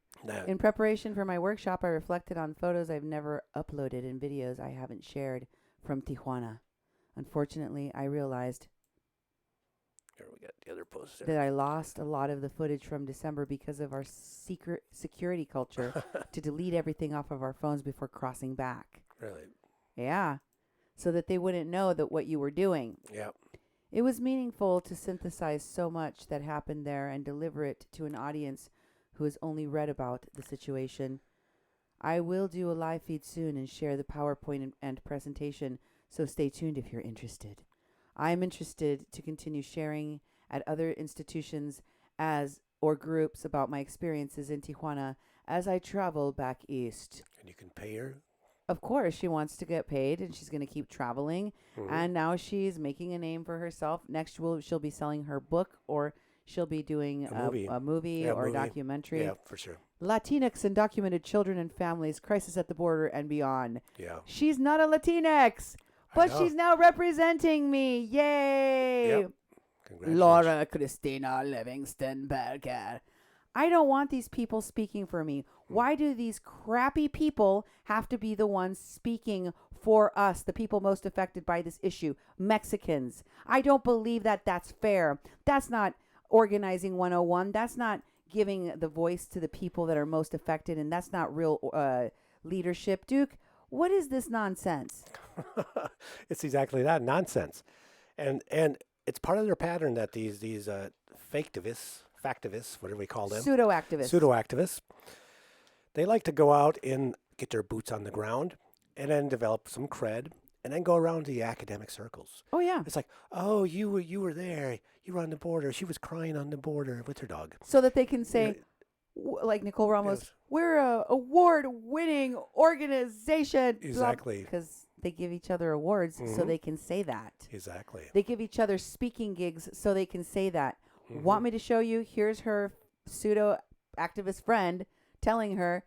In preparation for my workshop, I reflected on photos I've never uploaded and videos I haven't shared from Tijuana. Unfortunately, I realized here we got the other post that I lost a lot of the footage from December because of our secret security culture to delete everything off of our phones before crossing back. Really? Yeah. So that they wouldn't know that what you were doing. Yep. It was meaningful to synthesize so much that happened there and deliver it to an audience who has only read about the situation. I will do a live feed soon and share the PowerPoint and presentation, so stay tuned if you're interested. I am interested to continue sharing at other institutions or groups about my experiences in Tijuana as I travel back east. And you can pay her of course, she wants to get paid, and she's going to keep traveling. And now she's making a name for herself. Next, she'll be selling her book, or she'll be doing a movie Yeah, or movie. a documentary. Yeah, for sure. Latinx undocumented children and families, crisis at the border and beyond. Yeah. She's not a Latinx, but she's now representing me. Yay! Yep. Congratulations. Laura Christina Livingston Berger. I don't want these people speaking for me. Why do these crappy people have to be the ones speaking for us, the people most affected by this issue? Mexicans. I don't believe that that's fair. That's not organizing 101. That's not giving the voice to the people that are most affected, and that's not real leadership. Duke, what is this nonsense? It's exactly that, nonsense. And it's part of their pattern that these factivists, whatever we call them. Pseudo-activists. They like to go out and get their boots on the ground and then develop some cred and then go around the academic circles. Oh, yeah. It's like, oh, you were there. You were on the border. She was crying on the border with her dog. So that they can say, like Nicole Ramos, we're a award-winning organization. Exactly. Because they give each other awards so they can say that. Exactly. They give each other speaking gigs so they can say that. Want me to show you? Here's her pseudo-activist friend telling her,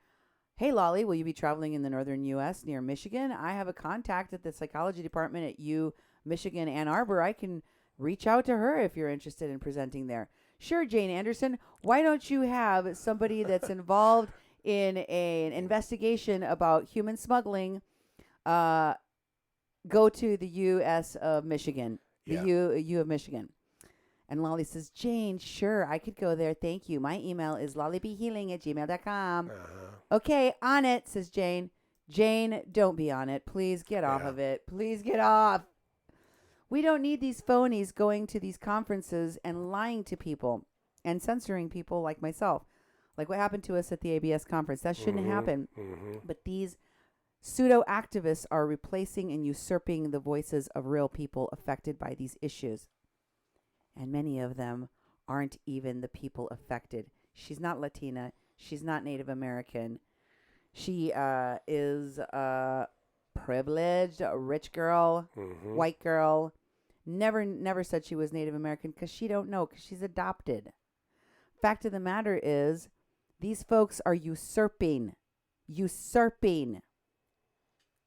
hey, Lolly, will you be traveling in the northern U.S. near Michigan? I have a contact at the psychology department at Michigan, Ann Arbor. I can reach out to her if you're interested in presenting there. Sure, Jane Anderson. Why don't you have somebody that's involved in an investigation about human smuggling go to the U.S. of Michigan, the U of Michigan? And Lolly says, Jane, sure, I could go there. Thank you. My email is lollybhealing@gmail.com. Okay, on it, says Jane. Jane, don't be on it. Please get off of it. Please get off. We don't need these phonies going to these conferences and lying to people and censoring people like myself. Like what happened to us at the ABS conference. That shouldn't happen. But these pseudo-activists are replacing and usurping the voices of real people affected by these issues. And many of them aren't even the people affected. She's not Latina. She's not Native American. She is a privileged, a rich girl, white girl. Never said she was Native American because she don't know, because she's adopted. Fact of the matter is, these folks are usurping.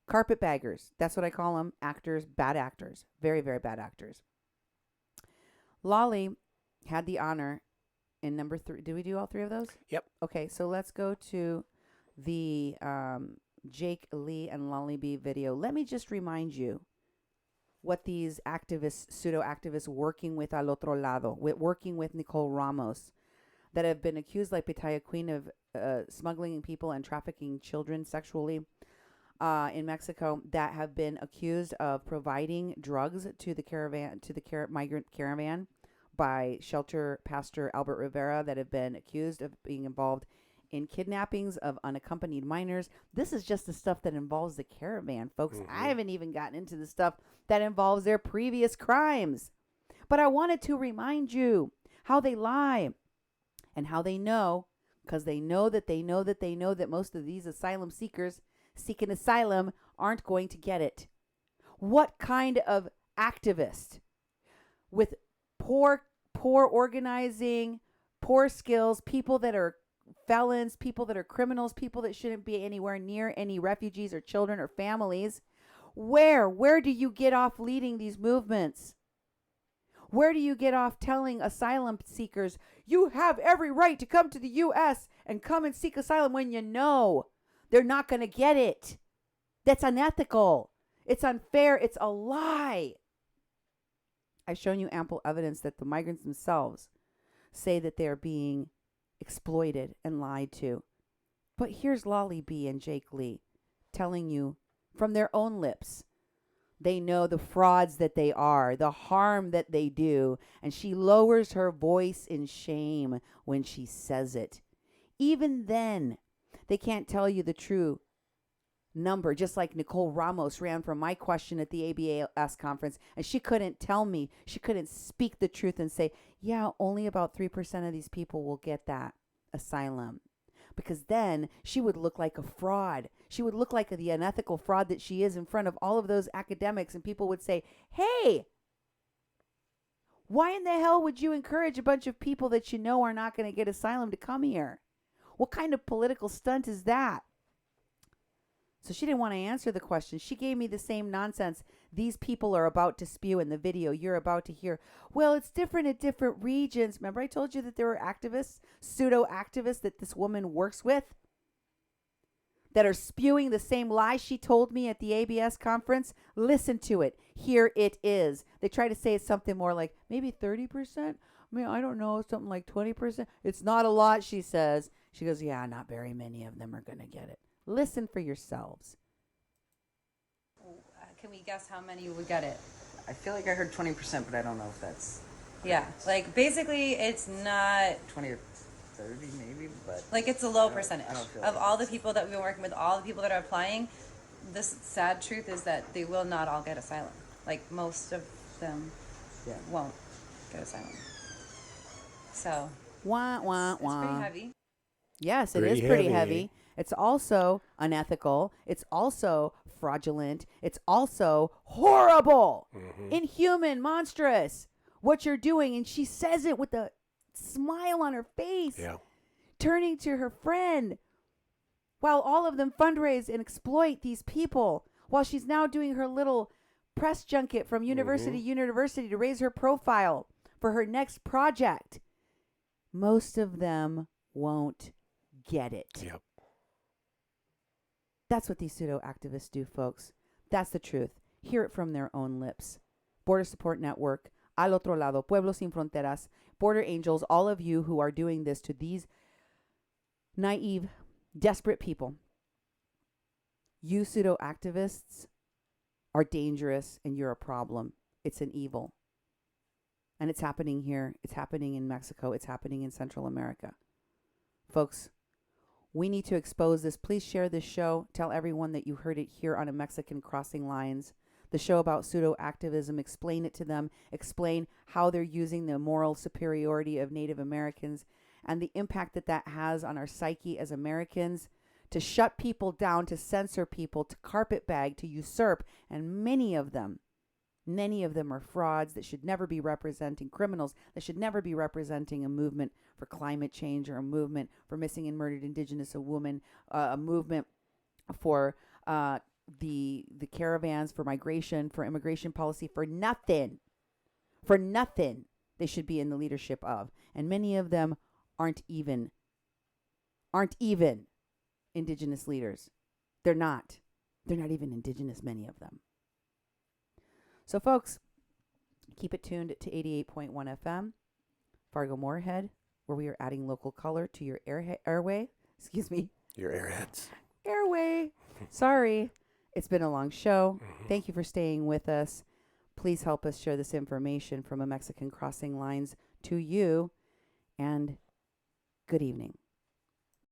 Carpetbaggers. That's what I call them. Actors, bad actors. Very, very bad actors. Lolly had the honor in number 3. Did we do all 3 of those? Yep. Okay, so let's go to the Jake Lee and Lolly B video. Let me just remind you what these activists, pseudo-activists working with Otro Lado, working with Nicole Ramos, that have been accused, like Pitaya Queen, of smuggling people and trafficking children sexually in Mexico, that have been accused of providing drugs to the migrant caravan by shelter pastor Albert Rivera, that have been accused of being involved in kidnappings of unaccompanied minors. This is just the stuff that involves the caravan, folks. I haven't even gotten into the stuff that involves their previous crimes. But I wanted to remind you how they lie and how they know, because they know that most of these asylum seekers seeking asylum aren't going to get it. What kind of activist with poor organizing, poor skills, people that are felons, people that are criminals, people that shouldn't be anywhere near any refugees or children or families? Where do you get off leading these movements? Where do you get off telling asylum seekers, you have every right to come to the U.S. and come and seek asylum, when you know they're not going to get it? That's unethical. It's unfair. It's a lie. I've shown you ample evidence that the migrants themselves say that they're being exploited and lied to. But here's Lolly B and Jake Lee telling you from their own lips. They know the frauds that they are, the harm that they do, and she lowers her voice in shame when she says it. Even then, they can't tell you the true number, just like Nicole Ramos ran from my question at the ABAS conference, and she couldn't tell me, she couldn't speak the truth and say, yeah, only about 3% of these people will get that asylum. Because then she would look like a fraud. she would look like the unethical fraud that she is in front of all of those academics, and people would say, hey, why in the hell would you encourage a bunch of people that you know are not going to get asylum to come here? What kind of political stunt is that? So she didn't want to answer the question. She gave me the same nonsense these people are about to spew in the video you're about to hear. Well, it's different at different regions. Remember I told you that there were activists, pseudo-activists that this woman works with, that are spewing the same lie she told me at the ABS conference? Listen to it. Here it is. They try to say it's something more like maybe 30%. I mean, I don't know, something like 20%. It's not a lot, she says. She goes, yeah, not very many of them are going to get it. Listen for yourselves. Can we guess how many would get it? I feel like I heard 20%, but I don't know if that's... Yeah, like basically it's not... 20 or 30 maybe, but... Like it's a low percentage. I don't feel of all the people that we've been working with, all the people that are applying, this sad truth is that they will not all get asylum. Like most of them won't get asylum. So... Wah, wah, it's wah. pretty heavy. Yes, it is pretty heavy. It's also unethical. It's also fraudulent. It's also horrible, inhuman, monstrous, what you're doing. And she says it with a smile on her face, turning to her friend, while all of them fundraise and exploit these people, while she's now doing her little press junket from university to university to raise her profile for her next project. Most of them won't get it. Yep. That's what these pseudo-activists do, folks. That's the truth. Hear it from their own lips. Border Support Network, Al Otro Lado, Pueblos Sin Fronteras, Border Angels, all of you who are doing this to these naive, desperate people. You pseudo-activists are dangerous and you're a problem. It's an evil. And it's happening here. It's happening in Mexico. It's happening in Central America. Folks, we need to expose this. Please share this show. Tell everyone that you heard it here on A Mexican Crossing Lines. The show about pseudo-activism. Explain it to them. Explain how they're using the moral superiority of Native Americans and the impact that that has on our psyche as Americans, to shut people down, to censor people, to carpetbag, to usurp. And many of them are frauds that should never be representing criminals, that should never be representing a movement for climate change or a movement for missing and murdered Indigenous women, a movement for the caravans, for migration, for immigration policy, for nothing they should be in the leadership of. And many of them aren't even Indigenous leaders. They're not even Indigenous, many of them. So, folks, keep it tuned to 88.1 FM, Fargo Moorhead, where we are adding local color to your airway. Excuse me. Your airheads. Airway. Sorry. It's been a long show. Thank you for staying with us. Please help us share this information from A Mexican Crossing Lines to you. And good evening.